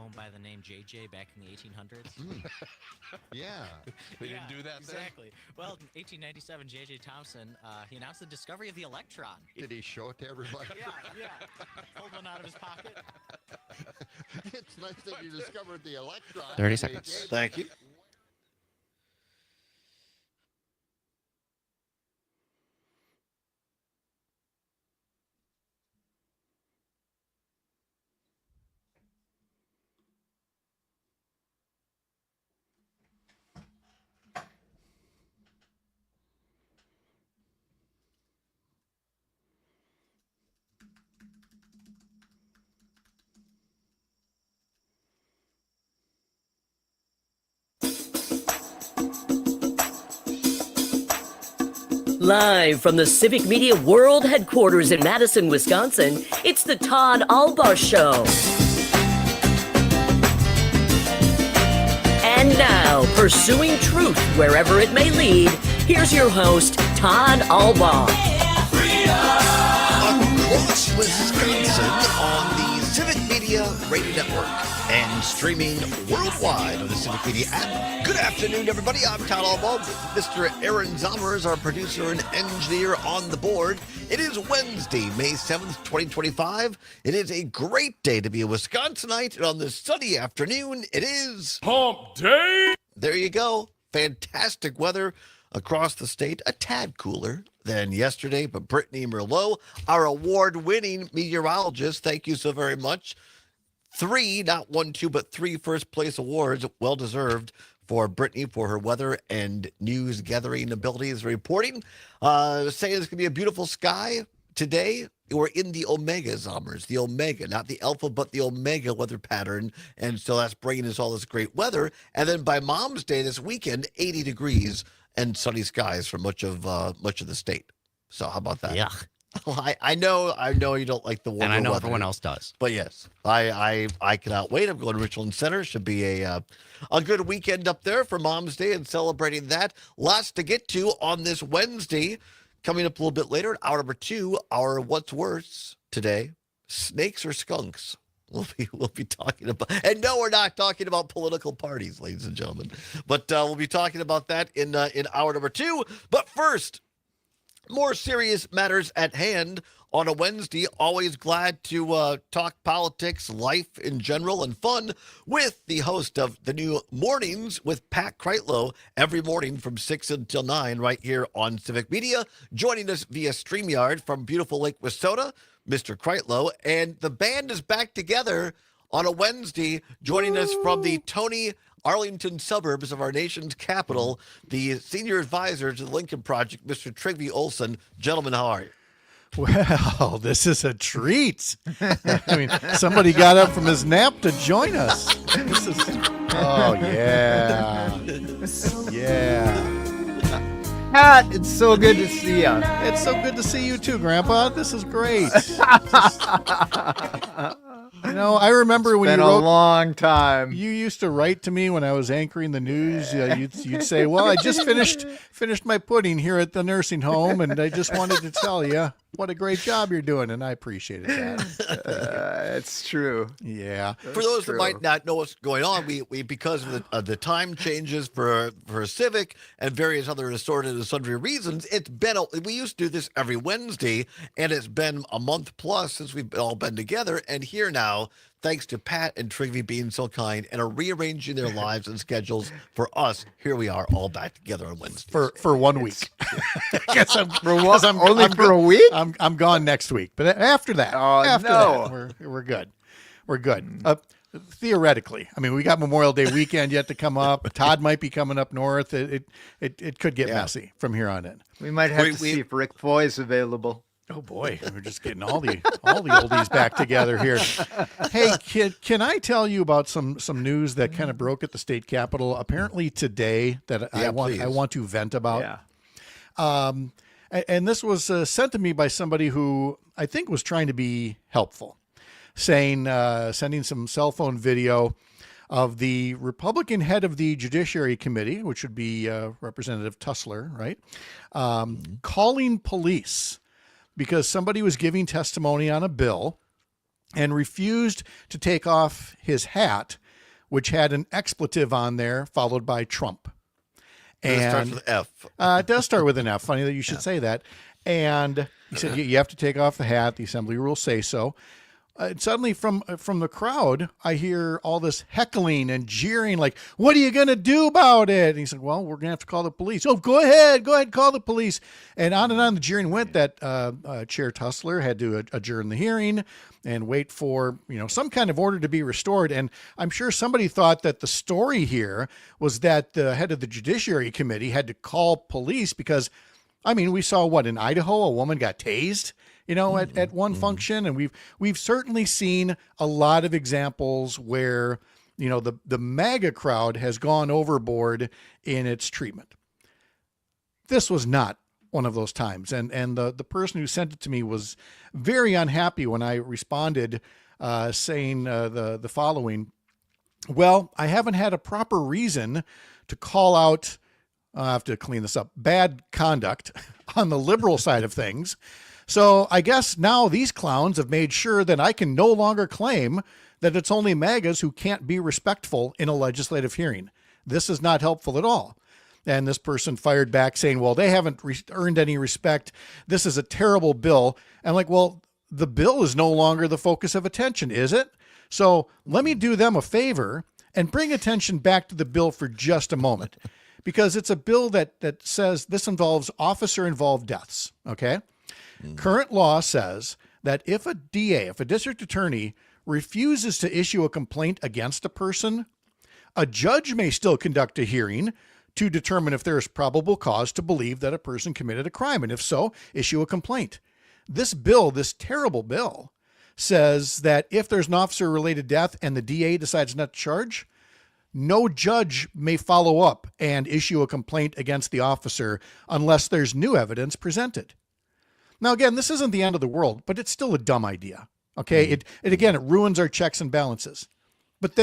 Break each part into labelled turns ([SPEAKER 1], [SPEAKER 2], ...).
[SPEAKER 1] home by the name JJ back in the 1800s?
[SPEAKER 2] Yeah.
[SPEAKER 3] They didn't do that
[SPEAKER 1] exactly. Well, in 1897, JJ Thomson, he announced the discovery of the electron.
[SPEAKER 2] Did he show it to everybody?
[SPEAKER 1] Yeah. Pulled one out of his pocket.
[SPEAKER 2] It's nice that you discovered the electron.
[SPEAKER 1] 30 seconds.
[SPEAKER 3] Thank you.
[SPEAKER 4] Live from the Civic Media World Headquarters in Madison, Wisconsin, it's the Todd Allbaugh Show. And now, pursuing truth wherever it may lead, here's your host, Todd Allbaugh.
[SPEAKER 3] Across Wisconsin on the Civic Media Radio Network and streaming worldwide on the Civic Media app. Good afternoon, everybody. I'm Todd Allbaugh. Mr. Aaron Zommer is our producer and engineer on the board. It is Wednesday, May 7th, 2025. It is a great day to be a Wisconsinite, and on this sunny afternoon, it is
[SPEAKER 5] Hump Day!
[SPEAKER 3] There you go. Fantastic weather across the state. A tad cooler than yesterday, but Brittany Merlot, our award-winning meteorologist, thank you so very much. 3, not 1, 2, but 3 first-place awards, well-deserved for Brittany for her weather and news gathering abilities reporting. Saying it's going to be a beautiful sky today. We're in the Omega, Zommers, the Omega, not the Alpha, but the Omega weather pattern. And so that's bringing us all this great weather. And then by Mom's Day this weekend, 80 degrees and sunny skies for much of the state. So how about that?
[SPEAKER 1] Yuck.
[SPEAKER 3] Well, I know you don't like the warmer
[SPEAKER 1] And I know
[SPEAKER 3] weather,
[SPEAKER 1] everyone else does.
[SPEAKER 3] but yes, I cannot wait. I'm going to Richland Center. Should be a good weekend up there for Mom's Day and celebrating that. Lots to get to on this Wednesday. Coming up a little bit later, hour number 2, our What's Worse today, snakes or skunks. We'll be talking about, and no, we're not talking about political parties, ladies and gentlemen, but we'll be talking about that in hour number 2. But first, more serious matters at hand on a Wednesday. Always glad to talk politics, life in general, and fun with the host of the new Mornings with Pat Kreitlow every morning from 6 until 9 right here on Civic Media. Joining us via StreamYard from beautiful Lake Wissota, Mr. Kreitlow. And the band is back together on a Wednesday, joining us from the Tony Arlington suburbs of our nation's capital, the senior advisor to the Lincoln Project, Mr. Trygve Olsen. Gentlemen, how are you?
[SPEAKER 5] Well, this is a treat. I mean, somebody got up from his nap to join us. This is, oh, yeah. Yeah.
[SPEAKER 6] Pat, it's so good to see you.
[SPEAKER 5] It's so good to see you too, Grandpa. This is great. You know, I remember when
[SPEAKER 6] Been
[SPEAKER 5] you
[SPEAKER 6] a
[SPEAKER 5] wrote.
[SPEAKER 6] long time.
[SPEAKER 5] You used to write to me when I was anchoring the news. You'd say, "Well, I just finished my pudding here at the nursing home, and I just wanted to tell you what a great job you're doing," and I appreciated that.
[SPEAKER 6] It's true.
[SPEAKER 5] Yeah.
[SPEAKER 3] For those that might not know what's going on, we because of the time changes for Civic and various other assorted and sundry reasons, we used to do this every Wednesday, and it's been a month plus since we've all been together. And here now, thanks to Pat and Trygve being so kind and are rearranging their lives and schedules for us, here we are all back together on Wednesday.
[SPEAKER 5] For 1 week. Guess I'm,
[SPEAKER 6] Only for a week?
[SPEAKER 5] I'm gone next week, but after that, we're good. We're good. Theoretically, I mean, we got Memorial Day weekend yet to come up. Todd might be coming up north. It could get messy from here on in.
[SPEAKER 6] We might have to see if Rick Foy's available.
[SPEAKER 5] Oh boy, we're just getting all the oldies back together here. Hey, can I tell you about some news that kind of broke at the state capitol apparently today that I want to vent about? Yeah. And this was sent to me by somebody who I think was trying to be helpful, sending some cell phone video of the Republican head of the Judiciary Committee, which would be Representative Tussler, right, calling police because somebody was giving testimony on a bill and refused to take off his hat, which had an expletive on there, followed by Trump.
[SPEAKER 3] And it starts with F.
[SPEAKER 5] It does start with an F. Funny that you should say that. And he said, you have to take off the hat. The assembly rules say so. Suddenly from the crowd, I hear all this heckling and jeering, like, what are you going to do about it? And he said, well, we're going to have to call the police. Oh, go ahead, call the police. And on the jeering went that Chair Tussler had to adjourn the hearing and wait for, some kind of order to be restored. And I'm sure somebody thought that the story here was that the head of the Judiciary Committee had to call police because, we saw in Idaho, a woman got tased, at one function. And we've certainly seen a lot of examples where, the MAGA crowd has gone overboard in its treatment. This was not one of those times. And the person who sent it to me was very unhappy when I responded, saying the following: well, I haven't had a proper reason to call out, I have to clean this up, bad conduct on the liberal side of things. So I guess now these clowns have made sure that I can no longer claim that it's only MAGAs who can't be respectful in a legislative hearing. This is not helpful at all. And this person fired back saying, well, they haven't earned any respect. This is a terrible bill. And I'm like, well, the bill is no longer the focus of attention, is it? So let me do them a favor and bring attention back to the bill for just a moment, because it's a bill that says this involves officer-involved deaths, okay? Current law says that if a DA, if a district attorney refuses to issue a complaint against a person, a judge may still conduct a hearing to determine if there is probable cause to believe that a person committed a crime, and if so, issue a complaint. This bill, this terrible bill, says that if there's an officer-related death and the DA decides not to charge, no judge may follow up and issue a complaint against the officer unless there's new evidence presented. Now, again, this isn't the end of the world, but it's still a dumb idea. Okay. It ruins our checks and balances. But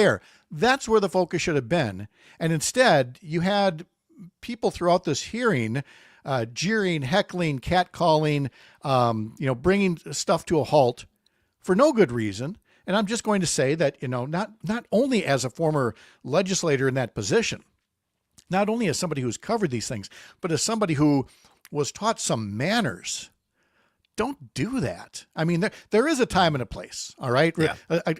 [SPEAKER 5] that's where the focus should have been. And instead, you had people throughout this hearing jeering, heckling, catcalling, bringing stuff to a halt for no good reason. And I'm just going to say that, not only as a former legislator in that position, not only as somebody who's covered these things, but as somebody who was taught some manners. Don't do that. There is a time and a place. All right. Yeah.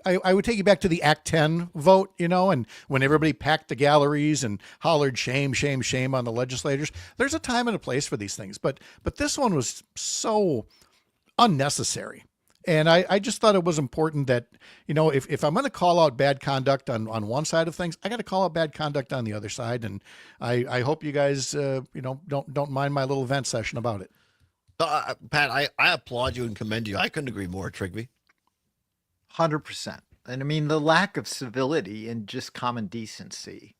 [SPEAKER 5] I would take you back to the Act 10 vote, and when everybody packed the galleries and hollered shame, shame, shame on the legislators. There's a time and a place for these things. But this one was so unnecessary. And I just thought it was important that, if I'm going to call out bad conduct on one side of things, I got to call out bad conduct on the other side. And I hope you guys, don't mind my little vent session about it.
[SPEAKER 3] Pat, I applaud you and commend you. I couldn't agree more, Trigby.
[SPEAKER 6] 100%. And the lack of civility and just common decency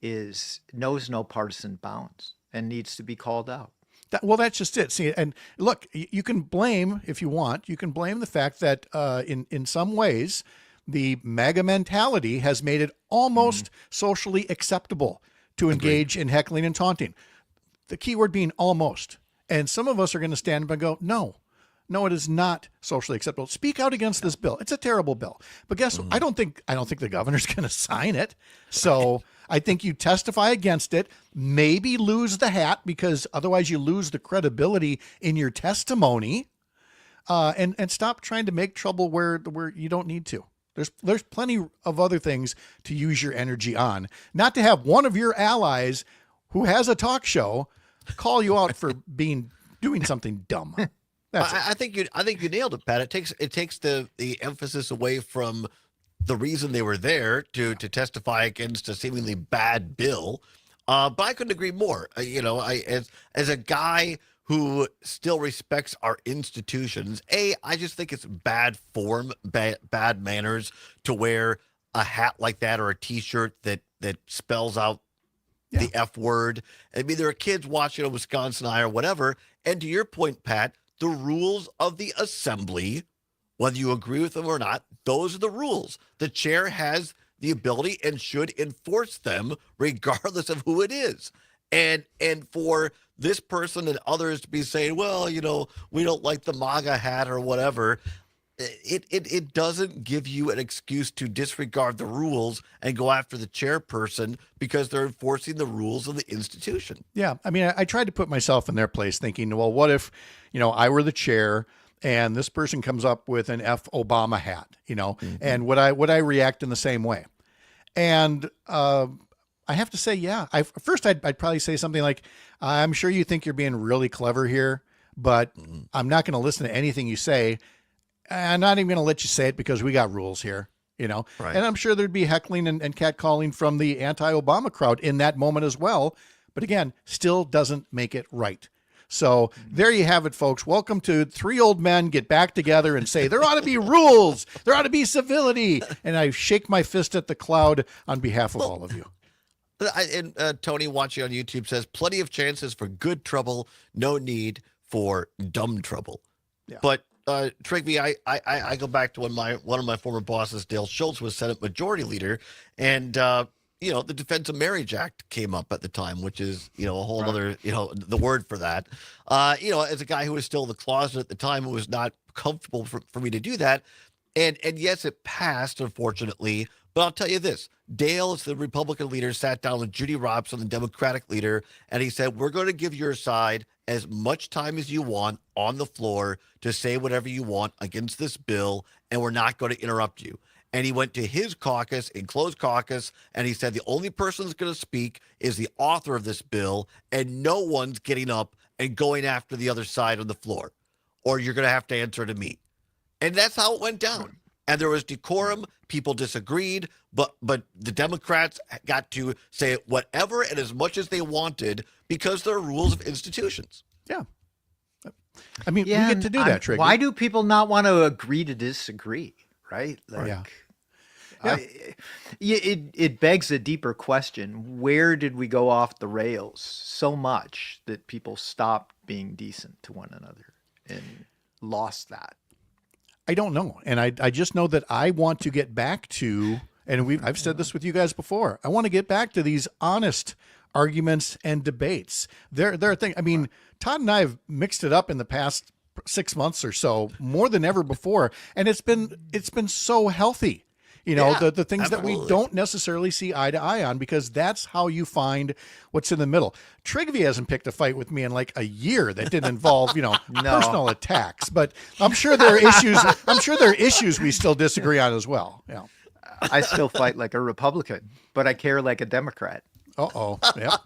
[SPEAKER 6] knows no partisan bounds and needs to be called out.
[SPEAKER 5] That's just it. See, and look, you can blame, if you want, the fact that in some ways, the MAGA mentality has made it almost socially acceptable to engage in heckling and taunting. The key word being almost. And some of us are going to stand up and go, no, it is not socially acceptable. Speak out against this bill. It's a terrible bill. But guess what? I don't think the governor's going to sign it. So I think you testify against it, maybe lose the hat, because otherwise you lose the credibility in your testimony, and stop trying to make trouble where you don't need to. There's plenty of other things to use your energy on, not to have one of your allies who has a talk show call you out for doing something dumb.
[SPEAKER 3] I think you nailed it, Pat. It takes the emphasis away from the reason they were there to testify against a seemingly bad bill. But I couldn't agree more. As a guy who still respects our institutions, I just think it's bad form, bad manners to wear a hat like that or a T-shirt that spells out the F word. There are kids watching in Wisconsin or whatever. And to your point, Pat, the rules of the assembly, whether you agree with them or not, those are the rules. The chair has the ability and should enforce them regardless of who it is. And for this person and others to be saying, well, we don't like the MAGA hat or whatever. it doesn't give you an excuse to disregard the rules and go after the chairperson because they're enforcing the rules of the institution.
[SPEAKER 5] Yeah. I mean, I tried to put myself in their place thinking, well, what if, I were the chair and this person comes up with an F Obama hat, and would I react in the same way? And, I have to say, yeah, first I'd probably say something like, I'm sure you think you're being really clever here, but I'm not going to listen to anything you say. I'm not even going to let you say it because we got rules here, Right. And I'm sure there'd be heckling and catcalling from the anti-Obama crowd in that moment as well. But again, still doesn't make it right. So there you have it, folks. Welcome to Three Old Men Get Back Together and say, there ought to be rules. There ought to be civility. And I shake my fist at the cloud on behalf of all of you.
[SPEAKER 3] And Tony watching on YouTube says, plenty of chances for good trouble, no need for dumb trouble.
[SPEAKER 5] Yeah.
[SPEAKER 3] But Trigby, I go back to when one of my former bosses, Dale Schultz, was Senate Majority Leader, and the Defense of Marriage Act came up at the time, which is a whole other the word for that. As a guy who was still in the closet at the time, it was not comfortable for me to do that, and yes, it passed, unfortunately. But I'll tell you this: Dale, as the Republican leader, sat down with Judy Robson, the Democratic leader, and he said, we're going to give your side as much time as you want on the floor to say whatever you want against this bill, and we're not going to interrupt you. And he went to his caucus, in closed caucus, and he said the only person that's going to speak is the author of this bill, and no one's getting up and going after the other side on the floor, or you're going to have to answer to me. And that's how it went down. And there was decorum. People disagreed, but the Democrats got to say whatever and as much as they wanted because there are rules of institutions.
[SPEAKER 5] Yeah. I mean, we get to do that, Trigger.
[SPEAKER 6] Why do people not want to agree to disagree, right? It begs a deeper question. Where did we go off the rails so much that people stopped being decent to one another and lost that?
[SPEAKER 5] I don't know. And I just know that I want to get back to, and I've said this with you guys before, I want to get back to these honest arguments and debates. They're a thing. I mean, Todd and I have mixed it up in the past 6 months or so, more than ever before. And it's been so healthy. The things that we don't necessarily see eye to eye on, because that's how you find what's in the middle. Trigby hasn't picked a fight with me in like a year that didn't involve, personal attacks, but I'm sure there are issues we still disagree on as well. Yeah.
[SPEAKER 6] I still fight like a Republican, but I care like a Democrat.
[SPEAKER 5] Uh-oh. Yeah.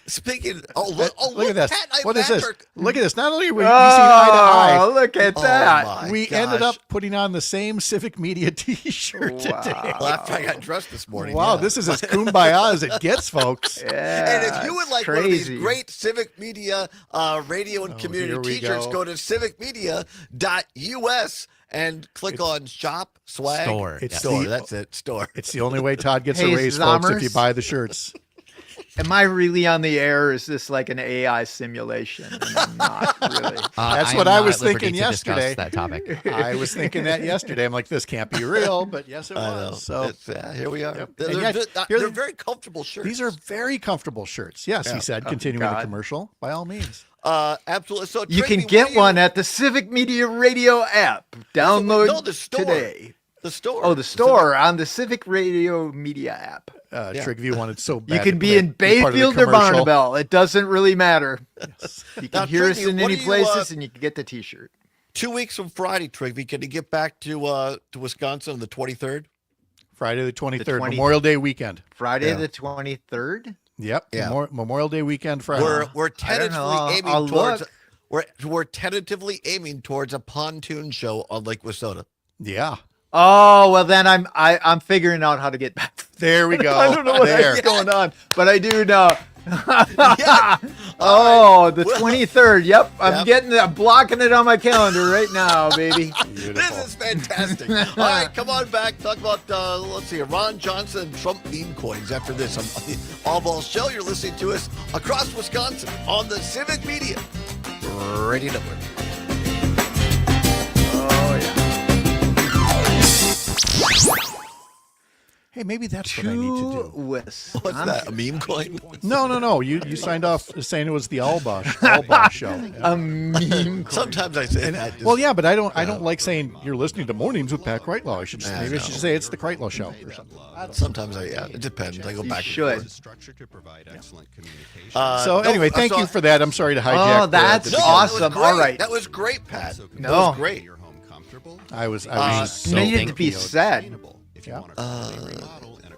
[SPEAKER 3] Speaking.
[SPEAKER 5] Look at this. What is this?
[SPEAKER 3] Patrick.
[SPEAKER 5] Look at this. Not only are we seeing eye to eye.
[SPEAKER 6] Look at that.
[SPEAKER 5] We ended up putting on the same Civic Media T-shirt today.
[SPEAKER 3] Well, after I got dressed this morning.
[SPEAKER 5] Wow, this is as kumbaya as it gets, folks.
[SPEAKER 6] Yeah,
[SPEAKER 3] and if you would like one of these great Civic Media radio and community T-shirts, go to civicmedia.us and click on Shop Swag.
[SPEAKER 1] Store.
[SPEAKER 3] It's Store. That's it. Store.
[SPEAKER 5] It's the only way Todd gets a raise, folks, if you buy the shirts.
[SPEAKER 6] Am I really on the air? Or is this like an AI simulation? And I'm not really.
[SPEAKER 5] That's what I was thinking yesterday.
[SPEAKER 1] That topic.
[SPEAKER 5] I was thinking that yesterday. I'm like, this can't be real, but yes, it was. So
[SPEAKER 3] here we are.
[SPEAKER 5] Yep.
[SPEAKER 3] They're very comfortable shirts.
[SPEAKER 5] These are very comfortable shirts. Yes, he said, continuing the commercial, by all means.
[SPEAKER 3] Absolutely. So
[SPEAKER 6] you can get one at the Civic Media Radio app. Download
[SPEAKER 3] the store.
[SPEAKER 6] Today.
[SPEAKER 3] The store.
[SPEAKER 6] Oh, the store on the Civic Radio Media app.
[SPEAKER 5] Trigview wanted so bad.
[SPEAKER 6] You can be in Bayfield or Barnabelle. It doesn't really matter. Yes. You can hear us in any places, and you can get the T-shirt.
[SPEAKER 3] 2 weeks from Friday, Trigby, can you get back to Wisconsin on the 23rd?
[SPEAKER 5] Friday the 23rd, Memorial Day weekend.
[SPEAKER 6] Friday the 23rd?
[SPEAKER 5] Yep. Yeah. Memorial Day weekend Friday.
[SPEAKER 3] We're tentatively aiming towards we're tentatively aiming towards a pontoon show on Lake Wissota.
[SPEAKER 5] Yeah.
[SPEAKER 6] Oh, well then I'm figuring out how to get back.
[SPEAKER 5] There we go.
[SPEAKER 6] I don't know what's going on, but I do know. Oh, the 23rd. Yep. I'm blocking it on my calendar right now, baby.
[SPEAKER 3] Beautiful. This is fantastic. All right, come on back. Talk about, let's see, Ron Johnson and Trump meme coins after this on the Allbaugh Show. You're listening to us across Wisconsin on the Civic Media Radio Network.
[SPEAKER 6] Oh, yeah.
[SPEAKER 5] Hey, maybe that's what I need to do.
[SPEAKER 6] Wisconsin.
[SPEAKER 3] What's that? A meme coin?
[SPEAKER 5] No. You signed off saying it was the Allbaugh show.
[SPEAKER 6] A meme.
[SPEAKER 3] Sometimes I say that.
[SPEAKER 5] Well, yeah, but I don't like saying you're listening to Mornings with Pat Kreitlow. I should just, maybe I should say it's the Kreitlow show or something.
[SPEAKER 3] Sometimes it depends. I go
[SPEAKER 6] You
[SPEAKER 3] back.
[SPEAKER 6] should.
[SPEAKER 3] And forth.
[SPEAKER 5] So anyway, thank you for that. I'm sorry to hijack.
[SPEAKER 6] Oh, that's
[SPEAKER 3] No,
[SPEAKER 6] awesome.
[SPEAKER 3] that was great.
[SPEAKER 6] All right.
[SPEAKER 3] That was great, Pat. That
[SPEAKER 6] No.
[SPEAKER 3] was great.
[SPEAKER 5] I was so
[SPEAKER 6] Needed to be
[SPEAKER 5] thankful.
[SPEAKER 6] said.
[SPEAKER 5] Yeah.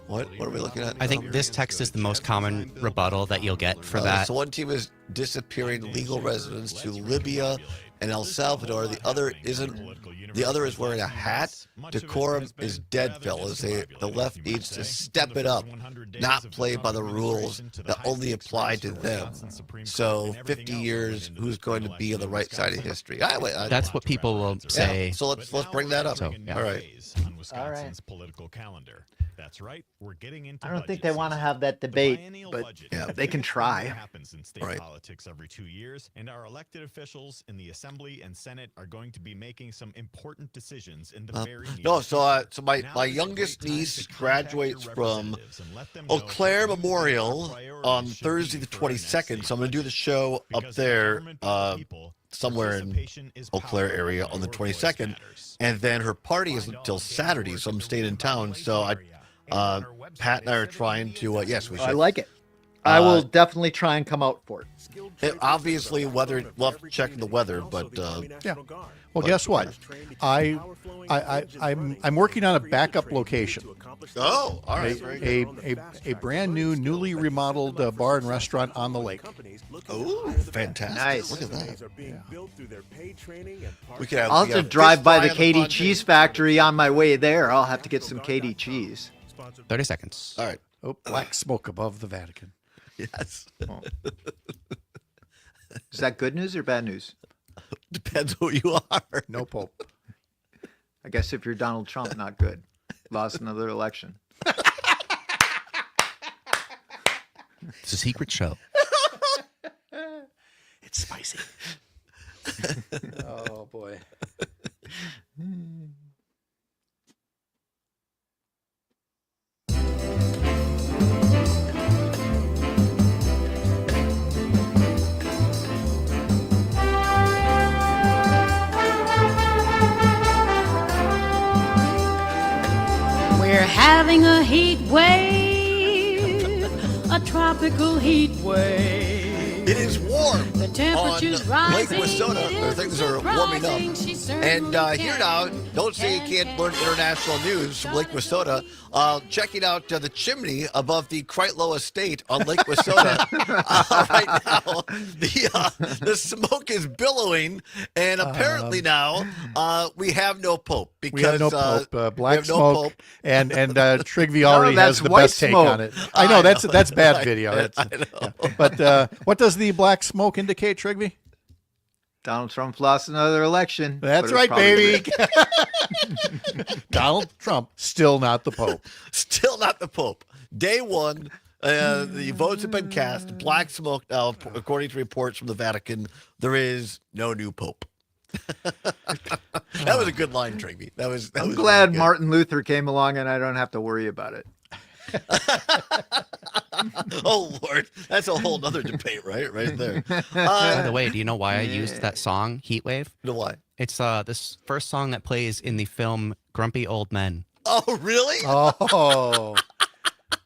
[SPEAKER 3] What are we looking at?
[SPEAKER 1] I think this text is the most common rebuttal that you'll get for that.
[SPEAKER 3] So one team is disappearing legal residents to Libya and El Salvador. The other isn't. The other is wearing a hat. Decorum is dead, fellas. The left needs to step it up, not play by the rules that only apply to them. So 50 years, who's going to be on the right side of history?
[SPEAKER 1] That's what people will say.
[SPEAKER 3] Yeah, so let's bring that up.
[SPEAKER 1] So, yeah.
[SPEAKER 3] All right.
[SPEAKER 6] All right.
[SPEAKER 7] Political calendar. That's right. We're getting into
[SPEAKER 6] I don't think they want to have that debate, but they can try.
[SPEAKER 7] Happens in state
[SPEAKER 3] Right.
[SPEAKER 7] politics every 2 years, and our elected officials in the Assembly and Senate are going to be making some important decisions in the very near
[SPEAKER 3] No, so
[SPEAKER 7] future.
[SPEAKER 3] my
[SPEAKER 7] Now
[SPEAKER 3] my
[SPEAKER 7] is a
[SPEAKER 3] youngest
[SPEAKER 7] great time
[SPEAKER 3] niece
[SPEAKER 7] to contact
[SPEAKER 3] graduates
[SPEAKER 7] your
[SPEAKER 3] from
[SPEAKER 7] representatives and let them
[SPEAKER 3] Eau
[SPEAKER 7] know
[SPEAKER 3] Claire
[SPEAKER 7] what
[SPEAKER 3] Memorial
[SPEAKER 7] priorities
[SPEAKER 3] on
[SPEAKER 7] should
[SPEAKER 3] Thursday
[SPEAKER 7] be
[SPEAKER 3] the
[SPEAKER 7] for our next
[SPEAKER 3] 22nd. So I'm going to do the show up
[SPEAKER 7] Because the
[SPEAKER 3] there
[SPEAKER 7] government for the people,
[SPEAKER 3] somewhere in
[SPEAKER 7] participation is
[SPEAKER 3] Eau Claire
[SPEAKER 7] power,
[SPEAKER 3] area
[SPEAKER 7] and
[SPEAKER 3] on the
[SPEAKER 7] your voice
[SPEAKER 3] 22nd.
[SPEAKER 7] matters.
[SPEAKER 3] And then her party isn't until Saturday, so I'm staying in town. So Pat and I are trying to, yes, we should.
[SPEAKER 6] I like it. I will definitely try and come out for it.
[SPEAKER 3] Obviously, we'll have to check the weather, but
[SPEAKER 5] Yeah. Well, guess what? I'm working on a backup location.
[SPEAKER 3] oh, all right. very good.
[SPEAKER 5] A brand new, newly remodeled bar and restaurant on the lake.
[SPEAKER 3] Oh, fantastic!
[SPEAKER 6] Nice.
[SPEAKER 3] Look at that. We could have,
[SPEAKER 6] I'll
[SPEAKER 3] we
[SPEAKER 6] have to
[SPEAKER 3] have
[SPEAKER 6] drive
[SPEAKER 3] fish
[SPEAKER 6] by
[SPEAKER 3] fry
[SPEAKER 6] the
[SPEAKER 3] on
[SPEAKER 6] Katie
[SPEAKER 3] pontoon.
[SPEAKER 6] Cheese Factory on my way there. I'll have to get some Katie cheese.
[SPEAKER 1] 30 seconds.
[SPEAKER 3] All right.
[SPEAKER 5] Oh, black smoke above the Vatican.
[SPEAKER 3] Yes.
[SPEAKER 6] Is that good news or bad news?
[SPEAKER 3] Depends who you are.
[SPEAKER 5] No Pope.
[SPEAKER 6] I guess if you're Donald Trump, not good. Lost another election.
[SPEAKER 1] It's a secret show.
[SPEAKER 5] It's spicy. Oh, boy.
[SPEAKER 8] We're having a heat wave, a tropical heat wave.
[SPEAKER 3] It is warm
[SPEAKER 8] The temperature's
[SPEAKER 3] on Lake
[SPEAKER 8] rising.
[SPEAKER 3] Wissota.
[SPEAKER 8] It
[SPEAKER 3] Or
[SPEAKER 8] is
[SPEAKER 3] things are warming
[SPEAKER 8] surprising.
[SPEAKER 3] up.
[SPEAKER 8] She certainly
[SPEAKER 3] And here now, don't say you can't learn international news from Lake Wissota. Checking out the chimney above the Kreitlow Estate on Lake Wissota. Right now, the smoke is billowing, and apparently now we have no pope because
[SPEAKER 5] We have no Pope.
[SPEAKER 3] we
[SPEAKER 5] Black
[SPEAKER 3] have no
[SPEAKER 5] smoke.
[SPEAKER 3] pope.
[SPEAKER 5] And Trigby already
[SPEAKER 6] that's
[SPEAKER 5] has the
[SPEAKER 6] white
[SPEAKER 5] best take
[SPEAKER 6] smoke.
[SPEAKER 5] on it. I know, that's bad
[SPEAKER 3] I-
[SPEAKER 5] video.
[SPEAKER 3] I
[SPEAKER 5] That's-
[SPEAKER 3] know.
[SPEAKER 5] yeah. But what does the black smoke indicate, Trigby?
[SPEAKER 6] Donald Trump lost another election.
[SPEAKER 5] That's
[SPEAKER 6] but it was
[SPEAKER 5] right,
[SPEAKER 6] probably
[SPEAKER 5] baby. Donald Trump, still not the Pope.
[SPEAKER 3] Still not the Pope. Day one, the votes have been cast. Black smoke now, according to reports from the Vatican, there is no new Pope. That was a good line, Trigby. That was.
[SPEAKER 6] I'm
[SPEAKER 3] was
[SPEAKER 6] glad
[SPEAKER 3] really good.
[SPEAKER 6] Martin Luther came along and I don't have to worry about it.
[SPEAKER 3] Oh Lord, that's a whole nother debate, right there.
[SPEAKER 1] By the way, do you know why I used that song, Heatwave?
[SPEAKER 3] You know why?
[SPEAKER 1] It's this first song that plays in the film Grumpy Old Men.
[SPEAKER 3] Oh, really?
[SPEAKER 5] Oh.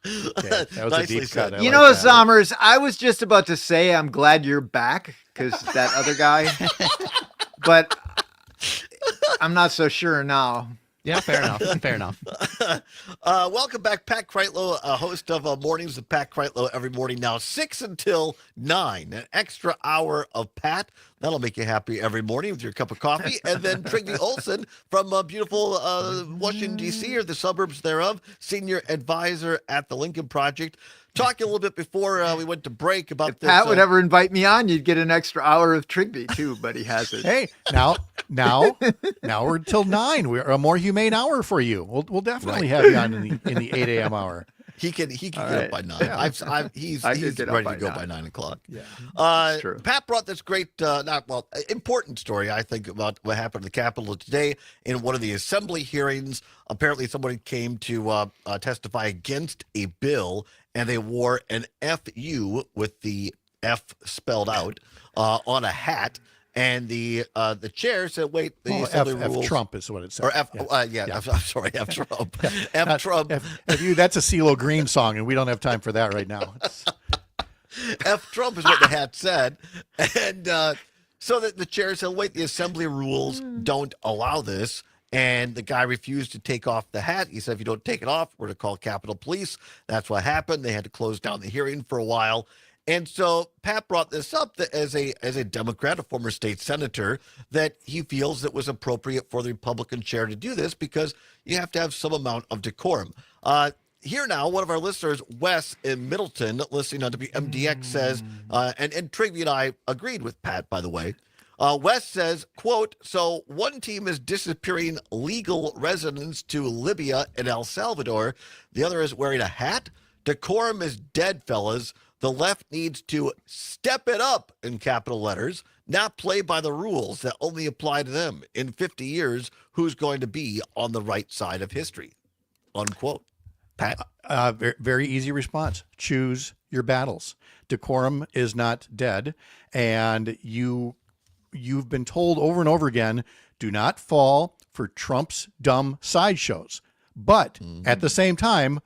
[SPEAKER 5] Okay, that was
[SPEAKER 3] Nicely
[SPEAKER 5] a deep
[SPEAKER 3] said.
[SPEAKER 5] cut. I
[SPEAKER 6] You
[SPEAKER 5] like
[SPEAKER 6] know,
[SPEAKER 5] that.
[SPEAKER 6] Summers, I was just about to say I'm glad you're back because that other guy, but I'm not so sure now.
[SPEAKER 1] Yeah, fair enough. Fair enough.
[SPEAKER 3] Welcome back, Pat Kreitlow, host of Mornings with Pat Kreitlow every morning now, 6 until 9. An extra hour of Pat. That'll make you happy every morning with your cup of coffee. And then Trigby Olson from beautiful Washington, D.C., or the suburbs thereof, senior advisor at the Lincoln Project. Talking a little bit before we went to break about
[SPEAKER 6] If
[SPEAKER 3] this.
[SPEAKER 6] Pat would ever invite me on, you'd get an extra hour of Trigby too, but he hasn't.
[SPEAKER 5] Hey, now we're till 9. We're a more humane hour for you. We'll definitely have you on in the 8 a.m. hour.
[SPEAKER 3] He can get
[SPEAKER 6] All
[SPEAKER 3] up
[SPEAKER 6] right.
[SPEAKER 3] by 9.
[SPEAKER 6] Yeah.
[SPEAKER 3] He's
[SPEAKER 6] I could get up
[SPEAKER 3] ready
[SPEAKER 6] by
[SPEAKER 3] to go
[SPEAKER 6] 9.
[SPEAKER 3] by 9 o'clock.
[SPEAKER 6] Yeah, true.
[SPEAKER 3] Pat brought this great, important story, I think, about what happened at the Capitol today in one of the assembly hearings. Apparently, somebody came to testify against a bill, and they wore an FU with the F spelled out on a hat. And the chair said, "Wait, the assembly rules."
[SPEAKER 5] F Trump is what it said.
[SPEAKER 3] Or F,
[SPEAKER 5] Yeah.
[SPEAKER 3] I'm sorry, F Trump. F Trump.
[SPEAKER 5] F, that's a CeeLo Green song, and we don't have time for that right now.
[SPEAKER 3] F Trump is what the hat said. And so that the chair said, "Wait, the assembly rules don't allow this." And the guy refused to take off the hat. He said, "If you don't take it off, we're to call Capitol Police." That's what happened. They had to close down the hearing for a while. And so Pat brought this up that as a Democrat, a former state senator, that he feels it was appropriate for the Republican chair to do this because you have to have some amount of decorum. Here now, one of our listeners, Wes in Middleton, listening on WMDX, says, and Trigby and I agreed with Pat, by the way. Wes says, quote, "So one team is disappearing legal residents to Libya and El Salvador. The other is wearing a hat. Decorum is dead, fellas. The left needs to step it up," in capital letters, "not play by the rules that only apply to them. In 50 years, who's going to be on the right side of history?" Unquote. Pat?
[SPEAKER 5] Very easy response. Choose your battles. Decorum is not dead. And you've been told over and over again, do not fall for Trump's dumb sideshows. But at the same time,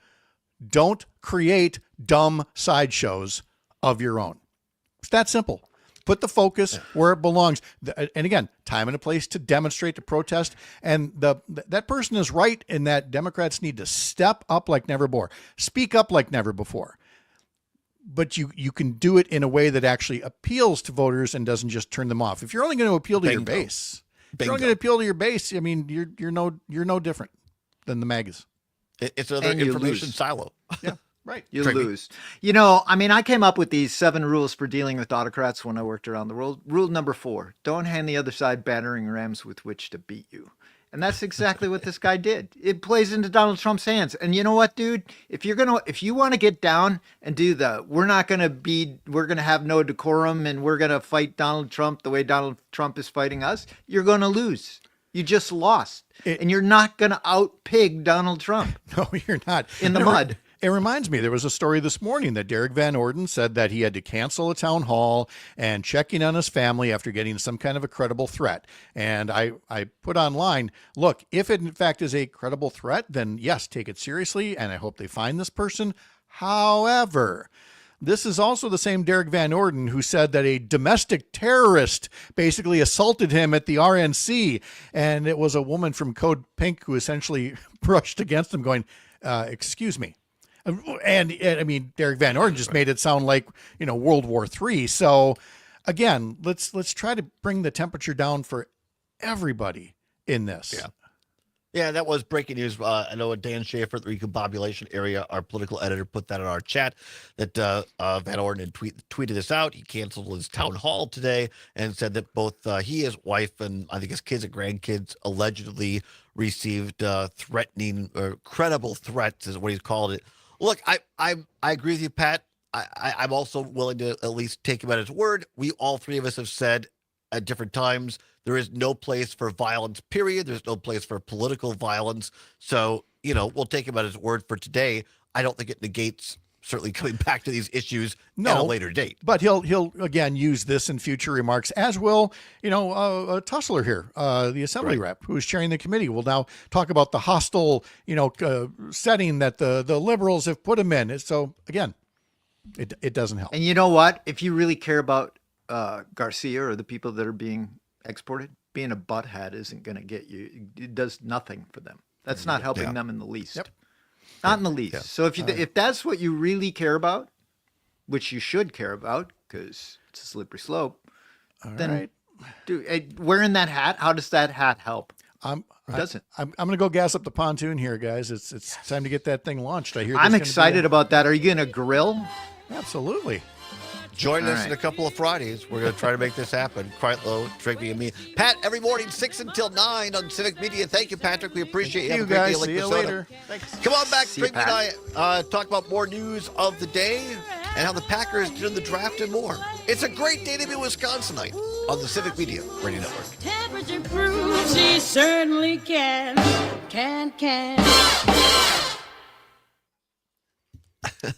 [SPEAKER 5] don't create dumb sideshows of your own. It's that simple. Put the focus where it belongs. And again, time and a place to demonstrate, to protest. And that person is right in that Democrats need to step up like never before. Speak up like never before. But you can do it in a way that actually appeals to voters and doesn't just turn them off. If you're only going to appeal to your base, if you're only going to appeal to your base, I mean, you're no different than the MAGAs.
[SPEAKER 3] It's another information silo.
[SPEAKER 5] Yeah, right.
[SPEAKER 6] You lose. You know, I mean, I came up with these 7 rules for dealing with autocrats when I worked around the world. Rule number 4, don't hand the other side battering rams with which to beat you. And that's exactly what this guy did. It plays into Donald Trump's hands. And you know what, dude? If you want to get down and do we're going to have no decorum and we're going to fight Donald Trump the way Donald Trump is fighting us, you're going to lose. You just lost. And you're not going to out-pig Donald Trump.
[SPEAKER 5] No, you're not.
[SPEAKER 6] In the mud.
[SPEAKER 5] It reminds me, there was a story this morning that Derek Van Orden said that he had to cancel a town hall and check in on his family after getting some kind of a credible threat. And I put online, look, if it in fact is a credible threat, then yes, take it seriously, and I hope they find this person. However, this is also the same Derek Van Orden who said that a domestic terrorist basically assaulted him at the RNC. And it was a woman from Code Pink who essentially brushed against him going, excuse me. And I mean, Derek Van Orden just made it sound like, World War III. So again, let's try to bring the temperature down for everybody in this.
[SPEAKER 3] Yeah, that was breaking news. I know Dan Schaefer, the Recombobulation Area, our political editor, put that in our chat, that Van Orden had tweeted this out. He canceled his town hall today and said that both he, his wife, and I think his kids and grandkids allegedly received threatening or credible threats, is what he's called it. Look, I agree with you, Pat. I'm also willing to at least take him at his word. We, all three of us, have said at different times, there is no place for violence, period. There's no place for political violence. So, we'll take him at his word for today. I don't think it negates certainly coming back to these issues at a later date.
[SPEAKER 5] But he'll again use this in future remarks, as will, Tussler here, the assembly rep who is chairing the committee, will now talk about the hostile, setting that the liberals have put him in. So again, it doesn't help.
[SPEAKER 6] And you know what? If you really care about Garcia or the people that are being exported, being a butthead isn't going to get you. It does nothing for them. That's not helping them in the least.
[SPEAKER 5] Yep.
[SPEAKER 6] Not in the least. Yeah. So if that's what you really care about, which you should care about because it's a slippery slope, then wearing that hat, how does that hat help? It doesn't.
[SPEAKER 5] I'm going to go gas up the pontoon here, guys. It's time to get that thing launched. I hear.
[SPEAKER 6] I'm excited about that. Are you going to grill?
[SPEAKER 5] Absolutely.
[SPEAKER 3] Join
[SPEAKER 6] All
[SPEAKER 3] us
[SPEAKER 6] right.
[SPEAKER 3] in a couple of Fridays. We're going to try to make this happen. Quite Trigby and me. Pat, every morning, 6 until 9 on Civic Media. Thank you, Patrick. We appreciate you. Have
[SPEAKER 5] You
[SPEAKER 3] a great day,
[SPEAKER 5] guys.
[SPEAKER 3] like
[SPEAKER 5] See you
[SPEAKER 3] Minnesota.
[SPEAKER 5] later. Thanks.
[SPEAKER 3] Come on back,
[SPEAKER 6] See you,
[SPEAKER 3] Trigby and I talk about more news of the day and how the Packers did in the draft and more. It's a great day to be Wisconsinite on the Civic Media Radio Network.
[SPEAKER 8] Temperature proves he certainly can.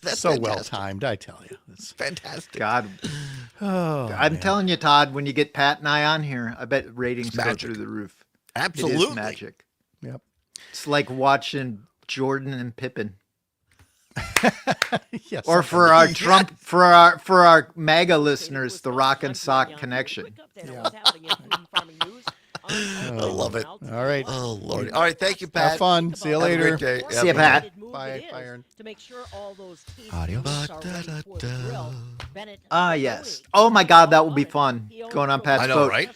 [SPEAKER 3] That's
[SPEAKER 5] So
[SPEAKER 3] fantastic.
[SPEAKER 5] well timed, I tell you. It's
[SPEAKER 3] Fantastic.
[SPEAKER 6] God,
[SPEAKER 5] oh,
[SPEAKER 6] I'm
[SPEAKER 5] man.
[SPEAKER 6] telling you, Todd, when you get Pat and I on here, I bet ratings go
[SPEAKER 3] magic.
[SPEAKER 6] through the roof.
[SPEAKER 3] Absolutely.
[SPEAKER 6] It is magic.
[SPEAKER 5] Yep.
[SPEAKER 6] It's like watching Jordan and Pippen.
[SPEAKER 5] Yes.
[SPEAKER 6] Or for our Trump, for our MAGA listeners, the Rock and Sock connection.
[SPEAKER 3] I love it.
[SPEAKER 5] All right.
[SPEAKER 3] Oh, Lord. All right. Thank you, Pat.
[SPEAKER 5] Have fun. See you
[SPEAKER 3] Have a
[SPEAKER 5] later.
[SPEAKER 3] great day.
[SPEAKER 6] See you, Pat.
[SPEAKER 5] Bye, Byron.
[SPEAKER 8] To make sure all those
[SPEAKER 1] Adios.
[SPEAKER 6] Ah, yes. Oh my God, that will be fun. Going on Pat's
[SPEAKER 3] I know,
[SPEAKER 6] boat.
[SPEAKER 3] right?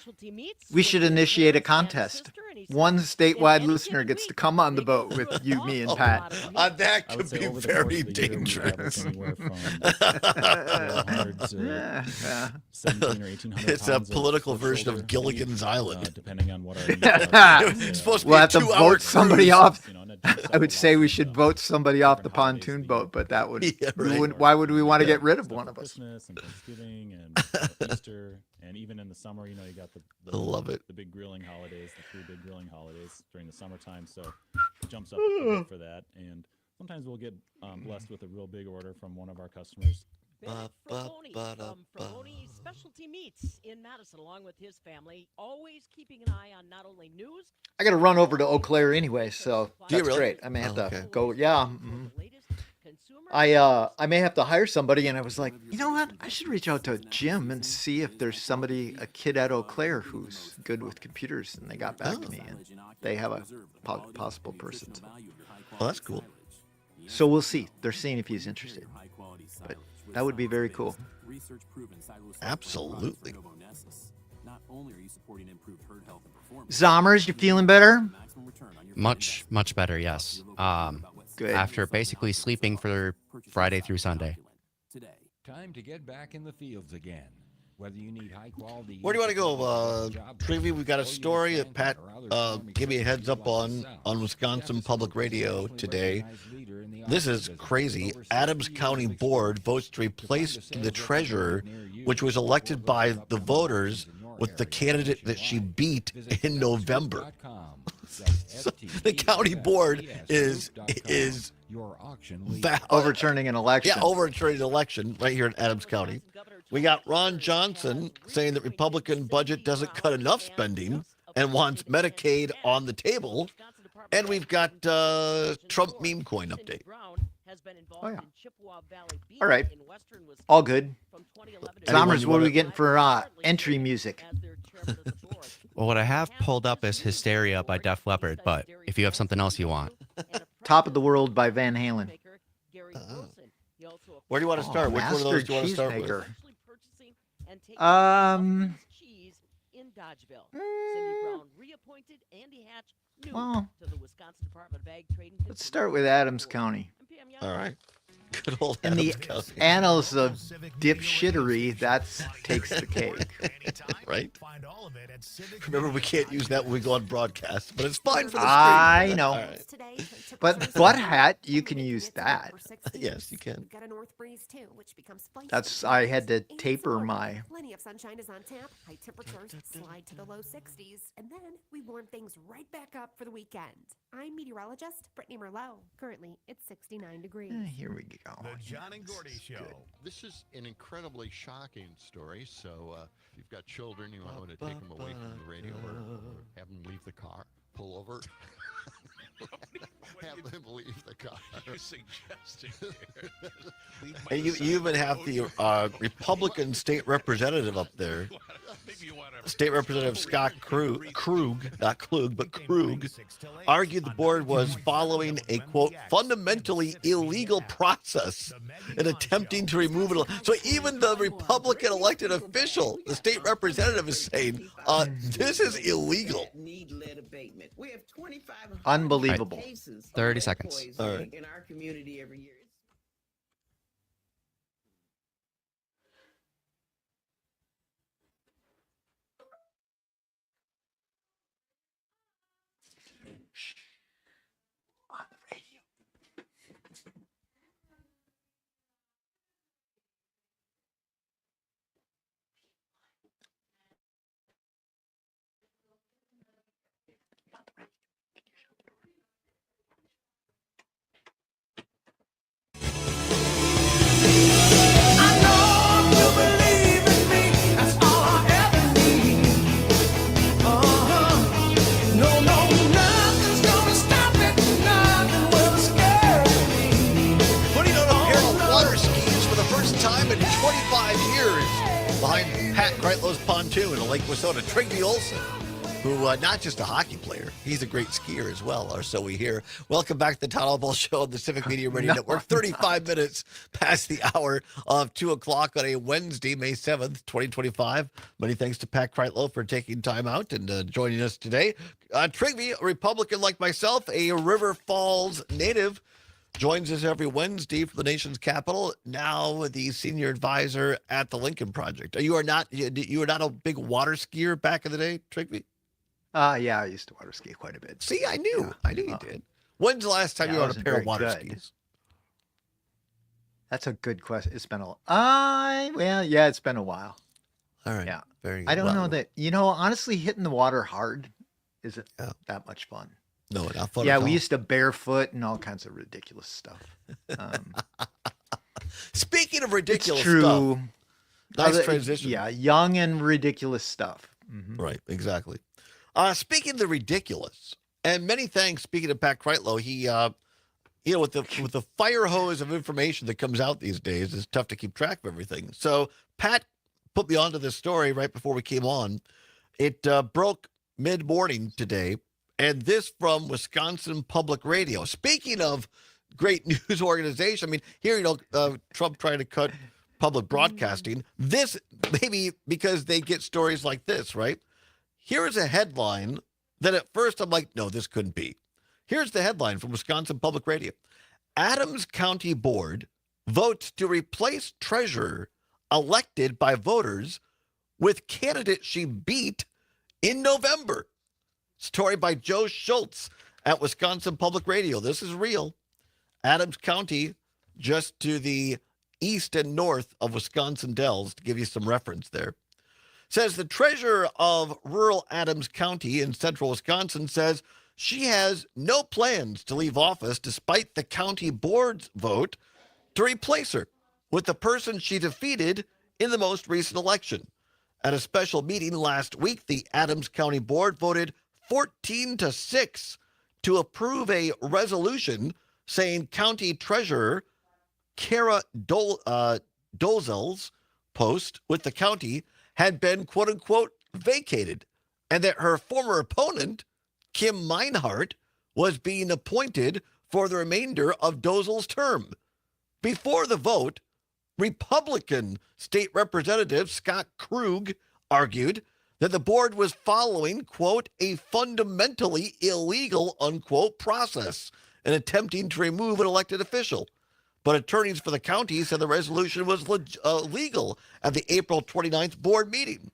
[SPEAKER 6] We should initiate a contest. One statewide listener gets to come on the boat with you, me, and Pat.
[SPEAKER 3] That
[SPEAKER 9] I would
[SPEAKER 3] could
[SPEAKER 9] say
[SPEAKER 3] be
[SPEAKER 9] over the
[SPEAKER 3] very
[SPEAKER 9] course of the year, we
[SPEAKER 3] dangerous.
[SPEAKER 9] average anywhere from 1,200 to
[SPEAKER 6] Yeah, yeah.
[SPEAKER 9] 1,700 or 1,800
[SPEAKER 3] It's a
[SPEAKER 9] pounds
[SPEAKER 3] political
[SPEAKER 9] of
[SPEAKER 3] version of
[SPEAKER 9] shoulder
[SPEAKER 3] Gilligan's
[SPEAKER 9] weight,
[SPEAKER 3] Island.
[SPEAKER 9] depending on what our needs are.
[SPEAKER 3] It's supposed to
[SPEAKER 6] We'll
[SPEAKER 3] be a
[SPEAKER 6] have to
[SPEAKER 3] 2-hour
[SPEAKER 6] vote somebody
[SPEAKER 3] cruise.
[SPEAKER 6] off.
[SPEAKER 9] You know, and it
[SPEAKER 6] I would say we should
[SPEAKER 9] does
[SPEAKER 6] vote somebody off the
[SPEAKER 9] different holidays
[SPEAKER 6] pontoon
[SPEAKER 9] that
[SPEAKER 6] boat, but that would,
[SPEAKER 3] Yeah,
[SPEAKER 6] we
[SPEAKER 3] right.
[SPEAKER 6] wouldn't, why would we want to get rid of
[SPEAKER 9] stuff
[SPEAKER 6] one
[SPEAKER 9] for
[SPEAKER 6] of us?
[SPEAKER 9] Christmas and Thanksgiving and Easter, and even in the summer, you know, you got
[SPEAKER 3] I love it.
[SPEAKER 9] the big grilling holidays, the 3 big grilling holidays during the summertime. So it jumps up a bit for that. And sometimes we'll get blessed with a real big order from one of our customers.
[SPEAKER 8] Bennett Fraboni from Fraboni Specialty Meats in Madison, along with his family, always keeping an eye on not only news.
[SPEAKER 6] I got to run over to Eau Claire anyway, so
[SPEAKER 3] Do you
[SPEAKER 6] that's
[SPEAKER 3] really?
[SPEAKER 6] great. I may have
[SPEAKER 3] Oh,
[SPEAKER 6] to
[SPEAKER 3] okay.
[SPEAKER 6] go. Yeah. mhm. I may have to hire somebody, and I was like, you know what? I should reach out to Jim and see if there's somebody, a kid at Eau Claire who's good with computers. And they got back to me, and they have a possible person.
[SPEAKER 3] Well, that's cool.
[SPEAKER 6] So we'll see. They're seeing if he's interested. But that would be very cool.
[SPEAKER 3] Absolutely.
[SPEAKER 6] Zommers, you feeling better?
[SPEAKER 10] Much better, yes.
[SPEAKER 6] Good.
[SPEAKER 10] After basically sleeping for Friday through Sunday.
[SPEAKER 11] Time to get back in the fields again. Whether you need high quality.
[SPEAKER 3] Where do you want to go, Trivy? We've got a story that Pat gave me a heads up on Wisconsin Public Radio today. This is crazy. Adams County Board votes to replace the treasurer, which was elected by the voters, with the candidate that she beat in November. So the county board is
[SPEAKER 6] overturning an election.
[SPEAKER 3] Yeah, overturning an election right here in Adams County. We got Ron Johnson saying that Republican budget doesn't cut enough spending and wants Medicaid on the table. And we've got Trump meme coin update.
[SPEAKER 6] Oh, yeah. All right. All good. Zommers, what are we getting for entry music?
[SPEAKER 10] Well, what I have pulled up is Hysteria by Def Leppard, but if you have something else you want.
[SPEAKER 6] Top of the World by Van Halen.
[SPEAKER 3] Where do you want to start? Which one of those do you want to start with?
[SPEAKER 6] Cheesemaker. Well, let's start with Adams County.
[SPEAKER 3] All right. Good old
[SPEAKER 6] In
[SPEAKER 3] Adams
[SPEAKER 6] the
[SPEAKER 3] County.
[SPEAKER 6] annals of dipshittery, that takes the cake.
[SPEAKER 3] Right? Remember, we can't use that when we go on broadcast, but it's fine for the stream.
[SPEAKER 6] I know.
[SPEAKER 3] All right.
[SPEAKER 6] But butt hat, you can use that.
[SPEAKER 3] Yes, you can.
[SPEAKER 12] Got a north breeze too, which becomes spicy.
[SPEAKER 6] That's I had to taper my.
[SPEAKER 12] Plenty of sunshine is on tap. High temperatures slide to the low 60s, and then we warm things right back up for the weekend. I'm meteorologist Brittany Merlot. Currently, it's 69 degrees.
[SPEAKER 6] Here we go.
[SPEAKER 2] The John and Gordy Show. This is an incredibly shocking story. So if you've got children, you want to take them away from the radio or have them leave the car, pull over. Have them leave the car.
[SPEAKER 13] You're suggesting
[SPEAKER 3] And you even have the Republican state representative up there. State Representative Scott Krug, not Klug, but Krug, argued the board was following a, quote, fundamentally illegal process in attempting to remove it. So even the Republican elected official, the state representative, is saying, this is illegal.
[SPEAKER 6] Unbelievable.
[SPEAKER 10] 30 seconds.
[SPEAKER 3] All right.
[SPEAKER 14] In our community every year.
[SPEAKER 3] Pat Kreitlow's pontoon in Lake Wissota. Trigby Olson, who not just a hockey player, he's a great skier as well, or so we hear. Welcome back to the Todd Allbaugh Show on the Civic Media Radio Network. 35 minutes past the hour of 2 o'clock on a Wednesday, May 7th, 2025. Many thanks to Pat Kreitlow for taking time out and joining us today. Trigby, a Republican like myself, a River Falls native, joins us every Wednesday from the nation's capital. Now the senior advisor at the Lincoln Project. You are not a big water skier back in the day, Trigby?
[SPEAKER 6] Yeah, I used to water ski quite a bit.
[SPEAKER 3] See, I knew you did. When's the last time you were on a pair of water skis?
[SPEAKER 6] That's a good question. It's been it's been a while.
[SPEAKER 3] All right.
[SPEAKER 6] Yeah.
[SPEAKER 3] Very good.
[SPEAKER 6] I don't know that, honestly, hitting the water hard isn't that much fun.
[SPEAKER 3] No, not fun.
[SPEAKER 6] Yeah,
[SPEAKER 3] at all.
[SPEAKER 6] we used to barefoot and all kinds of ridiculous stuff.
[SPEAKER 3] Speaking of ridiculous
[SPEAKER 6] it's true.
[SPEAKER 3] stuff, nice transition.
[SPEAKER 6] Yeah, young and ridiculous stuff. Mm-hmm.
[SPEAKER 3] Right, exactly. Speaking of the ridiculous, and many thanks. Speaking of Pat Kreitlow, he, with the fire hose of information that comes out these days, it's tough to keep track of everything. So Pat put me onto this story right before we came on. It broke mid-morning today. And this from Wisconsin Public Radio. Speaking of great news organization, here, Trump trying to cut public broadcasting. This, maybe because they get stories like this, right? Here is a headline that at first I'm like, no, this couldn't be. Here's the headline from Wisconsin Public Radio. Adams County Board votes to replace treasurer elected by voters with candidate she beat in November. Story by Joe Schultz at Wisconsin Public Radio. This is real. Adams County, just to the east and north of Wisconsin Dells, to give you some reference there, says the treasurer of rural Adams County in central Wisconsin says she has no plans to leave office despite the county board's vote to replace her with the person she defeated in the most recent election. At a special meeting last week, the Adams County Board voted 14-6 to approve a resolution saying County Treasurer Kara Dozel's post with the county had been, quote unquote, vacated, and that her former opponent, Kim Meinhardt, was being appointed for the remainder of Dozel's term. Before the vote, Republican State Representative Scott Krug argued that the board was following, quote, a fundamentally illegal, unquote, process in attempting to remove an elected official. But attorneys for the county said the resolution was legal at the April 29th board meeting.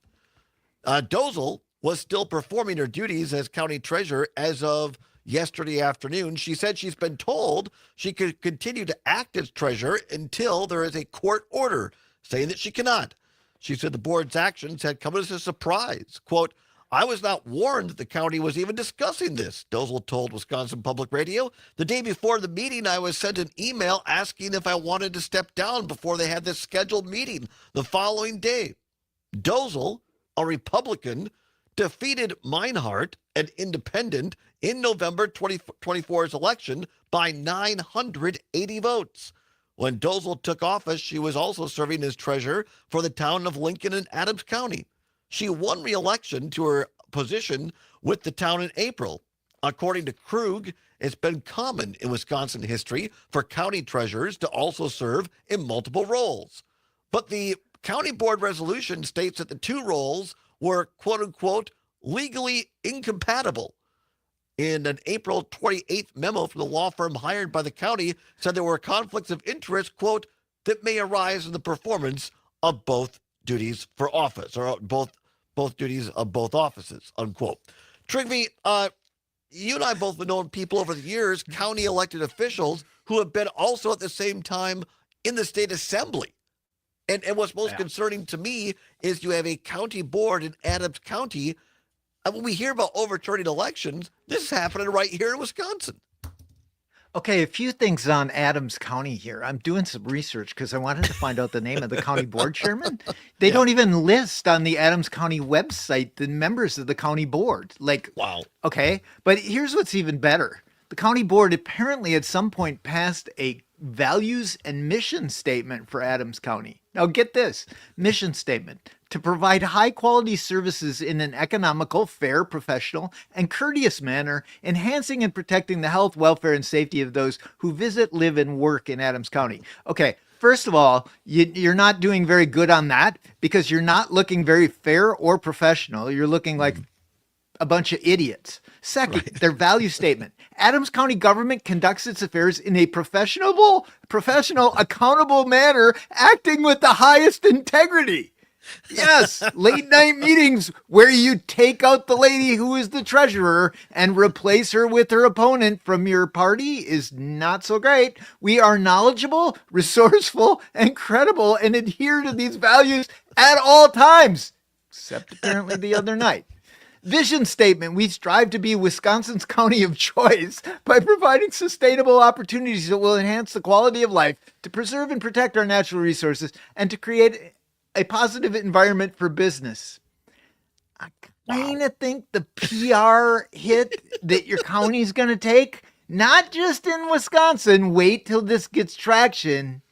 [SPEAKER 3] Dozel was still performing her duties as county treasurer as of yesterday afternoon. She said she's been told she could continue to act as treasurer until there is a court order saying that she cannot. She said the board's actions had come as a surprise. Quote, I was not warned that the county was even discussing this, Dozel told Wisconsin Public Radio. The day before the meeting, I was sent an email asking if I wanted to step down before they had this scheduled meeting the following day. Dozel, a Republican, defeated Meinhardt, an independent, in November 2024's election by 980 votes. When Dozel took office, she was also serving as treasurer for the town of Lincoln and Adams County. She won re-election to her position with the town in April. According to Krug, it's been common in Wisconsin history for county treasurers to also serve in multiple roles. But the county board resolution states that the two roles were, quote unquote, legally incompatible. In an April 28th memo from the law firm hired by the county, said there were conflicts of interest, quote, that may arise in the performance of both duties for office, or both duties of both offices, unquote. Trigby, you and I both have known people over the years, county elected officials, who have been also at the same time in the state assembly. And what's most concerning to me is you have a county board in Adams County. And when we hear about overturning elections, this is happening right here in Wisconsin.
[SPEAKER 6] Okay, a few things on Adams County here. I'm doing some research because I wanted to find out the name of the county board chairman. They don't even list on the Adams County website the members of the county board. Like,
[SPEAKER 3] wow.
[SPEAKER 6] Okay, but here's what's even better. The county board apparently at some point passed a values and mission statement for Adams County. Now get this, mission statement. to provide high-quality services in an economical, fair, professional, and courteous manner, enhancing and protecting the health, welfare, and safety of those who visit, live, and work in Adams County. Okay, first of all, you're not doing very good on that because you're not looking very fair or professional. You're looking like a bunch of idiots. Second, their value statement. Adams County government conducts its affairs in a professional, accountable manner, acting with the highest integrity. Yes, late night meetings where you take out the lady who is the treasurer and replace her with her opponent from your party is not so great. We are knowledgeable, resourceful, and credible and adhere to these values at all times, except apparently the other night. Vision statement. We strive to be Wisconsin's county of choice by providing sustainable opportunities that will enhance the quality of life, to preserve and protect our natural resources, and to create a positive environment for business. I kind of think the PR hit that your county's going to take, not just in Wisconsin, wait till this gets traction,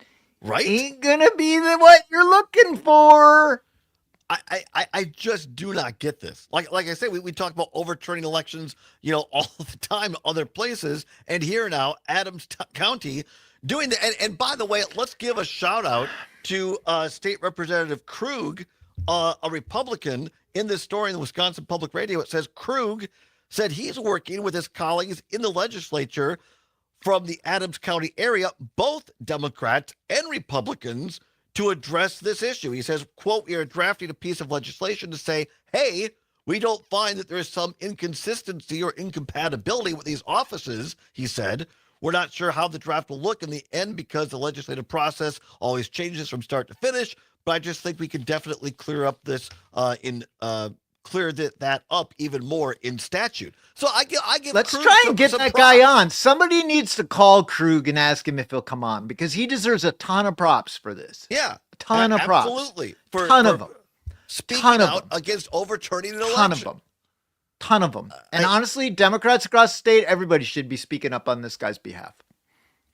[SPEAKER 6] ain't going to be what you're looking for.
[SPEAKER 3] I just do not get this. Like I said, we talk about overturning elections, all the time in other places, and here now, Adams County doing that. And by the way, let's give a shout out to State Representative Krug, a Republican. In this story in the Wisconsin Public Radio, it says Krug said he's working with his colleagues in the legislature from the Adams County area, both Democrats and Republicans, to address this issue. He says, quote, "We are drafting a piece of legislation to say, hey, we don't find that there is some inconsistency or incompatibility with these offices," he said. "We're not sure how the draft will look in the end because the legislative process always changes from start to finish, but I just think we can definitely clear up this clear that up even more in statute." So I give
[SPEAKER 6] Let's
[SPEAKER 3] Krug
[SPEAKER 6] try and get
[SPEAKER 3] some
[SPEAKER 6] that
[SPEAKER 3] props.
[SPEAKER 6] guy on. Somebody needs to call Krug and ask him if he'll come on because he deserves a ton of props for this.
[SPEAKER 3] Yeah.
[SPEAKER 6] A ton of props.
[SPEAKER 3] Absolutely.
[SPEAKER 6] Ton of them.
[SPEAKER 3] Speaking
[SPEAKER 6] Ton of
[SPEAKER 3] out
[SPEAKER 6] them.
[SPEAKER 3] against overturning an
[SPEAKER 6] Ton of
[SPEAKER 3] election.
[SPEAKER 6] them. Ton of them. And honestly, Democrats across the state, everybody should be speaking up on this guy's behalf.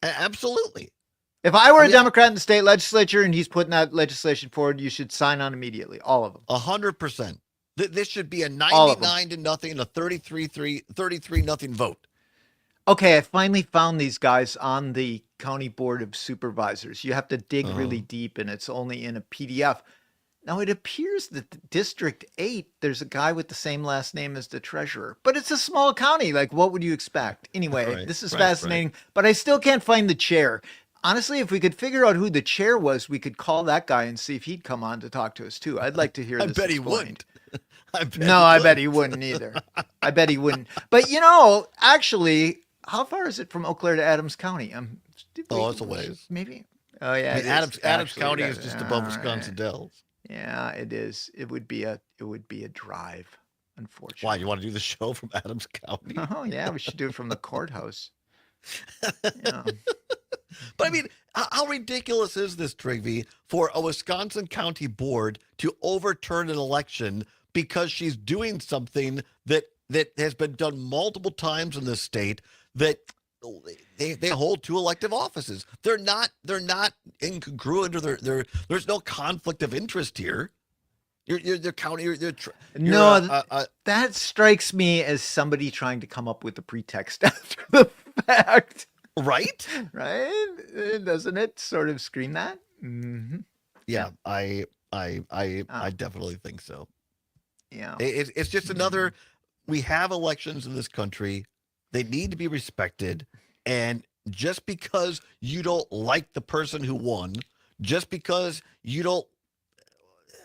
[SPEAKER 3] Absolutely.
[SPEAKER 6] If I were a Democrat in the state legislature and he's putting that legislation forward, you should sign on immediately. All of them.
[SPEAKER 3] 100%. This should be a 99-0 and a 33-0 vote.
[SPEAKER 6] Okay, I finally found these guys on the County Board of Supervisors. You have to dig really deep, and it's only in a PDF. Now, it appears that District 8, there's a guy with the same last name as the treasurer. But it's a small county. Like, what would you expect? Anyway, this is fascinating. But I still can't find the chair. Honestly, if we could figure out who the chair was, we could call that guy and see if he'd come on to talk to us, too. I'd like to hear this
[SPEAKER 3] I bet he
[SPEAKER 6] explained.
[SPEAKER 3] wouldn't.
[SPEAKER 6] I bet he wouldn't either. I bet he wouldn't. But, actually, how far is it from Eau Claire to Adams County?
[SPEAKER 3] It's a ways.
[SPEAKER 6] Maybe. Oh, yeah.
[SPEAKER 3] I mean, Adams County is just above Wisconsin Dells.
[SPEAKER 6] Yeah, it is. It would be a drive, unfortunately.
[SPEAKER 3] Why, you want to do the show from Adams County?
[SPEAKER 6] Oh, yeah, we should do it from the courthouse. Yeah.
[SPEAKER 3] But I mean, how ridiculous is this, Trigby, for a Wisconsin County board to overturn an election because she's doing something that has been done multiple times in this state, that they hold two elective offices. They're not incongruent, or there's no conflict of interest here.
[SPEAKER 6] That strikes me as somebody trying to come up with a pretext after the fact.
[SPEAKER 3] Right?
[SPEAKER 6] Right? Doesn't it sort of scream that? Mm-hmm.
[SPEAKER 3] Yeah, I definitely think so.
[SPEAKER 6] Yeah.
[SPEAKER 3] It's just another, we have elections in this country. They need to be respected. And just because you don't like the person who won, just because you don't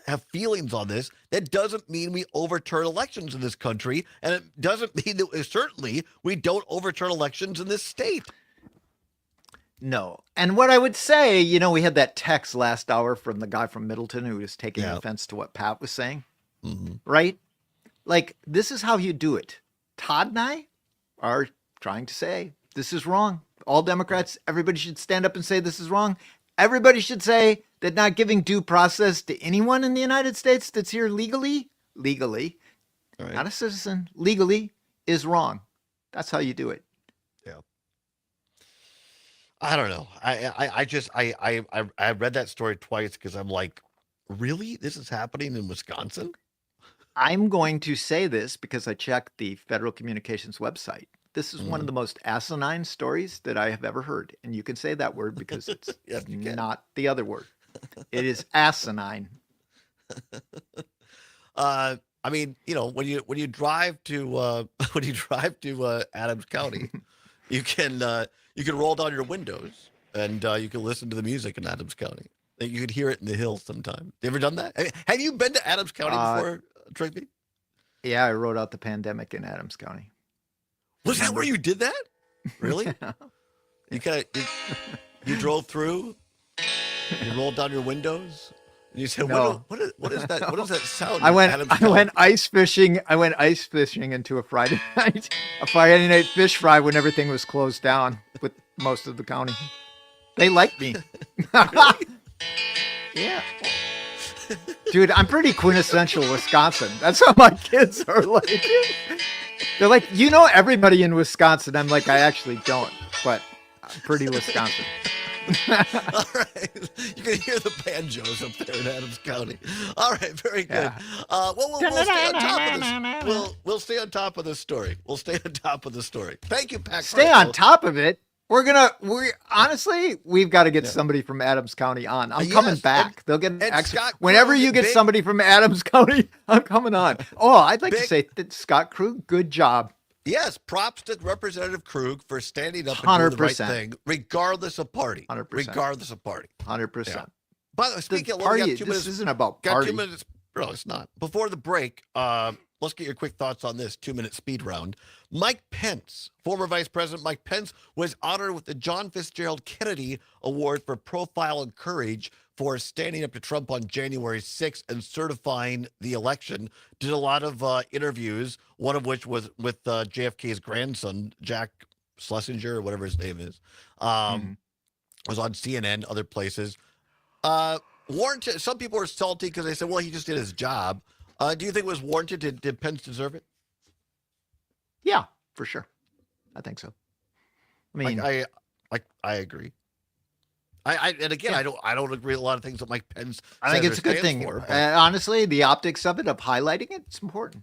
[SPEAKER 3] have feelings on this, that doesn't mean we overturn elections in this country. And it doesn't mean that certainly we don't overturn elections in this state.
[SPEAKER 6] No. And what I would say, we had that text last hour from the guy from Middleton who was taking offense to what Pat was saying.
[SPEAKER 3] Mm-hmm.
[SPEAKER 6] Right? Like, this is how you do it. Todd and I are trying to say this is wrong. All Democrats, everybody should stand up and say this is wrong. Everybody should say that not giving due process to anyone in the United States that's here legally, right, not a citizen, legally, is wrong. That's how you do it.
[SPEAKER 3] Yeah. I don't know. I read that story twice because I'm like, Really? This is happening in Wisconsin?
[SPEAKER 6] I'm going to say this because I checked the Federal Communications website. This is one of the most asinine stories that I have ever heard. And you can say that word because it's
[SPEAKER 3] Yes, you can.
[SPEAKER 6] not the other word. It is asinine.
[SPEAKER 3] I mean, when you drive to Adams County, you can roll down your windows and you can listen to the music in Adams County. You could hear it in the hills sometime. You ever done that? Have you been to Adams County before, Trigby?
[SPEAKER 6] Yeah, I wrote out the pandemic in Adams County.
[SPEAKER 3] Was that where you did that? Really? You you drove through, you rolled down your windows, and you said,
[SPEAKER 6] No.
[SPEAKER 3] what is that? What does that sound?
[SPEAKER 6] I
[SPEAKER 3] in
[SPEAKER 6] went ice fishing. I went ice fishing into a Friday night fish fry when everything was closed down with most of the county. They liked me. Yeah. Dude, I'm pretty quintessential Wisconsin. That's how my kids are like. They're like, everybody in Wisconsin. I'm like, I actually don't, but I'm pretty Wisconsin.
[SPEAKER 3] All right. You can hear the banjos up there in Adams County. All right, very good.
[SPEAKER 6] Yeah.
[SPEAKER 3] We'll stay on top of this. We'll stay on top of this story. We'll stay on top of the story. Thank you, Pat.
[SPEAKER 6] Stay on top of it. Honestly, we've got to get somebody from Adams County on. I'm coming back. They'll get
[SPEAKER 3] Scott
[SPEAKER 6] whenever
[SPEAKER 3] Krug,
[SPEAKER 6] you get somebody from Adams County, I'm coming on. Oh, I'd like to say that Scott Krug, good job.
[SPEAKER 3] Yes, props to Representative Krug for standing up and doing the right thing, regardless of party.
[SPEAKER 6] 100%.
[SPEAKER 3] Regardless of party.
[SPEAKER 6] 100%.
[SPEAKER 3] Yeah. By the way, speaking of
[SPEAKER 6] party,
[SPEAKER 3] got 2 minutes.
[SPEAKER 6] this isn't about
[SPEAKER 3] got
[SPEAKER 6] party.
[SPEAKER 3] 2 minutes. No, it's not. Before the break, let's get your quick thoughts on this 2-minute speed round. Mike Pence, former Vice President Mike Pence, was honored with the John Fitzgerald Kennedy Award for Profile and Courage for standing up to Trump on January 6th and certifying the election. Did a lot of interviews, one of which was with JFK's grandson, Jack Schlesinger, or whatever his name is. Was on CNN, other places. Warranted. Some people were salty because they said, well, he just did his job. Do you think it was warranted? Did Pence deserve it?
[SPEAKER 6] Yeah, for sure. I think so. I mean,
[SPEAKER 3] I agree. I don't agree with a lot of things that Mike Pence.
[SPEAKER 6] I think it's a good thing. Honestly, the optics of it, of highlighting it, it's important.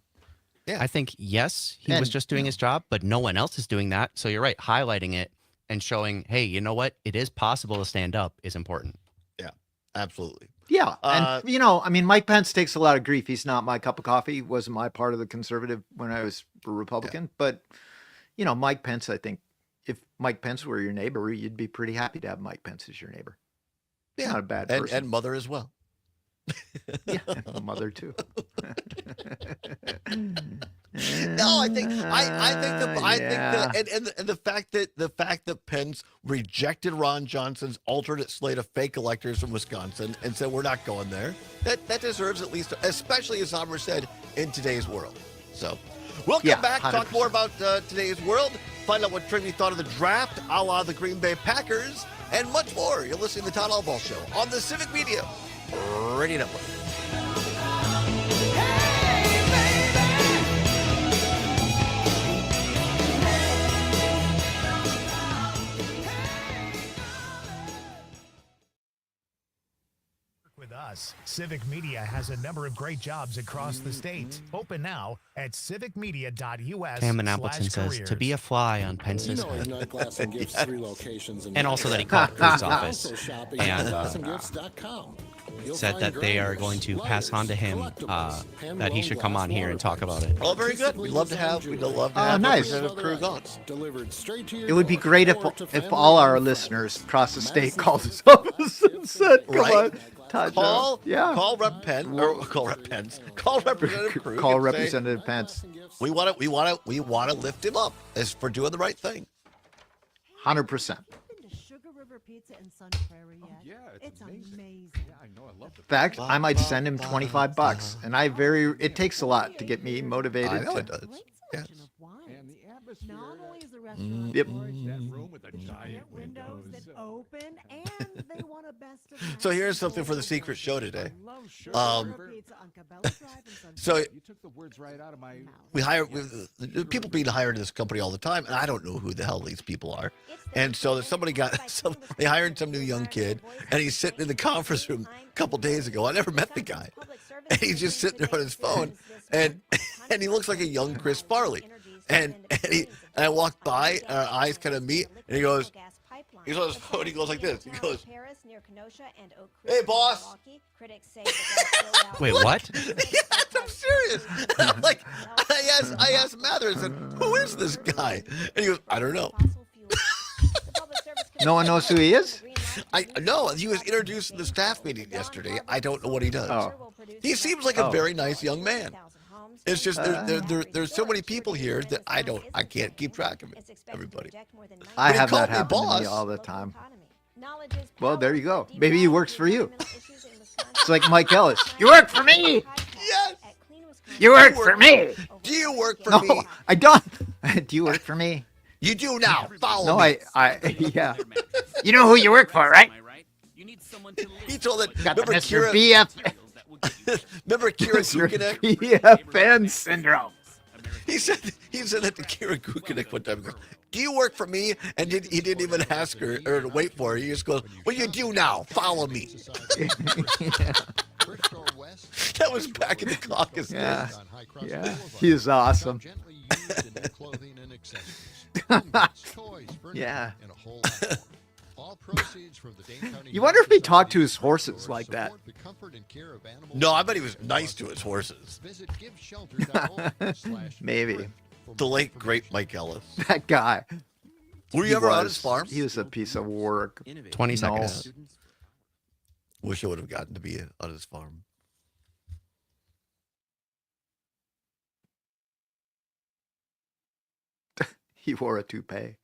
[SPEAKER 10] Yeah, I think yes, he was just doing his job, but no one else is doing that. So you're right, highlighting it and showing, hey, you know what? It is possible to stand up is important.
[SPEAKER 3] Yeah, absolutely.
[SPEAKER 6] Yeah, and Mike Pence takes a lot of grief. He's not my cup of coffee. Wasn't my part of the conservative when I was a Republican. Yeah. But Mike Pence, I think if Mike Pence were your neighbor, you'd be pretty happy to have Mike Pence as your neighbor.
[SPEAKER 3] Yeah,
[SPEAKER 6] not a bad person.
[SPEAKER 3] And mother as well.
[SPEAKER 6] Yeah, mother too.
[SPEAKER 3] No, I think the fact that Pence rejected Ron Johnson's alternate slate of fake electors from Wisconsin and said we're not going there, that deserves at least, especially as Sommer said, in today's world. So we'll come back, 100%. Talk more about today's world, find out what Trinity thought of the draft, a la the Green Bay Packers, and much more. You're listening to the Todd Allbaugh Show on the Civic Media Radio Network.
[SPEAKER 13] With us, Civic Media has a number of great jobs across the state. Open now at civicmedia.us.
[SPEAKER 10] Cam in Appleton says to be a fly on Pence's hood. And also that he called Krug's office and said that they are going to pass on to him that he should come on here and talk about it.
[SPEAKER 3] Oh, very good. We'd love to have
[SPEAKER 6] nice.
[SPEAKER 3] Representative Krug on.
[SPEAKER 6] It would be great if all our listeners across the state called his office and said, "Come on, Todd,
[SPEAKER 3] call Rep. Pence or call Rep. Pence. Call Representative Krug.
[SPEAKER 6] Call Representative Pence.
[SPEAKER 3] We want to lift him up as for doing the right thing.
[SPEAKER 6] 100%.
[SPEAKER 8] Pizza in Sun Prairie yet?
[SPEAKER 11] Yeah, it's amazing. Yeah, I know. I love it.
[SPEAKER 6] In fact, I might send him $25, and it takes a lot to get me motivated.
[SPEAKER 3] I know it does. Yes.
[SPEAKER 11] And the atmosphere.
[SPEAKER 8] Not only is the restaurant
[SPEAKER 6] Yep.
[SPEAKER 11] That room with the giant
[SPEAKER 8] windows that open and
[SPEAKER 3] So here's something for the secret show today. So
[SPEAKER 11] you took the words right out of my
[SPEAKER 3] people being hired in this company all the time, and I don't know who the hell these people are. And so they hired some new young kid, and he's sitting in the conference room a couple days ago. I never met the guy, and he's just sitting there on his phone, and he looks like a young Chris Farley. And I walked by, and our eyes kind of meet, and he's on his phone. He goes like this. He goes, "Hey, boss."
[SPEAKER 10] Wait, what?
[SPEAKER 3] Yes, I'm serious. And I'm like, I asked Mathers, and who is this guy? And he goes, "I don't know."
[SPEAKER 6] No one knows who he is?
[SPEAKER 3] No, he was introduced in the staff meeting yesterday. I don't know what he does.
[SPEAKER 6] Oh.
[SPEAKER 3] He seems like a very nice young man. It's just there's so many people here that I can't keep track of it. Everybody.
[SPEAKER 6] I have that
[SPEAKER 3] me
[SPEAKER 6] happen to
[SPEAKER 3] boss.
[SPEAKER 6] me all the time. Well, there you go. Maybe he works for you. It's like Mike Ellis. You work for me.
[SPEAKER 3] Yes.
[SPEAKER 6] You work for me.
[SPEAKER 3] Do you work for
[SPEAKER 6] No,
[SPEAKER 3] me?
[SPEAKER 6] I don't. Do you work for me?
[SPEAKER 3] You do now. Follow
[SPEAKER 6] No,
[SPEAKER 3] me.
[SPEAKER 6] yeah. You know who you work for, right?
[SPEAKER 3] He told it.
[SPEAKER 6] Got the
[SPEAKER 3] Remember
[SPEAKER 6] Mr.
[SPEAKER 3] Kira? Remember Kira
[SPEAKER 6] Mr.
[SPEAKER 3] Kukanek?
[SPEAKER 6] BFN syndrome.
[SPEAKER 3] He said that to Kira Kukanek one time. He goes, "Do you work for me?" And he didn't even ask her or to wait for her. He just goes, "What do you do now? Follow me." That was back in the caucus
[SPEAKER 6] Yeah.
[SPEAKER 3] days.
[SPEAKER 6] Yeah. He is awesome. Yeah. You wonder if he talked to his horses like that.
[SPEAKER 3] No, I bet he was nice to his horses.
[SPEAKER 6] Maybe.
[SPEAKER 3] The late great Mike Ellis.
[SPEAKER 6] That guy.
[SPEAKER 3] Were you ever on his farm?
[SPEAKER 6] He was a piece of work.
[SPEAKER 10] 20 seconds.
[SPEAKER 3] Wish I would have gotten to be on his farm.
[SPEAKER 6] He wore a toupee.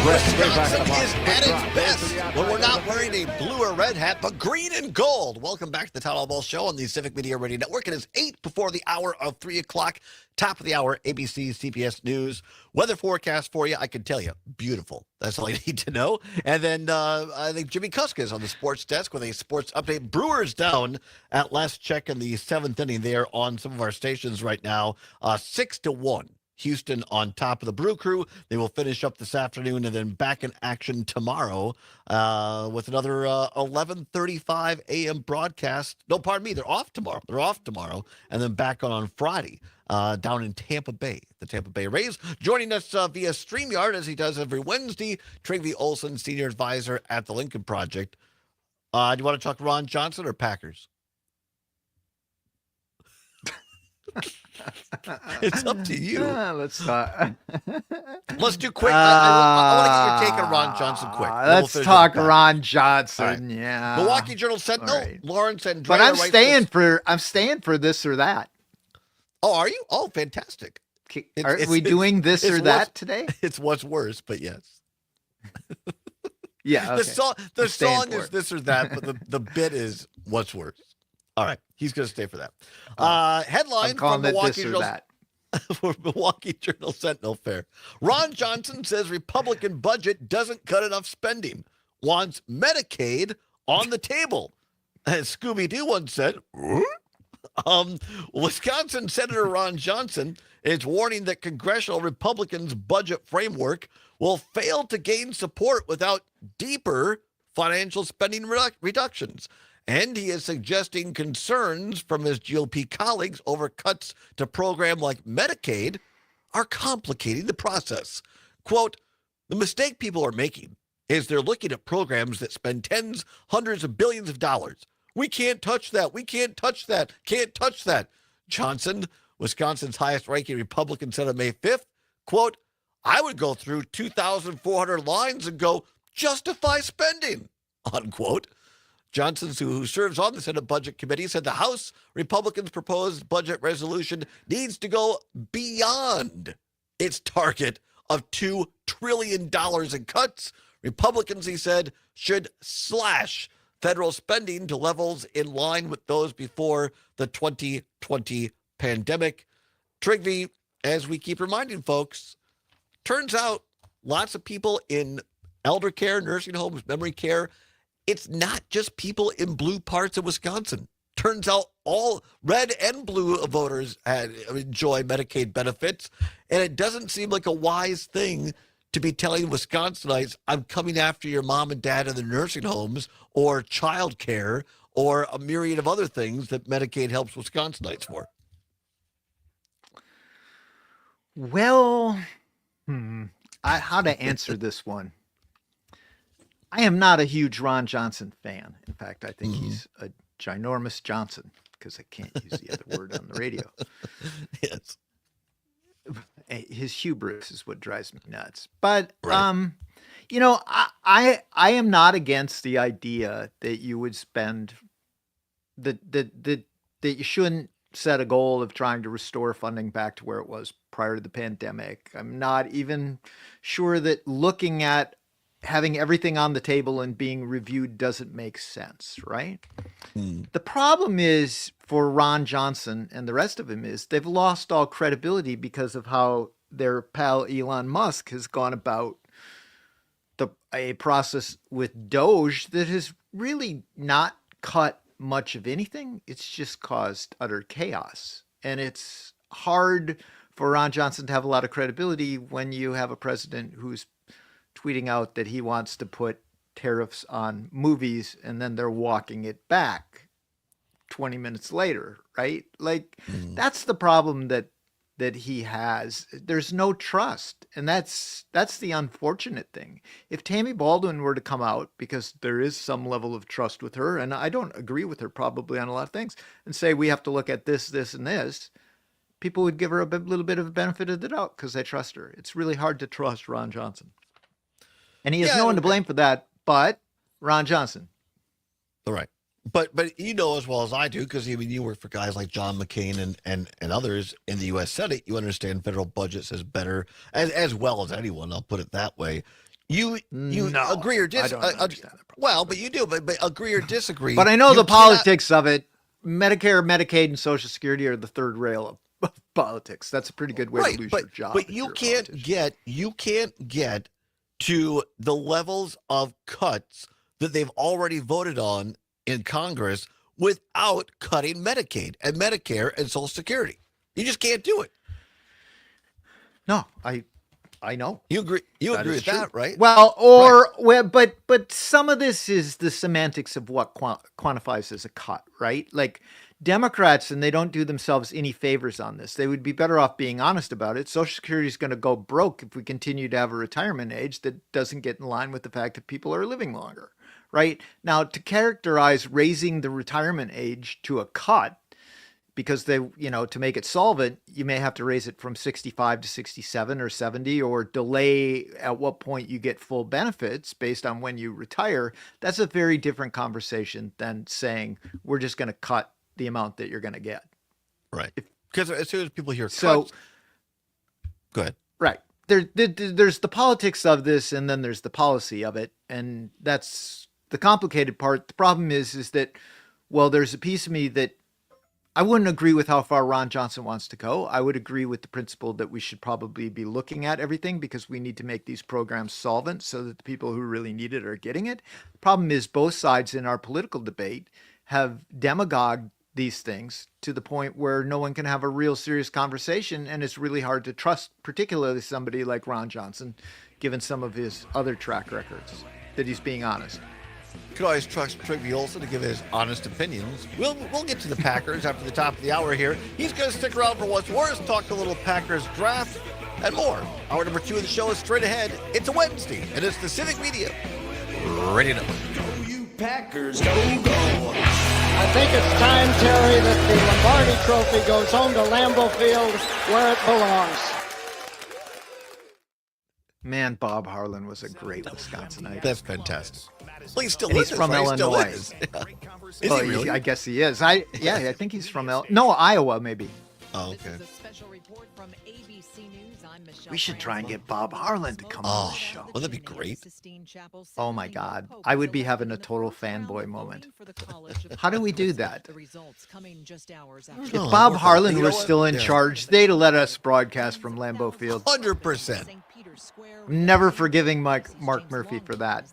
[SPEAKER 3] Wisconsin is at its best when we're not wearing a blue or red hat, but green and gold. Welcome back to the Todd Allbaugh Show on the Civic Media Radio Network. It is 8 before the hour of 3 o'clock. Top of the hour, ABC, CBS News. Weather forecast for you, I can tell you, beautiful. That's all you need to know. And then I think Jimmy Kuska is on the sports desk with a sports update. Brewers down at last check in the 7th inning there on some of our stations right now, 6-1. Houston on top of the Brew Crew. They will finish up this afternoon and then back in action tomorrow with another 11:35 a.m. broadcast. No, pardon me. They're off tomorrow. And then back on Friday down in Tampa Bay. The Tampa Bay Rays. Joining us via StreamYard as he does every Wednesday, Trygve Olson, Senior Advisor at the Lincoln Project. Do you want to talk Ron Johnson or Packers? It's up to you.
[SPEAKER 6] Let's talk.
[SPEAKER 3] Let's do quick. I want to get your take on Ron Johnson quick.
[SPEAKER 6] Let's talk Ron Johnson.
[SPEAKER 3] Right.
[SPEAKER 6] Yeah.
[SPEAKER 3] Milwaukee Journal Sentinel. Right. Lawrence and
[SPEAKER 6] but I'm staying for this or that.
[SPEAKER 3] Oh, are you? Oh, fantastic.
[SPEAKER 6] Are we doing this or that today?
[SPEAKER 3] It's what's worse, but yes.
[SPEAKER 6] Yeah. Okay.
[SPEAKER 3] The song is this or that, but the bit is what's worse. All right, he's going to stay for that. Headline from Milwaukee Journal Sentinel Fair. Ron Johnson says Republican budget doesn't cut enough spending. Wants Medicaid on the table. As Scooby-Doo once said, Wisconsin Senator Ron Johnson is warning that congressional Republicans' budget framework will fail to gain support without deeper financial spending reductions. And he is suggesting concerns from his GOP colleagues over cuts to programs like Medicaid are complicating the process. Quote, the mistake people are making is they're looking at programs that spend tens, hundreds of billions of dollars. We can't touch that. We can't touch that. Can't touch that. Johnson, Wisconsin's highest-ranking Republican, said on May 5th, quote, I would go through 2,400 lines and go, justify spending, unquote. Johnson, who serves on the Senate Budget Committee, said the House Republicans' proposed budget resolution needs to go beyond its target of $2 trillion in cuts. Republicans, he said, should slash federal spending to levels in line with those before the 2020 pandemic. Trigby, as we keep reminding folks, turns out lots of people in elder care, nursing homes, memory care, it's not just people in blue parts of Wisconsin. Turns out all red and blue voters enjoy Medicaid benefits, and it doesn't seem like a wise thing to be telling Wisconsinites, I'm coming after your mom and dad in the nursing homes or child care or a myriad of other things that Medicaid helps Wisconsinites for.
[SPEAKER 6] Well, how to answer this one? I am not a huge Ron Johnson fan. In fact, I think he's a ginormous Johnson, because I can't use the other word on the radio.
[SPEAKER 3] Yes.
[SPEAKER 6] His hubris is what drives me nuts. But, you know, I am not against the idea that you would spend, that you shouldn't set a goal of trying to restore funding back to where it was prior to the pandemic. I'm not even sure that looking at having everything on the table and being reviewed doesn't make sense, right? The problem is for Ron Johnson and the rest of him is they've lost all credibility because of how their pal Elon Musk has gone about a process with Doge that has really not cut much of anything. It's just caused utter chaos. And it's hard for Ron Johnson to have a lot of credibility when you have a president who's tweeting out that he wants to put tariffs on movies and then they're walking it back 20 minutes later, right? Like that's the problem that he has. There's no trust. And that's the unfortunate thing. If Tammy Baldwin were to come out, because there is some level of trust with her, and I don't agree with her probably on a lot of things, and say we have to look at this, this, and this, people would give her a little bit of a benefit of the doubt because they trust her. It's really hard to trust Ron Johnson. And he has no one to blame for that but Ron Johnson.
[SPEAKER 3] All right. But you know as well as I do, because even you work for guys like John McCain and others in the U.S. Senate, you understand federal budgets as better, as well as anyone, I'll put it that way. You agree or disagree? Well, but you do, but agree or disagree.
[SPEAKER 6] But I know the politics of it. Medicare, Medicaid, and Social Security are the third rail of politics. That's a pretty good way to lose your job.
[SPEAKER 3] But you can't get to the levels of cuts that they've already voted on in Congress without cutting Medicaid and Medicare and Social Security. You just can't do it.
[SPEAKER 6] No, I know.
[SPEAKER 3] You agree with that, right?
[SPEAKER 6] Well, but some of this is the semantics of what quantifies as a cut, right? Like Democrats, and they don't do themselves any favors on this. They would be better off being honest about it. Social Security is going to go broke if we continue to have a retirement age that doesn't get in line with the fact that people are living longer, right? Now, to characterize raising the retirement age to a cut, because they, to make it solvent, you may have to raise it from 65 to 67 or 70, or delay at what point you get full benefits based on when you retire. That's a very different conversation than saying we're just going to cut the amount that you're going to get.
[SPEAKER 3] Right. Because as soon as people hear cuts, go ahead.
[SPEAKER 6] Right. There's the politics of this, and then there's the policy of it. And that's the complicated part. The problem is that, well, there's a piece of me that I wouldn't agree with how far Ron Johnson wants to go. I would agree with the principle that we should probably be looking at everything because we need to make these programs solvent so that the people who really need it are getting it. The problem is both sides in our political debate have demagogued these things to the point where no one can have a real serious conversation, and it's really hard to trust, particularly somebody like Ron Johnson, given some of his other track records, that he's being honest.
[SPEAKER 3] You can always trust Trigby Olson to give his honest opinions. We'll get to the Packers after the top of the hour here. He's going to stick around for what's worse, talk a little Packers draft and more. Hour number 2 of the show is straight ahead. It's a Wednesday, and it's the Civic Media Radio Network.
[SPEAKER 14] Go you Packers, go, go. I think it's time, Terry, that the Lombardi Trophy goes home to Lambeau Field where it belongs.
[SPEAKER 6] Man, Bob Harlan was a great Wisconsinite.
[SPEAKER 3] That's fantastic. Well, he's still
[SPEAKER 6] and he's
[SPEAKER 3] with us,
[SPEAKER 6] from
[SPEAKER 3] right? He still
[SPEAKER 6] Illinois.
[SPEAKER 3] is. Is
[SPEAKER 6] Well,
[SPEAKER 3] he really?
[SPEAKER 6] I guess he is. I think he's from Iowa, maybe.
[SPEAKER 3] Oh, okay.
[SPEAKER 6] We should try and get Bob Harlan to come on the show.
[SPEAKER 3] Wouldn't that be great?
[SPEAKER 6] Oh my God, I would be having a total fanboy moment. How do we do that? If Bob Harlan was still in charge, they'd have let us broadcast from Lambeau Field.
[SPEAKER 3] 100%.
[SPEAKER 6] Never forgiving Mark Murphy for that.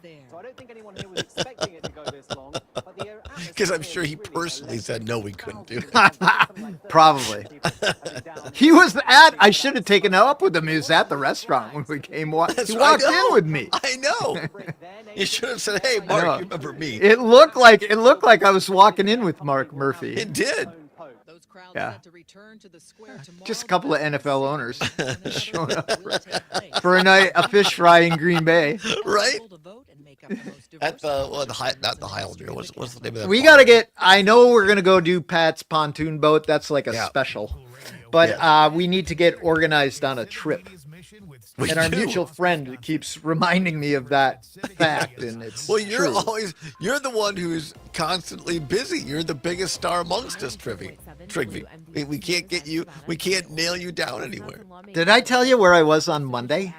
[SPEAKER 3] Because I'm sure he personally said, no, we couldn't do it.
[SPEAKER 6] Probably. He was I should have taken it up with him. He was at the restaurant when we came. He walked in with me.
[SPEAKER 3] I know. You should have said, hey, Mark, you remember me.
[SPEAKER 6] It looked like I was walking in with Mark Murphy.
[SPEAKER 3] It did.
[SPEAKER 6] Yeah. Just a couple of NFL owners showing up for a night, a fish fry in Green Bay.
[SPEAKER 3] Right? At not the Highlander. What's the name of that?
[SPEAKER 6] We got to get, I know we're going to go do Pat's pontoon boat. That's like a special. But we need to get organized on a trip. And our mutual friend keeps reminding me of that fact, and it's true.
[SPEAKER 3] You're the one who's constantly busy. You're the biggest star amongst us, Trigby. We can't get you. We can't nail you down anywhere.
[SPEAKER 6] Did I tell you where I was on Monday?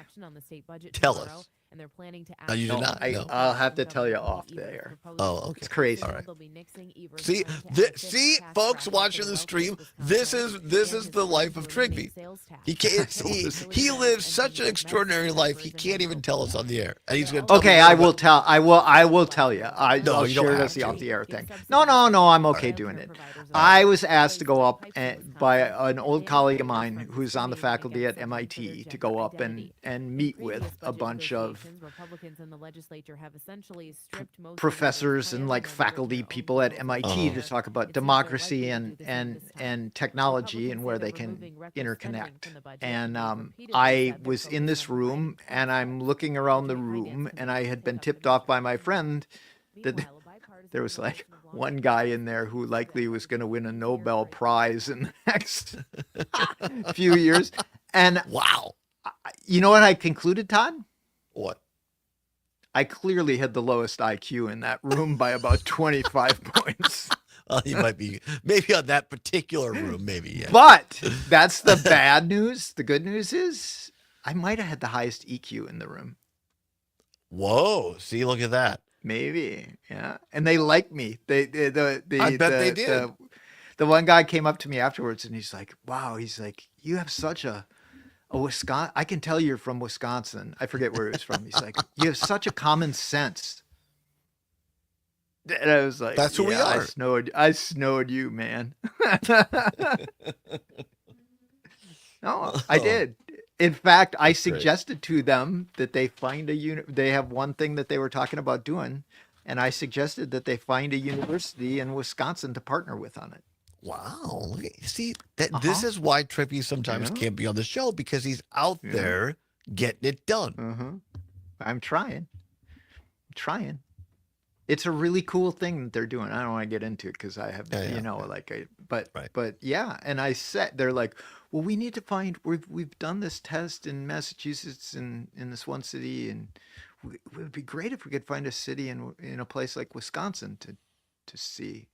[SPEAKER 3] Tell us.
[SPEAKER 12] And they're planning to
[SPEAKER 3] No, you did not. No.
[SPEAKER 6] I'll have to tell you off there.
[SPEAKER 3] Oh, okay.
[SPEAKER 6] It's crazy.
[SPEAKER 3] All right. See, folks watching the stream. This is the life of Trigby. He can't. He lives such an extraordinary life. He can't even tell us on the air. And he's going to.
[SPEAKER 6] Okay, I will tell. I will tell you. I'll share this off the air thing. No. I'm okay doing it. I was asked to go up by an old colleague of mine who's on the faculty at MIT to go up and meet with a bunch of professors and like faculty people at MIT to talk about democracy and technology and where they can interconnect. And I was in this room and I'm looking around the room and I had been tipped off by my friend that there was like one guy in there who likely was going to win a Nobel Prize in the next few years. And
[SPEAKER 3] wow,
[SPEAKER 6] you know what I concluded, Todd?
[SPEAKER 3] What?
[SPEAKER 6] I clearly had the lowest IQ in that room by about 25 points.
[SPEAKER 3] Well, you might be, maybe on that particular room, maybe, yeah.
[SPEAKER 6] But that's the bad news. The good news is I might have had the highest EQ in the room.
[SPEAKER 3] Whoa. See, look at that.
[SPEAKER 6] Maybe. Yeah. And they like me. I bet
[SPEAKER 3] they did.
[SPEAKER 6] The one guy came up to me afterwards and he's like, wow, you have such a Wisconsin. I can tell you're from Wisconsin. I forget where he was from. He's like, you have such a common sense. And I was like,
[SPEAKER 3] that's who we are.
[SPEAKER 6] I snowed you, man. No, I did. In fact, I suggested to them that they find they have one thing that they were talking about doing, and I suggested that they find a university in Wisconsin to partner with on it.
[SPEAKER 3] Wow. See, this is why Trippy sometimes can't be on the show, because he's out there getting it done.
[SPEAKER 6] I'm trying. It's a really cool thing that they're doing. I don't want to get into it because I have, but yeah. And I said, they're like, well, we need to find, we've done this test in Massachusetts in this one city, and it would be great if we could find a city in a place like Wisconsin to see.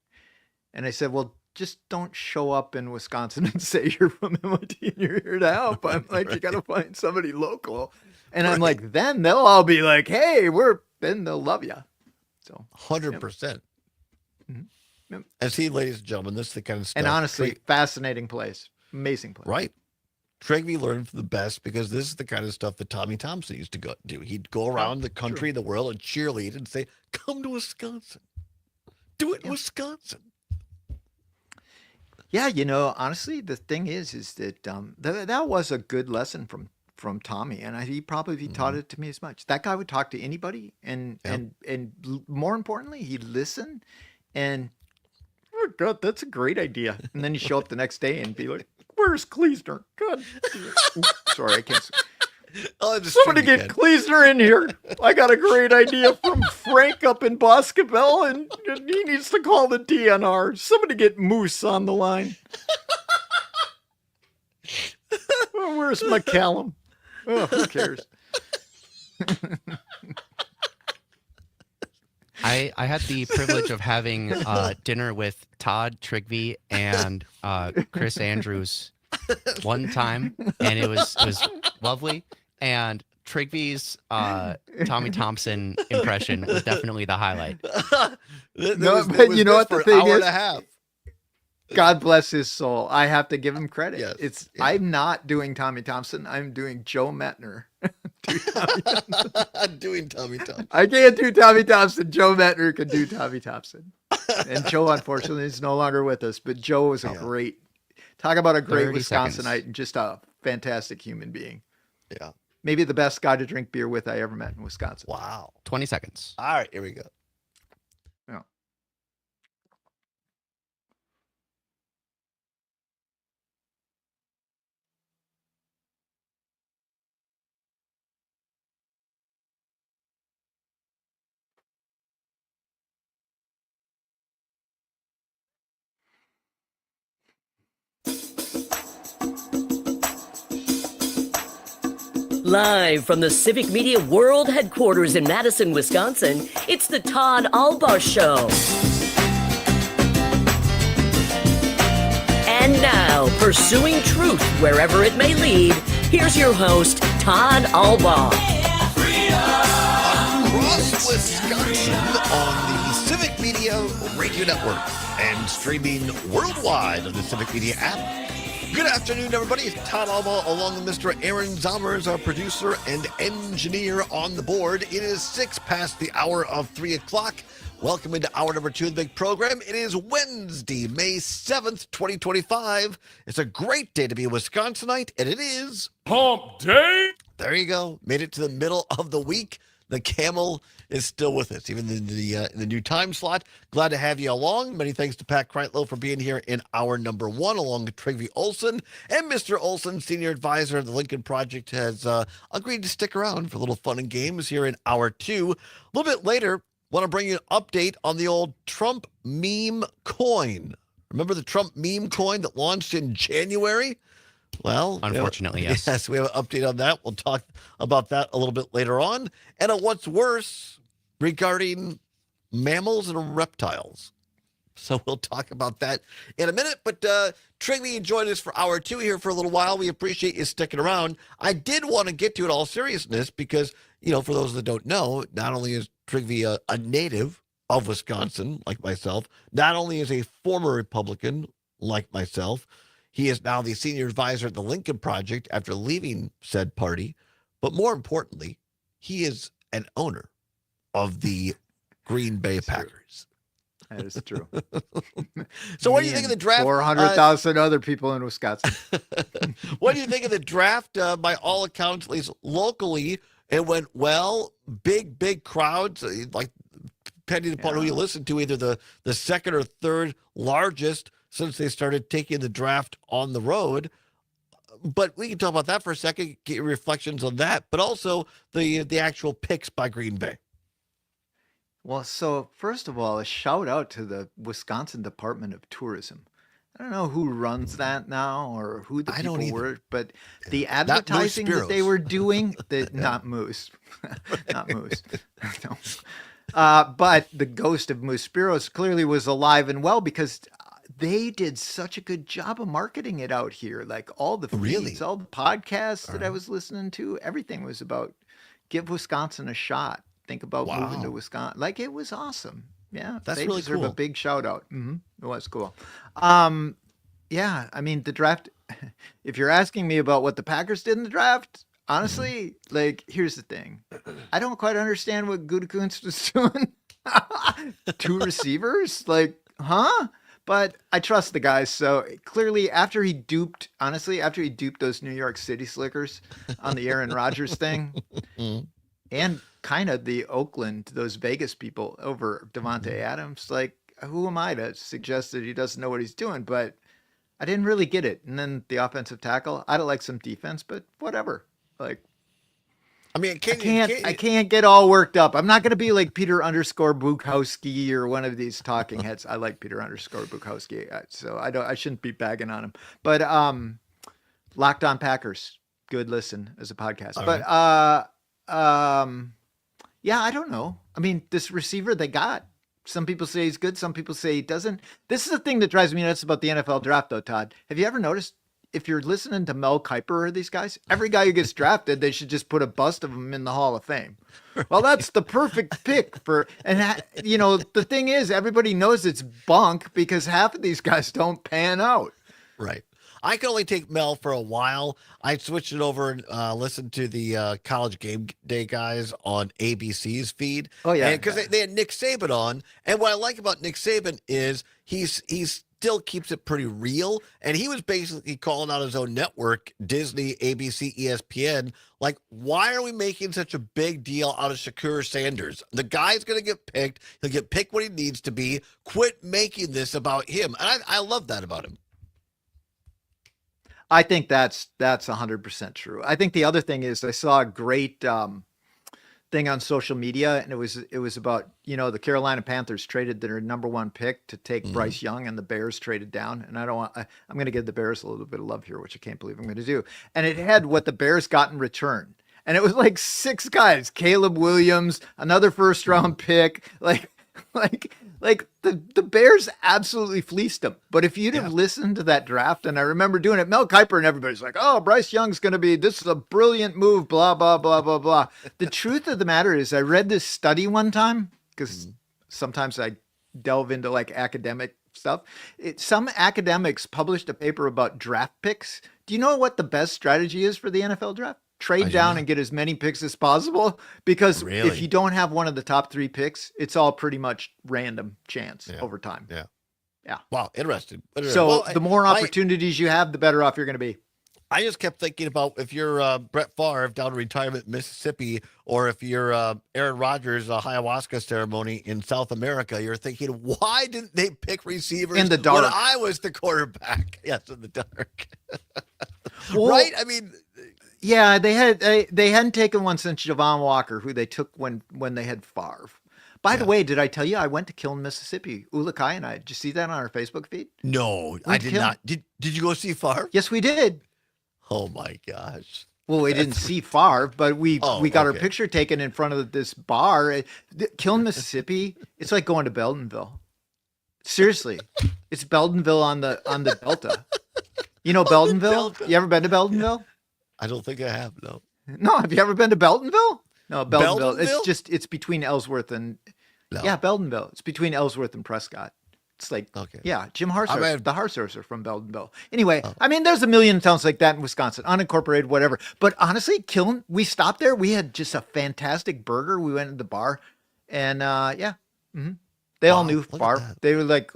[SPEAKER 6] And I said, well, just don't show up in Wisconsin and say you're from MIT and you're here to help. I'm like, you got to find somebody local. And I'm like, then they'll all be like, hey, then they'll love you. So
[SPEAKER 3] 100%.
[SPEAKER 6] Yep.
[SPEAKER 3] And see, ladies and gentlemen, this is the kind of stuff.
[SPEAKER 6] And honestly, fascinating place. Amazing place.
[SPEAKER 3] Right. Trigby learned from the best, because this is the kind of stuff that Tommy Thompson used to do. He'd go around the country, the world, and cheerlead and say, come to Wisconsin. Do it in Wisconsin.
[SPEAKER 6] Yeah, honestly, the thing is that that was a good lesson from Tommy, and he probably taught it to me as much. That guy would talk to anybody, and more importantly, he'd listen, and oh God, that's a great idea. And then he'd show up the next day and be like, "Where's Kleesner? God, sorry, I can't." Somebody get Kleesner in here. I got a great idea from Frank up in Boscoville, and he needs to call the DNR. Somebody get Moose on the line. Where's McCallum? Oh, who cares?
[SPEAKER 10] I had the privilege of having dinner with Todd Trigby and Chris Andrews one time, and it was lovely. And Trigby's Tommy Thompson impression was definitely the highlight.
[SPEAKER 6] But you know what the thing
[SPEAKER 3] hour
[SPEAKER 6] is?
[SPEAKER 3] And a half.
[SPEAKER 6] God bless his soul. I have to give him credit.
[SPEAKER 3] Yes,
[SPEAKER 6] I'm not doing Tommy Thompson. I'm doing Joe Metner.
[SPEAKER 3] Doing Tommy Thompson.
[SPEAKER 6] I can't do Tommy Thompson. Joe Metner can do Tommy Thompson. And Joe, unfortunately, is no longer with us. But Joe was talk about a great
[SPEAKER 10] 30
[SPEAKER 6] Wisconsinite
[SPEAKER 10] seconds.
[SPEAKER 6] and just a fantastic human being.
[SPEAKER 3] Yeah.
[SPEAKER 6] Maybe the best guy to drink beer with I ever met in Wisconsin.
[SPEAKER 3] Wow.
[SPEAKER 10] 20 seconds.
[SPEAKER 3] All right, here we go.
[SPEAKER 6] Yeah.
[SPEAKER 4] Live from the Civic Media World Headquarters in Madison, Wisconsin, it's the Todd Allbaugh Show. And now, pursuing truth wherever it may lead, here's your host, Todd Allbaugh.
[SPEAKER 3] Across Wisconsin on the Civic Media Radio Network and streaming worldwide on the Civic Media app. Good afternoon, everybody. It's Todd Allbaugh along with Mr. Aaron Zommers, our producer and engineer on the board. It is 6 past the hour of 3 o'clock. Welcome into hour number 2 of the big program. It is Wednesday, May 7th, 2025. It's a great day to be a Wisconsinite, and it is
[SPEAKER 15] Hump Day.
[SPEAKER 3] There you go. Made it to the middle of the week. The camel is still with us, even in the new time slot. Glad to have you along. Many thanks to Pat Kreitlow for being here in hour number 1, along with Trygve Olson. And Mr. Olson, senior advisor of the Lincoln Project, has agreed to stick around for a little fun and games here in hour 2. A little bit later, want to bring you an update on the old Trump meme coin. Remember the Trump meme coin that launched in January? Well,
[SPEAKER 10] unfortunately, yes.
[SPEAKER 3] Yes, we have an update on that. We'll talk about that a little bit later on. And what's worse regarding mammals and reptiles. So we'll talk about that in a minute. But Trygve, you joined us for hour 2 here for a little while. We appreciate you sticking around. I did want to get to it all seriousness because, for those that don't know, not only is Trygve a native of Wisconsin, like myself, not only is a former Republican, like myself, he is now the senior advisor at the Lincoln Project after leaving said party. But more importantly, he is an owner of the Green Bay Packers.
[SPEAKER 6] That is true.
[SPEAKER 3] So what do you think of the draft?
[SPEAKER 6] 400,000 other people in Wisconsin.
[SPEAKER 3] What do you think of the draft? By all accounts, at least locally, it went well. Big crowds, like depending upon who you listen to, either the second or third largest since they started taking the draft on the road. But we can talk about that for a second, get your reflections on that, but also the actual picks by Green Bay.
[SPEAKER 6] Well, so first of all, a shout out to the Wisconsin Department of Tourism. I don't know who runs that now or who the people were, but the advertising that they were doing, not Moose, not Moose. No. But the ghost of Moose Spiros clearly was alive and well because they did such a good job of marketing it out here. Like all the feeds, all the podcasts that I was listening to, everything was about give Wisconsin a shot. Think about moving to Wisconsin. Like it was awesome. Yeah.
[SPEAKER 3] That's
[SPEAKER 6] they
[SPEAKER 3] really
[SPEAKER 6] deserve
[SPEAKER 3] cool.
[SPEAKER 6] a big shout out. Mm-hmm. It was cool. Yeah. I mean, the draft, if you're asking me about what the Packers did in the draft, honestly, like, here's the thing. I don't quite understand what Gutekunst was doing. 2 receivers? Like, huh? But I trust the guys. So clearly after he duped those New York City slickers on the Aaron Rodgers thing and kind of the Oakland, those Vegas people over Devontae Adams, like who am I to suggest that he doesn't know what he's doing? But I didn't really get it. And then the offensive tackle, I don't like some defense, but whatever. Like,
[SPEAKER 3] I mean,
[SPEAKER 6] I can't get all worked up. I'm not going to be like Peter _Bukowski or one of these talking heads. I like Peter _Bukowski, so I shouldn't be bagging on him. But Locked On Packers, good listen as a podcast. All but right. Yeah, I don't know. I mean, this receiver they got, some people say he's good, some people say he doesn't. This is the thing that drives me nuts about the NFL draft, though, Todd. Have you ever noticed, if you're listening to Mel Kiper or these guys, every guy who gets drafted, they should just put a bust of him in the Hall of Fame. Well, that's the perfect pick for, and you know, the thing is, everybody knows it's bunk because half of these guys don't pan out.
[SPEAKER 3] Right. I could only take Mel for a while. I switched it over and listened to the College Game Day guys on ABC's feed.
[SPEAKER 6] Oh, yeah.
[SPEAKER 3] Because they had Nick Saban on. And what I like about Nick Saban is he's still keeps it pretty real. And he was basically calling out his own network, Disney, ABC, ESPN. Like, why are we making such a big deal out of Shakur Sanders? The guy's going to get picked. He'll get picked when he needs to be. Quit making this about him. And I love that about him.
[SPEAKER 6] I think that's 100% true. I think the other thing is I saw a great thing on social media, and it was about, you know, the Carolina Panthers traded their number 1 pick to take Bryce Young, and the Bears traded down. And I'm going to give the Bears a little bit of love here, which I can't believe I'm going to do. And it had what the Bears got in return. And it was like 6 guys, Caleb Williams, another first round pick, like the Bears absolutely fleeced them. But if you'd have listened to that draft, and I remember doing it, Mel Kiper and everybody's like, oh, Bryce Young's going to be, this is a brilliant move, blah, blah, blah, blah, blah. The truth of the matter is I read this study one time because sometimes I delve into like academic stuff. Some academics published a paper about draft picks. Do you know what the best strategy is for the NFL draft? Trade down and get as many picks as possible, because if you don't have one of the top 3 picks, it's all pretty much random chance over time. Yeah.
[SPEAKER 3] Wow. Interesting.
[SPEAKER 6] So the more opportunities you have, the better off you're going to be.
[SPEAKER 3] I just kept thinking about if you're Brett Favre down in retirement in Mississippi, or if you're Aaron Rodgers' ayahuasca ceremony in South America, you're thinking, why didn't they pick receivers
[SPEAKER 6] in the dark
[SPEAKER 3] when I was the quarterback? Yes, in the dark.
[SPEAKER 6] Well,
[SPEAKER 3] right? I mean,
[SPEAKER 6] yeah, they hadn't taken one since Javon Walker, who they took when they had Favre. By the way, did I tell you I went to Kiln, Mississippi? Ulakai and I. Did you see that on our Facebook feed?
[SPEAKER 3] No, I did not. Did you go see Favre?
[SPEAKER 6] Yes, we did.
[SPEAKER 3] Oh my gosh.
[SPEAKER 6] Well, we didn't see Favre, but we got our picture taken in front of this bar. Kiln, Mississippi. It's like going to Beldenville. Seriously, it's Beldenville on the Delta. You know Beldenville? You ever been to Beldenville?
[SPEAKER 3] I don't think I have, no.
[SPEAKER 6] No, have you ever been to Beldenville? No, Beldenville. It's between Ellsworth and Beldenville. It's between Ellsworth and Prescott. It's like, Jim Hartsource, the Hartsource are from Beldenville. Anyway, I mean, there's a million towns like that in Wisconsin, unincorporated, whatever. But honestly, Kiln, we stopped there. We had just a fantastic burger. We went to the bar, and they all knew Favre. They were like,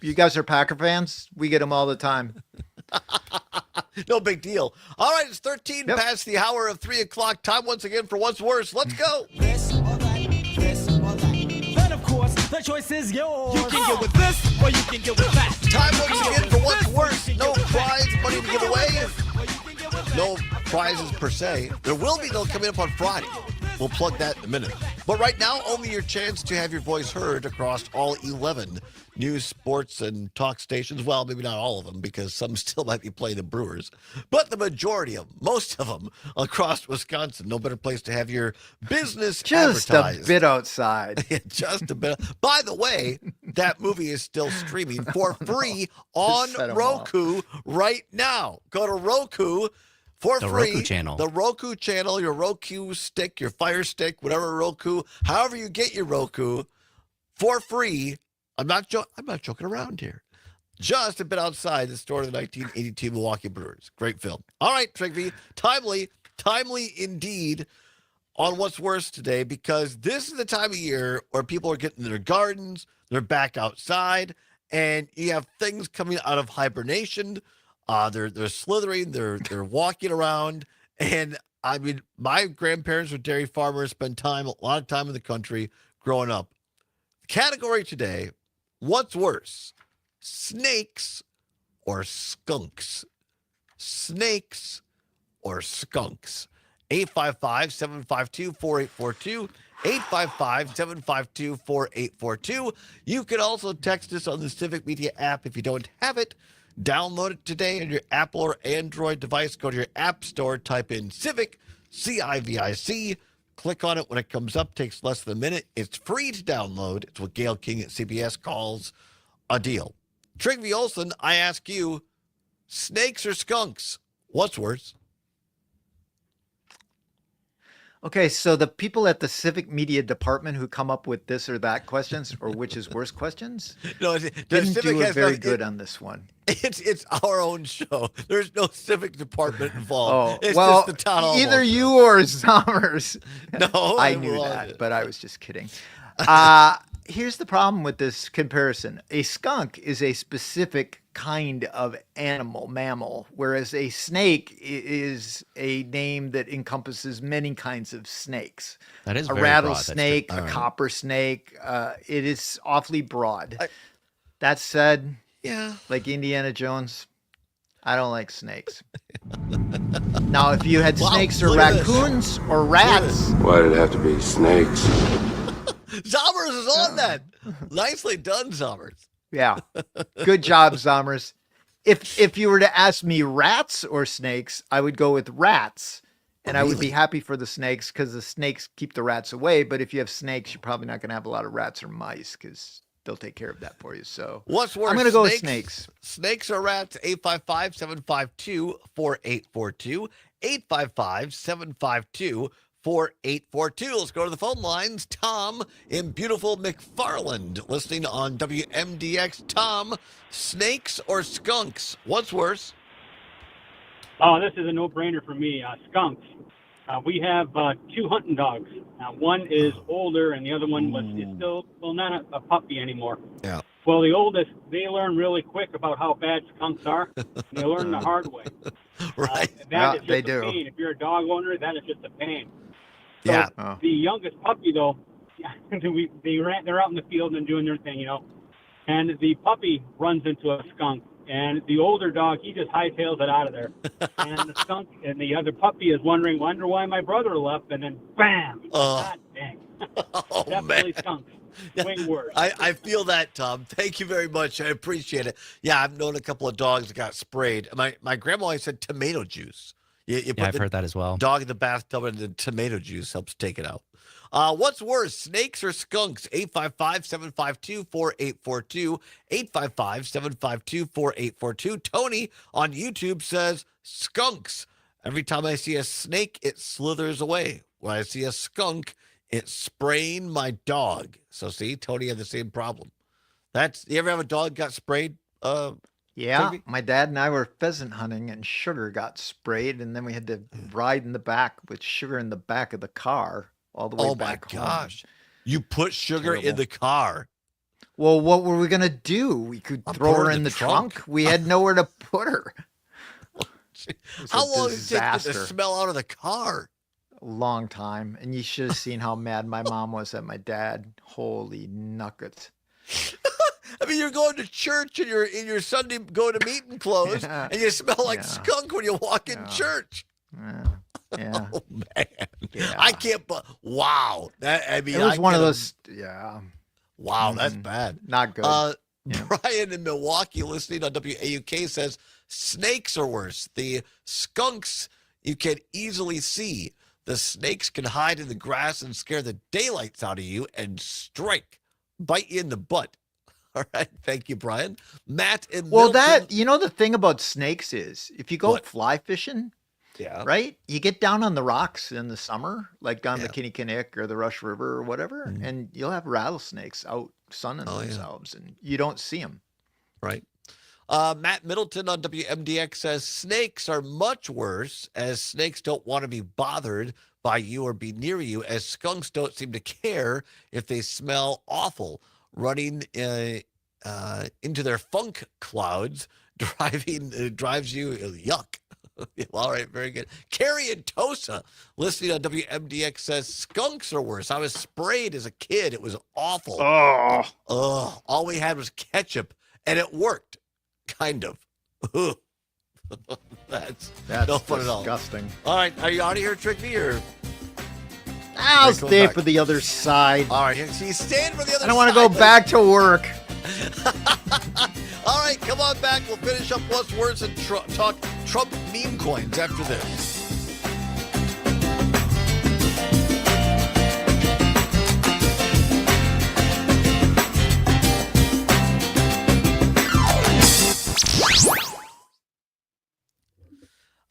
[SPEAKER 6] you guys are Packer fans? We get them all the time.
[SPEAKER 3] No big deal. All right, it's 13 past the hour of 3 o'clock. Time once again for What's Worse. Let's go.
[SPEAKER 15] This or that, this or that. Then, of course, the choice is yours. You can get with this or you can get with that.
[SPEAKER 3] Time once again for What's Worse. No prize money to give away. No prizes per se. There will be, though, coming up on Friday. We'll plug that in a minute. But right now, only your chance to have your voice heard across all 11 news, sports, and talk stations. Well, maybe not all of them, because some still might be playing the Brewers. But the majority of them, most of them, across Wisconsin. No better place to have your business
[SPEAKER 6] just
[SPEAKER 3] advertised.
[SPEAKER 6] A bit outside.
[SPEAKER 3] Just a bit. By the way, that movie is still streaming for free on Roku right now. Go to Roku. For
[SPEAKER 10] the
[SPEAKER 3] free,
[SPEAKER 10] Roku channel.
[SPEAKER 3] The Roku channel, your Roku stick, your Fire Stick, whatever Roku, however you get your Roku, for free. I'm not joking around here. Just a bit outside the store of the 1982 Milwaukee Brewers. Great film. All right, Trigby, timely indeed on What's Worse today, because this is the time of year where people are getting in their gardens, they're back outside, and you have things coming out of hibernation. They're slithering, they're walking around, and I mean, my grandparents were dairy farmers, spent a lot of time in the country growing up. The category today, what's worse, snakes or skunks? Snakes or skunks? 855-752-4842. 855-752-4842. You can also text us on the Civic Media app if you don't have it. Download it today on your Apple or Android device. Go to your app store, type in Civic, CIVIC, Click on it when it comes up. Takes less than a minute. It's free to download. It's what Gail King at CBS calls a deal. Trygve Olsen, I ask you, snakes or skunks? What's worse?
[SPEAKER 6] Okay, so the people at the civic media department who come up with this or that questions, or which is worse questions,
[SPEAKER 3] no,
[SPEAKER 6] didn't do it very good on this one.
[SPEAKER 3] It's our own show. There's no civic department involved.
[SPEAKER 6] Oh,
[SPEAKER 3] It's
[SPEAKER 6] well,
[SPEAKER 3] just the Todd Allbaugh
[SPEAKER 6] either
[SPEAKER 3] show.
[SPEAKER 6] you or Zommers.
[SPEAKER 3] No,
[SPEAKER 6] I knew that, but I was just kidding. Here's the problem with this comparison. A skunk is a specific kind of animal, mammal, whereas a snake is a name that encompasses many kinds of snakes.
[SPEAKER 10] That is
[SPEAKER 6] a
[SPEAKER 10] very
[SPEAKER 6] rattlesnake,
[SPEAKER 10] broad.
[SPEAKER 6] a copper snake. It is awfully broad. That said,
[SPEAKER 3] yeah,
[SPEAKER 6] like Indiana Jones, I don't like snakes. Now, if you had snakes or raccoons or rats.
[SPEAKER 16] Why did it have to be snakes?
[SPEAKER 3] Zommers is on that. Nicely done, Zommers.
[SPEAKER 6] Yeah. Good job, Zommers. If you were to ask me rats or snakes, I would go with rats. And I would be happy for the snakes because the snakes keep the rats away. But if you have snakes, you're probably not going to have a lot of rats or mice because they'll take care of that for you. So
[SPEAKER 3] what's worse?
[SPEAKER 6] I'm going to go with snakes.
[SPEAKER 3] Snakes or rats? 855-752-4842. 855-752-4842. Let's go to the phone lines. Tom in beautiful McFarland, listening on WMDX. Tom, snakes or skunks? What's worse?
[SPEAKER 17] Oh, this is a no-brainer for me. Skunks. We have two hunting dogs. One is older, and the other one is still, not a puppy anymore.
[SPEAKER 3] Yeah.
[SPEAKER 17] Well, the oldest, they learn really quick about how bad skunks are. They learn the hard way.
[SPEAKER 3] Right.
[SPEAKER 17] That is just
[SPEAKER 6] they
[SPEAKER 17] a
[SPEAKER 6] do.
[SPEAKER 17] pain. If you're a dog owner, that is just a pain. So
[SPEAKER 3] Yeah.
[SPEAKER 17] The youngest puppy, though, they're out in the field and doing their thing, and the puppy runs into a skunk. And the older dog, he just hightails it out of there. And the skunk and the other puppy is wonder why my brother left, and then bam! God dang. Definitely skunks. Way worse.
[SPEAKER 3] I feel that, Tom. Thank you very much. I appreciate it. Yeah, I've known a couple of dogs that got sprayed. My grandma always said tomato juice. You put
[SPEAKER 10] I've heard that as well.
[SPEAKER 3] Dog in the bathtub and the tomato juice helps take it out. What's worse, snakes or skunks? 855-752-4842. 855-752-4842. Tony on YouTube says skunks. Every time I see a snake, it slithers away. When I see a skunk, it's spraying my dog. So see, Tony had the same problem. You ever have a dog got sprayed?
[SPEAKER 6] Yeah,
[SPEAKER 3] Trygve?
[SPEAKER 6] my dad and I were pheasant hunting, and Sugar got sprayed, and then we had to ride in the back with Sugar in the back of the car all the way back home.
[SPEAKER 3] Oh, my gosh. You put Sugar in the car.
[SPEAKER 6] Well, what were we going to do? We could throw her in the trunk. We had nowhere to put her.
[SPEAKER 3] How long did it take to smell out of the car?
[SPEAKER 6] A long time. And you should have seen how mad my mom was at my dad. Holy nuggets.
[SPEAKER 3] I mean, you're going to church and you're in your Sunday go-to-meeting clothes, and you smell like skunk when you walk in church.
[SPEAKER 6] Yeah.
[SPEAKER 3] Oh, man.
[SPEAKER 6] Yeah.
[SPEAKER 3] I can't, wow.
[SPEAKER 6] It was one of those,
[SPEAKER 3] Wow, that's bad.
[SPEAKER 6] Not good.
[SPEAKER 3] Brian in Milwaukee, listening on WAUK, says snakes are worse. The skunks you can easily see. The snakes can hide in the grass and scare the daylights out of you and bite you in the butt. All right. Thank you, Brian. Matt in Milton.
[SPEAKER 6] The thing about snakes is if you go fly fishing, right? You get down on the rocks in the summer, like on the Kinnickinnick or the Rush River or whatever, and you'll have rattlesnakes out sunning themselves, and you don't see them.
[SPEAKER 3] Right. Matt Middleton on WMDX says snakes are much worse, as snakes don't want to be bothered by you or be near you, as skunks don't seem to care if they smell awful. Running into their funk clouds, drives you yuck. All right, very good. Carrie in Tosa, listening on WMDX, says skunks are worse. I was sprayed as a kid. It was awful. Oh, all we had was ketchup, and it worked, kind of. That's no fun at all.
[SPEAKER 6] Disgusting.
[SPEAKER 3] All right, are you out of here, Trygve, or?
[SPEAKER 6] I'll stay for the other side.
[SPEAKER 3] All right, so you stand for the other side.
[SPEAKER 6] I don't want to go back to work.
[SPEAKER 3] All right, come on back. We'll finish up what's worse and talk Trump meme coins after this.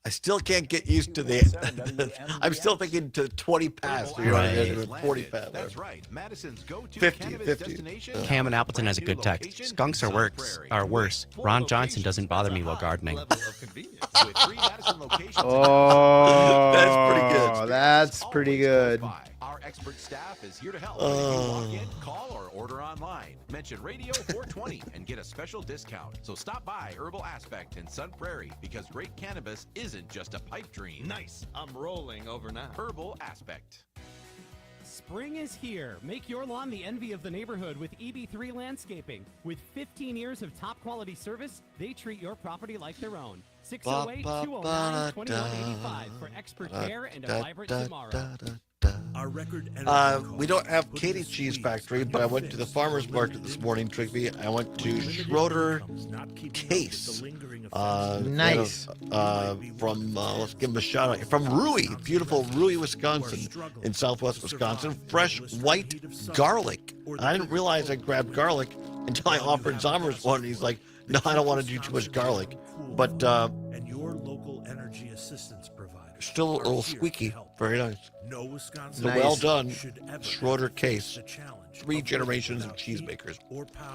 [SPEAKER 3] I still can't get used to the. I'm still thinking to 20 past. You know what I mean? 40 past.
[SPEAKER 18] That's right. Madison's go-to
[SPEAKER 3] 50.
[SPEAKER 18] destination.
[SPEAKER 10] Cam in Appleton has a good text. Skunks are worse. Ron Johnson doesn't bother me while gardening.
[SPEAKER 6] Oh,
[SPEAKER 3] that's pretty good.
[SPEAKER 6] That's pretty good.
[SPEAKER 18] Our expert staff is here to help. If you walk in, call or order online. Mention Radio 420 and get a special discount. So stop by Herbal Aspect in Sun Prairie because great cannabis isn't just a pipe dream.
[SPEAKER 19] Nice. I'm rolling over now.
[SPEAKER 18] Herbal Aspect.
[SPEAKER 20] Spring is here. Make your lawn the envy of the neighborhood with EB3 Landscaping. With 15 years of top quality service, they treat your property like their own. 608-209-2185 for expert care and a vibrant tomorrow.
[SPEAKER 21] Our record
[SPEAKER 3] we don't have Katie Cheese Factory, but I went to the farmer's market this morning, Trigby. I went to Schroeder Case.
[SPEAKER 6] Nice.
[SPEAKER 3] From, let's give him a shout out. From Rui, beautiful Rui, Wisconsin, in southwest Wisconsin. Fresh white garlic. I didn't realize I grabbed garlic until I offered Zommers one, and he's like, no, I don't want to do too much garlic. But,
[SPEAKER 21] and your local energy assistance provider.
[SPEAKER 3] Still a little squeaky. Very nice.
[SPEAKER 21] No Wisconsin.
[SPEAKER 3] So well done, Schroeder Case. 3 generations of cheesemakers.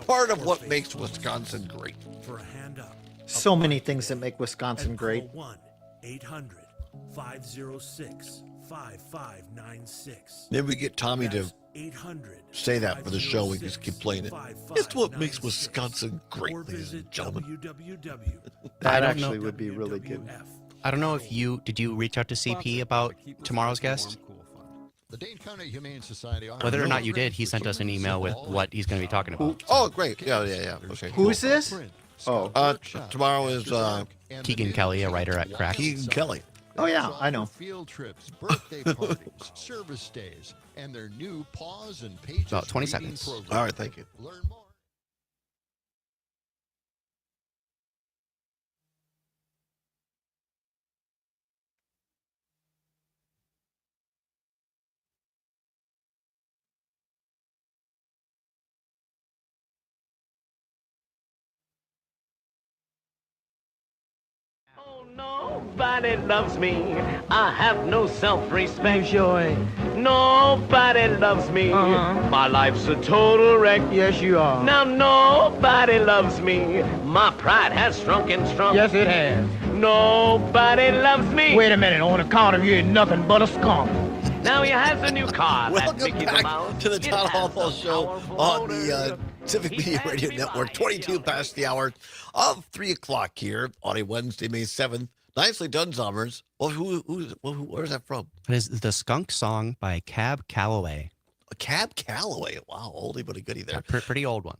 [SPEAKER 3] Part of what makes Wisconsin great.
[SPEAKER 21] For a hand up.
[SPEAKER 6] So many things that make Wisconsin great.
[SPEAKER 21] 1-800-506-5596.
[SPEAKER 3] Then we get Tommy to say that for the show. We just keep playing it. It's what makes Wisconsin great, ladies and gentlemen.
[SPEAKER 6] That actually would be really good.
[SPEAKER 10] I don't know if did you reach out to CP about tomorrow's guest?
[SPEAKER 2] The Dane County Humane Society.
[SPEAKER 10] Whether or not you did, he sent us an email with what he's going to be talking about.
[SPEAKER 3] Oh, great. Yeah. Okay.
[SPEAKER 6] Who's this? Oh.
[SPEAKER 3] Tomorrow is
[SPEAKER 10] Keegan Kelly, a writer at Crack.
[SPEAKER 3] Keegan Kelly.
[SPEAKER 6] Oh, yeah, I know.
[SPEAKER 2] Field trips, birthday parties, service days, and their new Paws and Pages
[SPEAKER 10] About 20
[SPEAKER 2] reading
[SPEAKER 10] seconds.
[SPEAKER 2] program.
[SPEAKER 3] All right, thank you.
[SPEAKER 2] Learn more.
[SPEAKER 22] Nobody loves me. I have no self-respect. Sure. Nobody loves me. My life's a total wreck.
[SPEAKER 14] Yes, you are.
[SPEAKER 22] Now nobody loves me. My pride has shrunk and shrunk.
[SPEAKER 14] Yes, it has.
[SPEAKER 22] Nobody loves me.
[SPEAKER 14] Wait a minute. On account of you, ain't nothing but a skunk.
[SPEAKER 22] Now he has a new car.
[SPEAKER 3] Welcome
[SPEAKER 22] Mickey the
[SPEAKER 3] back
[SPEAKER 22] Mouse.
[SPEAKER 3] to the
[SPEAKER 22] It
[SPEAKER 3] Todd
[SPEAKER 22] has
[SPEAKER 3] Allbaugh
[SPEAKER 22] a
[SPEAKER 3] Show
[SPEAKER 22] powerful
[SPEAKER 3] on
[SPEAKER 22] motor.
[SPEAKER 3] the Civic Media Radio Network. 22 past the hour of 3 o'clock here on a Wednesday, May 7th. Nicely done, Zommers. Well, where's that from?
[SPEAKER 10] It is the Skunk Song by Cab Calloway.
[SPEAKER 3] Cab Calloway. Wow, oldie but a goodie there.
[SPEAKER 10] Pretty old one.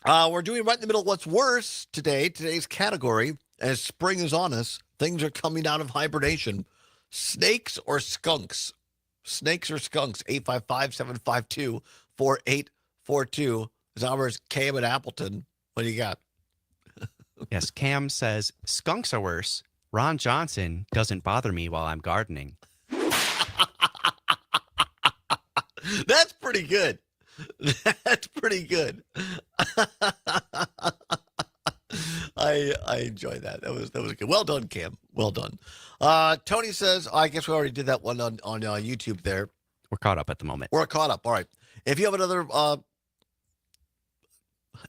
[SPEAKER 3] We're doing right in the middle of what's worse today. Today's category, as spring is on us, things are coming out of hibernation. Snakes or skunks? Snakes or skunks? 855-752-4842. Zommers, Cam at Appleton. What do you got?
[SPEAKER 10] Yes, Cam says, skunks are worse. Ron Johnson doesn't bother me while I'm gardening.
[SPEAKER 3] That's pretty good. That's pretty good. I enjoy that. That was good. Well done, Cam. Well done. Tony says, I guess we already did that one on YouTube there.
[SPEAKER 10] We're caught up at the moment.
[SPEAKER 3] We're caught up. All right. If you have another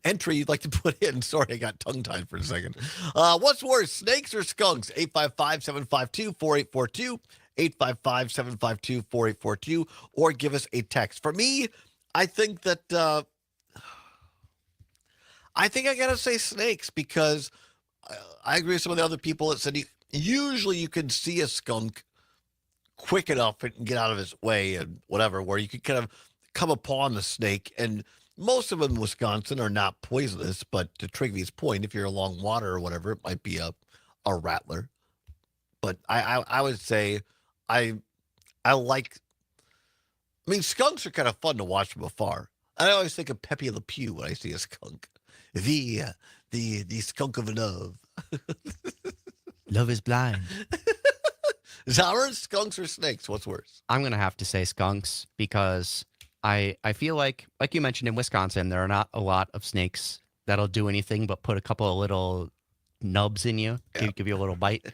[SPEAKER 3] entry you'd like to put in, sorry, I got tongue-tied for a second. What's worse, snakes or skunks? 855-752-4842, 855-752-4842, or give us a text. For me, I think that I gotta say snakes, because I agree with some of the other people that said usually you can see a skunk quick enough and get out of his way and whatever, where you could kind of come upon the snake. And most of them in Wisconsin are not poisonous, but to Trigvy's point, if you're along water or whatever, it might be a rattler. But I would say I mean, skunks are kind of fun to watch from afar. I always think of Pepe Le Pew when I see a skunk. The skunk of love.
[SPEAKER 10] Love is blind.
[SPEAKER 3] Zommers, skunks or snakes? What's worse?
[SPEAKER 10] I'm going to have to say skunks, because I feel like you mentioned in Wisconsin, there are not a lot of snakes that'll do anything but put a couple of little nubs in you, give you a little bite.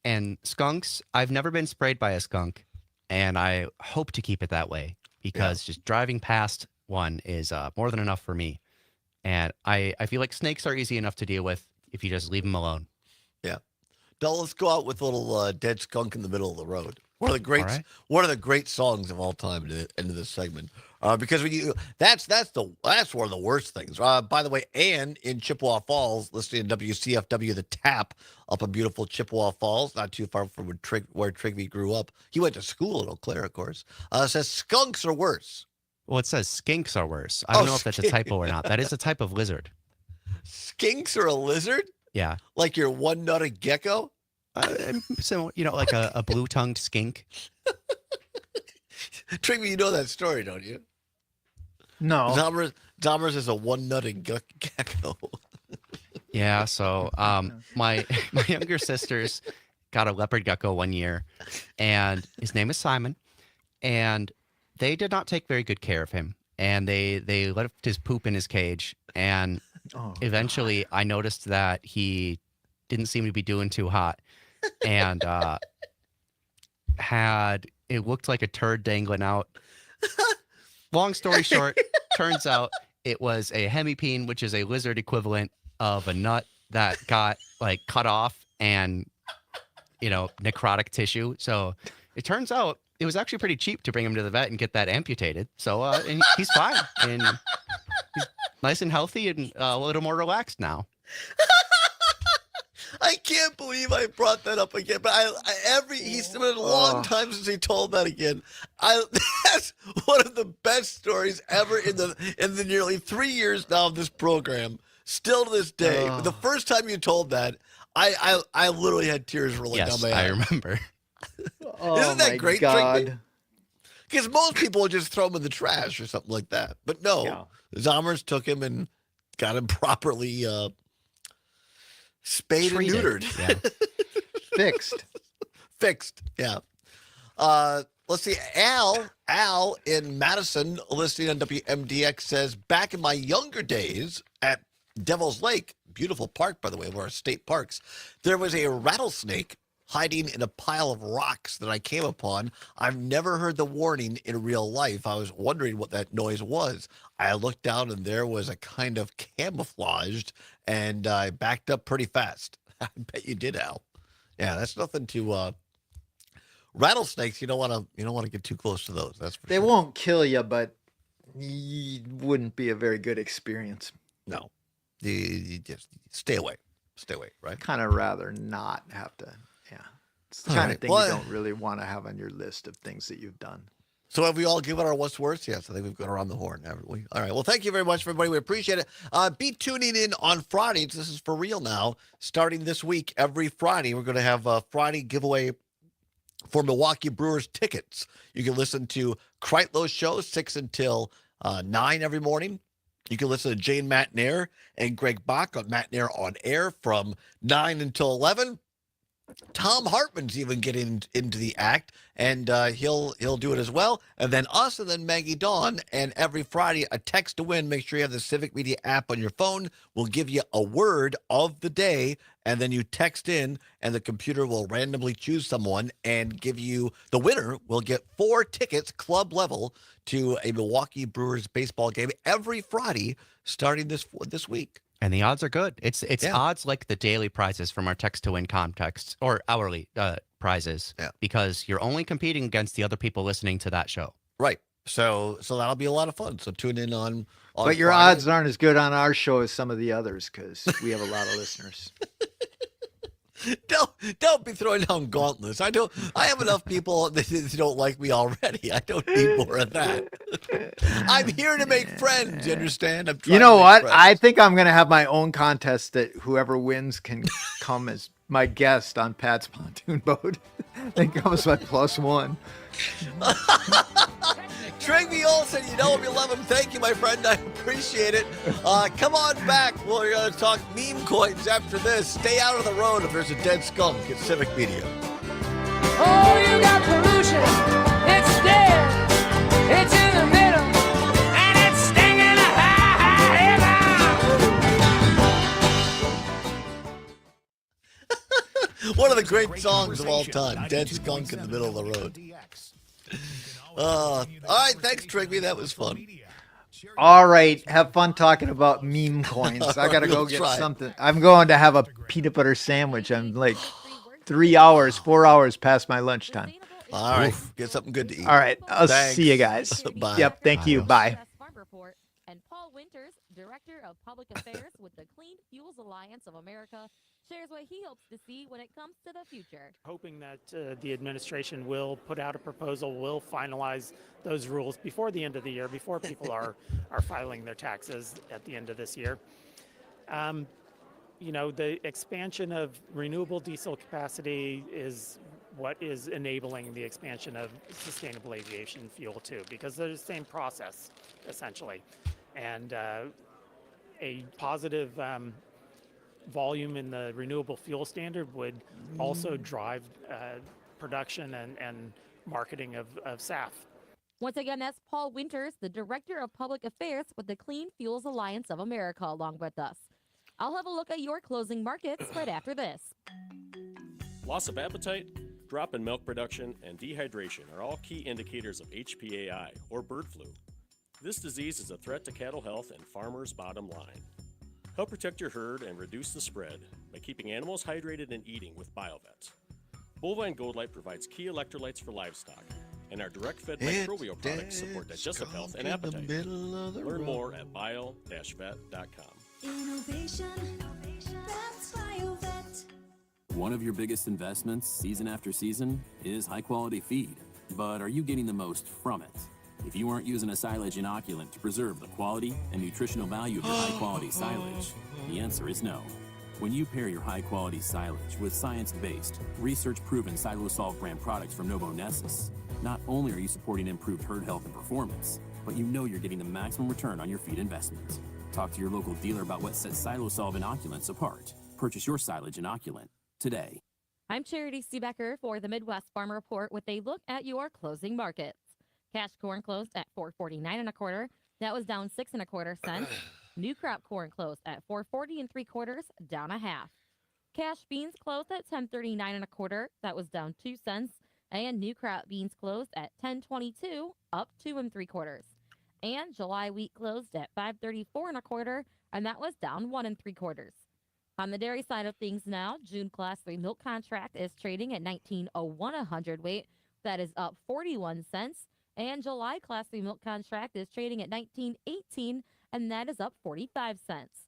[SPEAKER 10] And skunks, I've never been sprayed by a skunk, and I hope to keep it that way because just driving past one is more than enough for me. And I feel like snakes are easy enough to deal with if you just leave them alone.
[SPEAKER 3] Yeah. Now let's go out with a little dead skunk in the middle of the road. One of the great songs of all time at the end of this segment. Because when you that's one of the worst things. By the way, Ann in Chippewa Falls, listening to WCFW The Tap up in beautiful Chippewa Falls, not too far from where Trigby grew up. He went to school in Eau Claire, of course. Says skunks are worse.
[SPEAKER 10] Well, it says skinks are worse. I don't know if that's a typo or not. That is a type of lizard.
[SPEAKER 3] Skinks are a lizard?
[SPEAKER 10] Yeah.
[SPEAKER 3] Like your one-nutted gecko?
[SPEAKER 10] So, like a blue-tongued skink.
[SPEAKER 3] Trigby, you know that story, don't you?
[SPEAKER 6] No.
[SPEAKER 3] Dahmer's is a one-nutted gecko.
[SPEAKER 10] Yeah, so my younger sisters got a leopard gecko one year, and his name is Simon, and they did not take very good care of him, and they left his poop in his cage, and eventually I noticed that he didn't seem to be doing too hot, and it looked like a turd dangling out. Long story short, turns out it was a hemipene, which is a lizard equivalent of a nut that got cut off and necrotic tissue. So it turns out it was actually pretty cheap to bring him to the vet and get that amputated. So and he's fine and he's nice and healthy and a little more relaxed now.
[SPEAKER 3] I can't believe I brought that up again. But he's been a long time since he told that again. That's one of the best stories ever in the nearly 3 years now of this program. Still to this day, the first time you told that, I literally had tears rolling down my eyes.
[SPEAKER 10] I remember.
[SPEAKER 3] Isn't that great?
[SPEAKER 6] God.
[SPEAKER 3] Because most people would just throw him in the trash or something like that. But no, Zommers took him and got him properly spayed and neutered.
[SPEAKER 10] Yeah.
[SPEAKER 3] Fixed. Yeah. Let's see. Al in Madison, listening on WMDX, says, back in my younger days at Devil's Lake, beautiful park, by the way, one of our state parks, there was a rattlesnake hiding in a pile of rocks that I came upon. I've never heard the warning in real life. I was wondering what that noise was. I looked down and there was a kind of camouflaged, and I backed up pretty fast. I bet you did, Al. Yeah, that's nothing to rattlesnakes. You don't want to get too close to those. That's for
[SPEAKER 6] They won't kill you, but it wouldn't be a very good experience.
[SPEAKER 3] No. You just stay away, right?
[SPEAKER 6] Kind of rather not have to. Yeah, it's the kind of thing you don't really want to have on your list of things that you've done.
[SPEAKER 3] So have we all given our what's worse? Yes, I think we've gone around the horn, haven't we? All right. Well, thank you very much, everybody. We appreciate it. Be tuning in on Fridays. This is for real now. Starting this week, every Friday, we're going to have a Friday giveaway for Milwaukee Brewers tickets. You can listen to Kreitlow's show 6 until 9 every morning. You can listen to Jane Matnair and Greg Bach on Matnair on Air from 9 until 11. Tom Hartman's even getting into the act, and he'll do it as well. And then us, and then Maggie Dawn. And every Friday, a text to win. Make sure you have the Civic Media app on your phone. We'll give you a word of the day, and then you text in, and the computer will randomly choose someone and give you the winner. Will get 4 tickets, club level, to a Milwaukee Brewers baseball game every Friday, starting this week.
[SPEAKER 10] And the odds are good. It's odds like the daily prizes from our text to win contests or hourly prizes.
[SPEAKER 3] Yeah.
[SPEAKER 10] Because you're only competing against the other people listening to that show.
[SPEAKER 3] Right. So that'll be a lot of fun. So tune in on
[SPEAKER 6] But your
[SPEAKER 3] Friday.
[SPEAKER 6] odds aren't as good on our show as some of the others because we have a lot of listeners.
[SPEAKER 3] Don't be throwing down gauntlets. I have enough people that don't like me already. I don't need more of that. I'm here to make friends. You understand?
[SPEAKER 6] You know what? I think I'm going to have my own contest that whoever wins can come as my guest on Pat's pontoon boat. That comes by +1.
[SPEAKER 3] Trigby Olsen, you know we love him. Thank you, my friend. I appreciate it. Come on back. We're going to talk meme coins after this. Stay out of the road if there's a dead skunk at Civic Media.
[SPEAKER 15] Oh, you got pollution. It's dead. It's in the middle. And it's stinging high, high,
[SPEAKER 3] One of the great songs of all time. Dead skunk in the middle of the road. All right, thanks, Trigby. That was fun.
[SPEAKER 6] All right, have fun talking about meme coins. I gotta go get something. I'm going to have a peanut butter sandwich. I'm like 4 hours past my lunchtime.
[SPEAKER 3] All right, get something good to eat.
[SPEAKER 6] All right, I'll see you guys.
[SPEAKER 3] Bye.
[SPEAKER 6] Yep, thank you. Bye.
[SPEAKER 5] And Paul Winters, Director of Public Affairs with the Clean Fuels Alliance of America, shares what he hopes to see when it comes to the future.
[SPEAKER 7] Hoping that the administration will put out a proposal, will finalize those rules before the end of the year, before people are filing their taxes at the end of this year. You know, the expansion of renewable diesel capacity is what is enabling the expansion of sustainable aviation fuel too, because they're the same process, essentially. And a positive volume in the renewable fuel standard would also drive production and marketing of SAF.
[SPEAKER 5] Once again, that's Paul Winters, the Director of Public Affairs with the Clean Fuels Alliance of America, along with us. I'll have a look at your closing markets right after this.
[SPEAKER 23] Loss of appetite, drop in milk production, and dehydration are all key indicators of HPAI, or bird flu. This disease is a threat to cattle health and farmers' bottom line. Help protect your herd and reduce the spread by keeping animals hydrated and eating with BioVet. Bovine Gold Light provides key electrolytes for livestock, and our direct-fed microbial products support digestive health and appetite. Learn more at bio-vet.com.
[SPEAKER 24] Innovation, that's BioVet.
[SPEAKER 25] One of your biggest investments, season after season, is high-quality feed. But are you getting the most from it? If you aren't using a silage inoculant to preserve the quality and nutritional value of your high-quality silage, the answer is no. When you pair your high-quality silage with science-based, research-proven Silosolve brand products from Novonesis, not only are you supporting improved herd health and performance, but you know you're getting the maximum return on your feed investment. Talk to your local dealer about what sets Silosolve inoculants apart. Purchase your silage inoculant today.
[SPEAKER 5] I'm Charity Seebecker for the Midwest Farm Report with a look at your closing markets. Cash corn closed at $4.49 1/4. That was down 6 1/4 cents. New crop corn closed at $4.40 3/4, down 1/2. Cash beans closed at $10.39 1/4. That was down 2 cents. And new crop beans closed at $10.22, up 2 3/4. And July wheat closed at $5.34 1/4, and that was down 1 3/4. On the dairy side of things now, June Class 3 milk contract is trading at $19.01 a hundredweight. That is up 41 cents. And July Class 3 milk contract is trading at $19.18, and that is up 45 cents.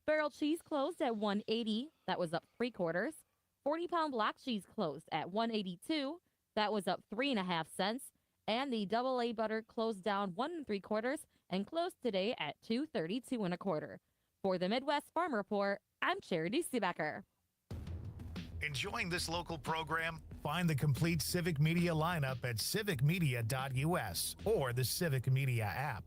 [SPEAKER 5] Barrel cheese closed at $1.80. That was up 3/4. 40-pound block cheese closed at $1.82. That was up 3 1/2 cents. And the AA butter closed down 1 3/4 and closed today at $2.32 1/4. For the Midwest Farm Report, I'm Charity Seebecker.
[SPEAKER 13] Enjoying this local program? Find the complete Civic Media lineup at civicmedia.us or the Civic Media app.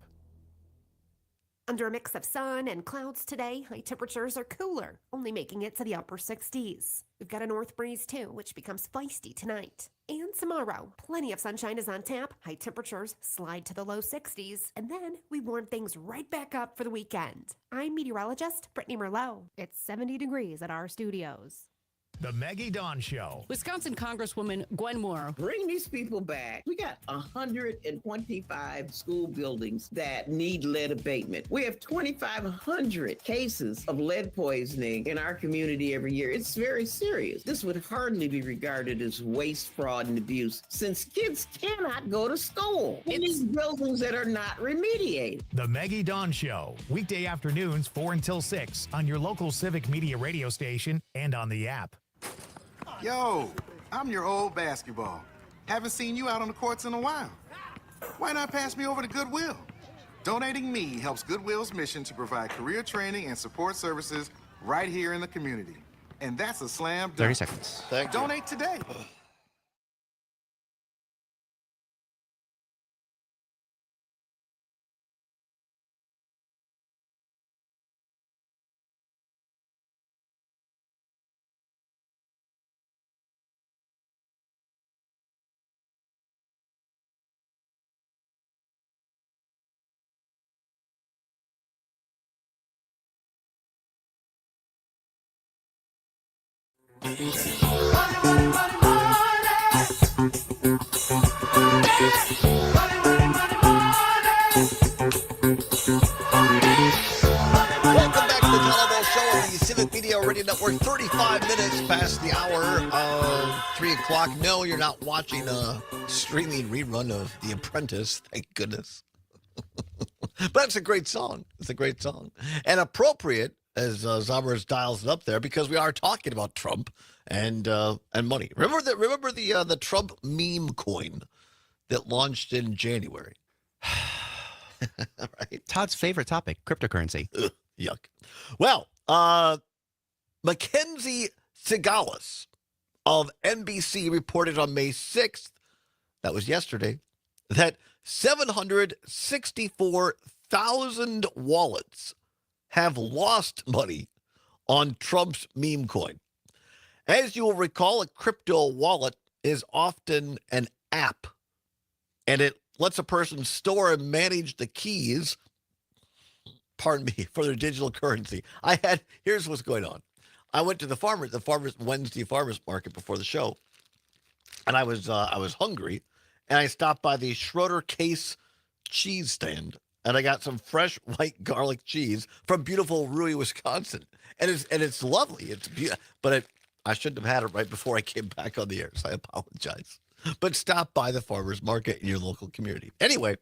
[SPEAKER 12] Under a mix of sun and clouds today, high temperatures are cooler, only making it to the upper 60s. We've got a north breeze too, which becomes feisty tonight. And tomorrow, plenty of sunshine is on tap, high temperatures slide to the low 60s, and then we warm things right back up for the weekend. I'm meteorologist Brittany Merlot. It's 70 degrees at our studios.
[SPEAKER 13] The Maggie Dawn Show.
[SPEAKER 26] Wisconsin Congresswoman Gwen Moore.
[SPEAKER 27] Bring these people back. We got 125 school buildings that need lead abatement. We have 2,500 cases of lead poisoning in our community every year. It's very serious. This would hardly be regarded as waste, fraud, and abuse since kids cannot go to school in these buildings that are not remediated.
[SPEAKER 13] The Maggie Dawn Show. Weekday afternoons 4 until 6 on your local Civic Media radio station and on the app.
[SPEAKER 28] Yo, I'm your old basketball. Haven't seen you out on the courts in a while. Why not pass me over to Goodwill? Donating me helps Goodwill's mission to provide career training and support services right here in the community. And that's a slam dunk.
[SPEAKER 10] 30 seconds.
[SPEAKER 3] Thank you.
[SPEAKER 28] Donate today.
[SPEAKER 3] Welcome back to the Todd Allbaugh Show on the Civic Media Radio Network. 35 minutes past the hour of 3 o'clock. No, you're not watching a streaming rerun of The Apprentice. Thank goodness. But it's a great song. It's a great song. And appropriate, as Zommers dials it up there, because we are talking about Trump and money. Remember the Trump meme coin that launched in January? Right.
[SPEAKER 10] Todd's favorite topic, cryptocurrency.
[SPEAKER 3] Ugh, yuck. Well, Mackenzie Sigalis of NBC reported on May 6th, that was yesterday, that 764,000 wallets have lost money on Trump's meme coin. As you will recall, a crypto wallet is often an app, and it lets a person store and manage the keys, pardon me, for their digital currency. Here's what's going on. I went to the Wednesday farmers market before the show, and I was hungry, and I stopped by the Schroeder Case cheese stand, and I got some fresh white garlic cheese from beautiful Rui, Wisconsin, and it's lovely. It's beautiful, but I shouldn't have had it right before I came back on the air, so I apologize. But stop by the farmers market in your local community. Anyway,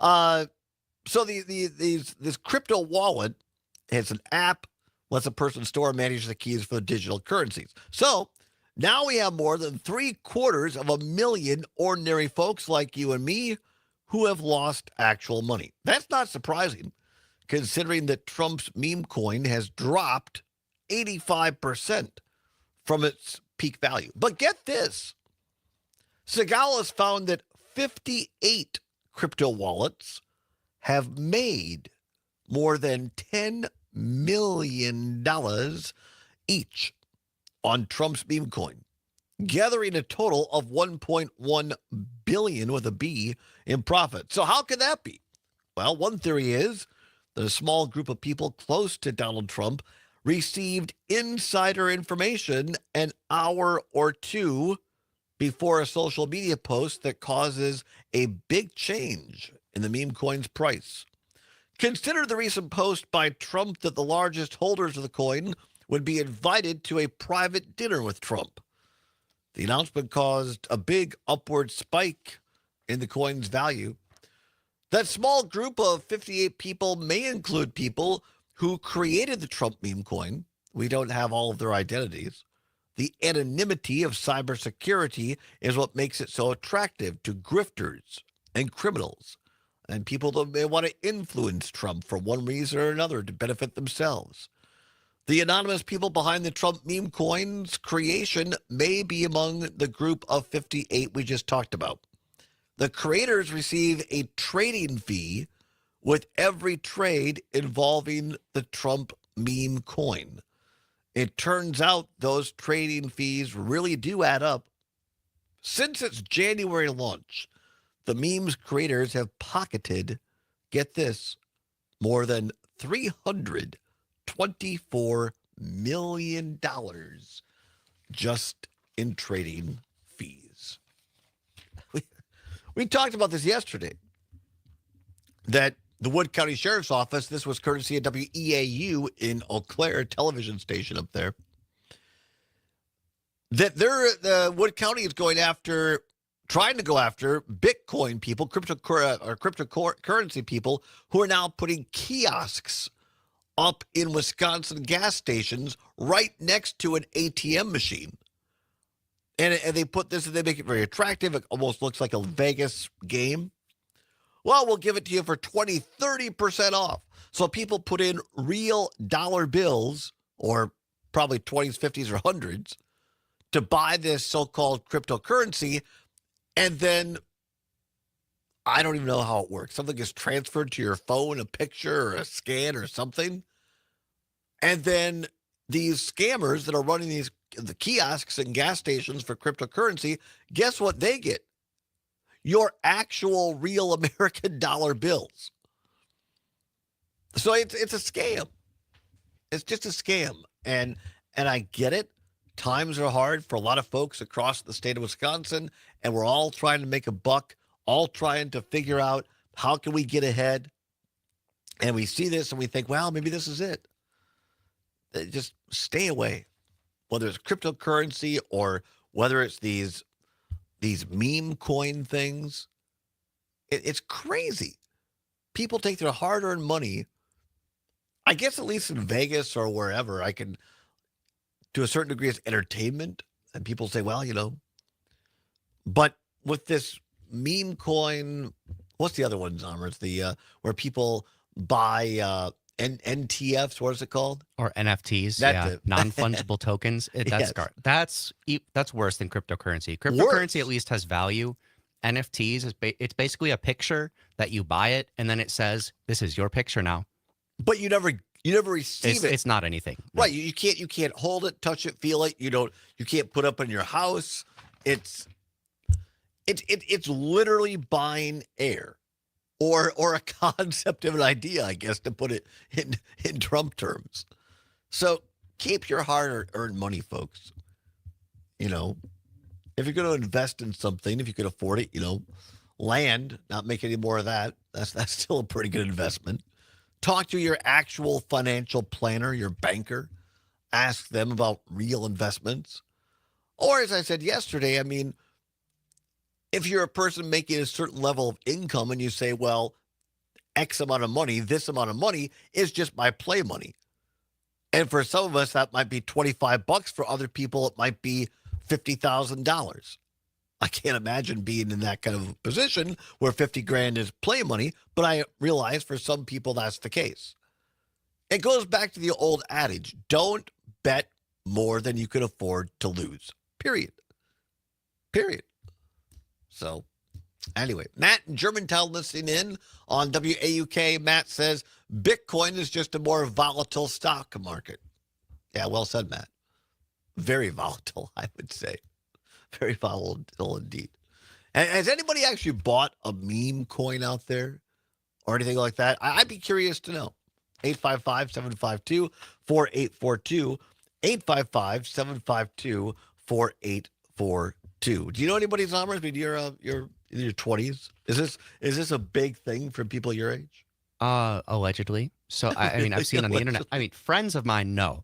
[SPEAKER 3] so this crypto wallet has an app, lets a person store and manage the keys for the digital currencies. So now we have more than 750,000 ordinary folks like you and me who have lost actual money. That's not surprising, considering that Trump's meme coin has dropped 85% from its peak value. But get this. Sigalis found that 58 crypto wallets have made more than $10 million each on Trump's meme coin, gathering a total of $1.1 billion with a B in profit. So how could that be? Well, one theory is that a small group of people close to Donald Trump received insider information an hour or two before a social media post that causes a big change in the meme coin's price. Consider the recent post by Trump that the largest holders of the coin would be invited to a private dinner with Trump. The announcement caused a big upward spike in the coin's value. That small group of 58 people may include people who created the Trump meme coin. We don't have all of their identities. The anonymity of cybersecurity is what makes it so attractive to grifters and criminals and people that may want to influence Trump for one reason or another to benefit themselves. The anonymous people behind the Trump meme coin's creation may be among the group of 58 we just talked about. The creators receive a trading fee with every trade involving the Trump meme coin. It turns out those trading fees really do add up. Since its January launch, the meme's creators have pocketed, get this, more than $324 million just in trading fees. We talked about this yesterday, that the Wood County Sheriff's Office, this was courtesy of WEAU in Eau Claire television station up there, that the Wood County is trying to go after Bitcoin people, cryptocurrency people who are now putting kiosks up in Wisconsin gas stations right next to an ATM machine. And they put this, and they make it very attractive. It almost looks like a Vegas game. Well, we'll give it to you for 20, 30% off. So people put in real dollar bills, or probably 20s, 50s, or 100s, to buy this so-called cryptocurrency. And then I don't even know how it works. Something gets transferred to your phone, a picture or a scan or something. And then these scammers that are running the kiosks and gas stations for cryptocurrency, guess what they get? Your actual real American dollar bills. So it's a scam. It's just a scam. And I get it. times are hard for a lot of folks across the state of Wisconsin, and we're all trying to make a buck, all trying to figure out how can we get ahead. And we see this and we think, well, maybe this is it. Just stay away, whether it's cryptocurrency or whether it's these meme coin things. It's crazy. People take their hard-earned money. I guess at least in Vegas or wherever, I can, to a certain degree, it's entertainment. And people say, well, but with this meme coin, what's the other one, Zomer? It's the where people buy NTFs. What is it called?
[SPEAKER 10] Or NFTs.
[SPEAKER 3] That's it.
[SPEAKER 10] Non-fungible tokens.
[SPEAKER 3] Yes.
[SPEAKER 10] That's worse than cryptocurrency. Cryptocurrency at least has value. NFTs it's basically a picture that you buy it and then it says this is your picture now.
[SPEAKER 3] But you never receive it.
[SPEAKER 10] It's not anything. No.
[SPEAKER 3] Right. You can't hold it, touch it, feel it. You can't put up in your house. It's literally buying air or a concept of an idea, I guess, to put it in Trump terms. So keep your hard-earned money, folks. If you're going to invest in something, if you can afford it, land, not make any more of that. That's still a pretty good investment. Talk to your actual financial planner, your banker. Ask them about real investments. Or, as I said yesterday, if you're a person making a certain level of income and you say, well, X amount of money, this amount of money is just my play money. And for some of us, that might be $25. For other people, it might be $50,000. I can't imagine being in that kind of position where 50 grand is play money, but I realize for some people that's the case. It goes back to the old adage, don't bet more than you can afford to lose. Period. So, anyway, Matt in Germantown listening in on WAUK. Matt says, Bitcoin is just a more volatile stock market. Yeah, well said, Matt. Very volatile, I would say. Very volatile indeed. And has anybody actually bought a meme coin out there or anything like that? I'd be curious to know. 855-752-4842. 855-752-4842. Do you know anybody, Zomer? You're in your 20s. Is this a big thing for people your age?
[SPEAKER 10] Allegedly. So I've seen on the internet. Friends of mine know.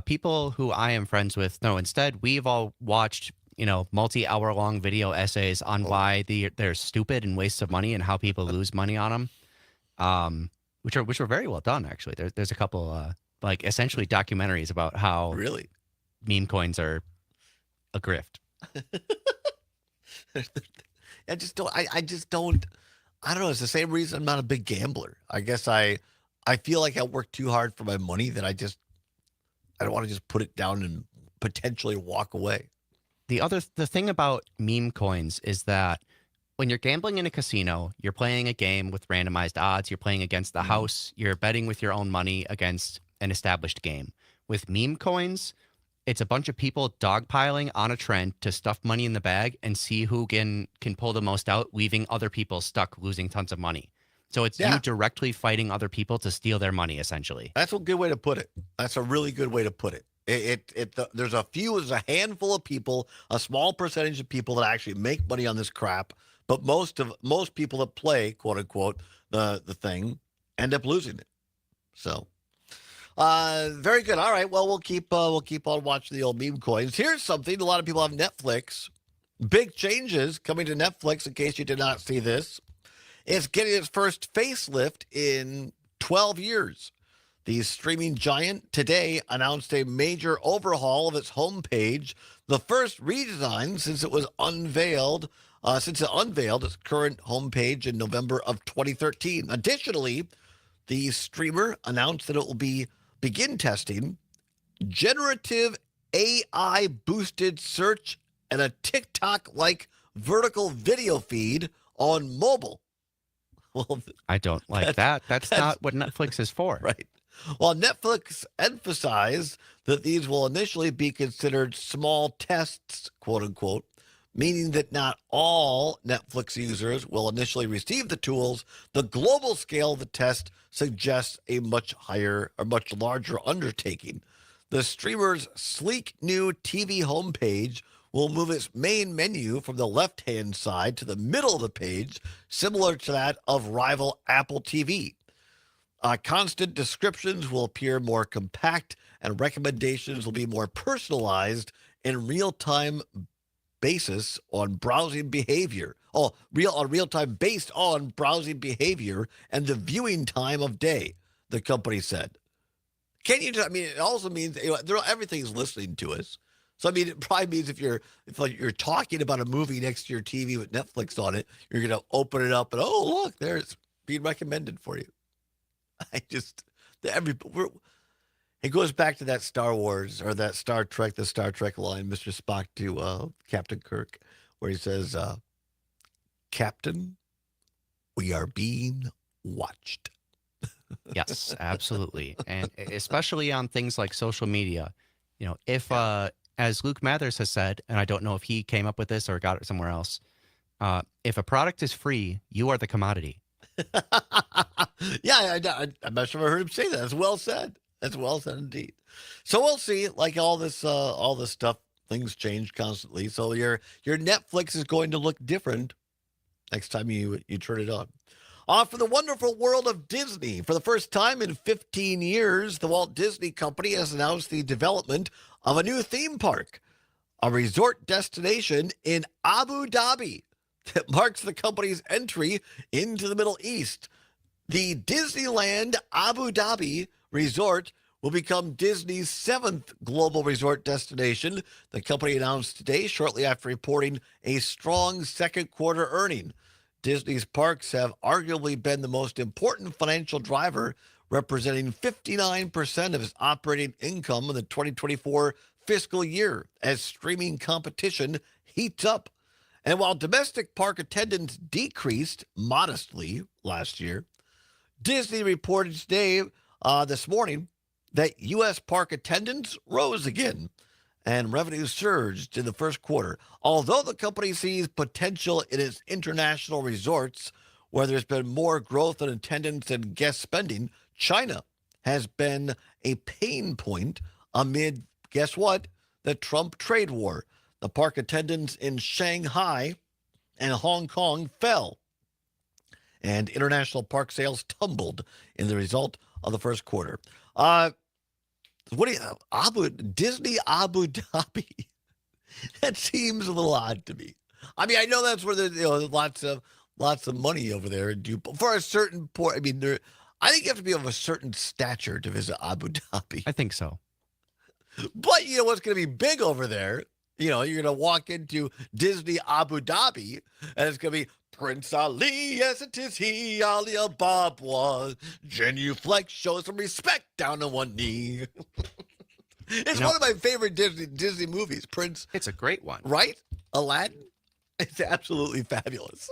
[SPEAKER 10] People who I am friends with, no. Instead, we've all watched, multi-hour-long video essays on why they're stupid and wastes of money and how people lose money on them, which are very well done, actually. There's a couple, essentially documentaries about how
[SPEAKER 3] really
[SPEAKER 10] meme coins are a grift.
[SPEAKER 3] I just don't. I don't know. It's the same reason I'm not a big gambler. I guess I feel like I work too hard for my money that I don't want to just put it down and potentially walk away.
[SPEAKER 10] The thing about meme coins is that when you're gambling in a casino, you're playing a game with randomized odds. You're playing against the house. You're betting with your own money against an established game. With meme coins, it's a bunch of people dogpiling on a trend to stuff money in the bag and see who can pull the most out, leaving other people stuck losing tons of money. So it's you directly fighting other people to steal their money, essentially.
[SPEAKER 3] That's a good way to put it. That's a really good way to put it. There's a handful of people, a small percentage of people that actually make money on this crap, but most people that play, quote unquote, the thing end up losing it. So, very good. All right. Well, we'll keep on watching the old meme coins. Here's something. A lot of people have Netflix. Big changes coming to Netflix. In case you did not see this, it's getting its first facelift in 12 years. The streaming giant today announced a major overhaul of its homepage, the first redesign since it unveiled its current homepage in November of 2013. Additionally, the streamer announced that it will begin testing generative AI-boosted search and a TikTok-like vertical video feed on mobile. Well,
[SPEAKER 10] I don't like that. That's not what Netflix is for.
[SPEAKER 3] Right. Well, Netflix emphasized that these will initially be considered small tests, quote unquote, meaning that not all Netflix users will initially receive the tools. The global scale of the test suggests a much larger undertaking. The streamer's sleek new TV homepage will move its main menu from the left-hand side to the middle of the page, similar to that of rival Apple TV. Constant descriptions will appear more compact, and recommendations will be more personalized in real-time basis on browsing behavior. Real-time based on browsing behavior and the viewing time of day, the company said. It also means everything's listening to us. So, it probably means if you're talking about a movie next to your TV with Netflix on it, you're going to open it up and, oh, look, there it's being recommended for you. It goes back to that Star Wars or that Star Trek, the Star Trek line, Mr. Spock to Captain Kirk, where he says, Captain, we are being watched.
[SPEAKER 10] Yes, absolutely. And especially on things like social media, if, as Luke Mathers has said, and I don't know if he came up with this or got it somewhere else, if a product is free, you are the commodity.
[SPEAKER 3] Yeah, I'm not sure if I heard him say that. That's well said. That's well said indeed. So we'll see. Like all this stuff, things change constantly. So your Netflix is going to look different next time you turn it on. For the wonderful world of Disney, for the first time in 15 years, the Walt Disney Company has announced the development of a new theme park, a resort destination in Abu Dhabi that marks the company's entry into the Middle East. The Disneyland Abu Dhabi Resort will become Disney's 7th global resort destination, the company announced today shortly after reporting a strong second quarter earning. Disney's parks have arguably been the most important financial driver, representing 59% of its operating income in the 2024 fiscal year as streaming competition heats up. And while domestic park attendance decreased modestly last year, Disney reported today, this morning, that U.S. park attendance rose again and revenue surged in the first quarter. Although the company sees potential in its international resorts, where there's been more growth in attendance and guest spending, China has been a pain point amid, guess what, the Trump trade war. The park attendance in Shanghai and Hong Kong fell, and international park sales tumbled in the result of the first quarter. Disney Abu Dhabi? That seems a little odd to me. I know that's where there's lots of money over there for a certain point. I think you have to be of a certain stature to visit Abu Dhabi.
[SPEAKER 10] I think so.
[SPEAKER 3] But what's going to be big over there? You're going to walk into Disney Abu Dhabi, and it's going to be Prince Ali, yes it is he, Ali Allbaugh, genuflect, show some respect down on one knee. It's one of my favorite Disney movies, Prince.
[SPEAKER 10] It's a great one.
[SPEAKER 3] Right? Aladdin? It's absolutely fabulous.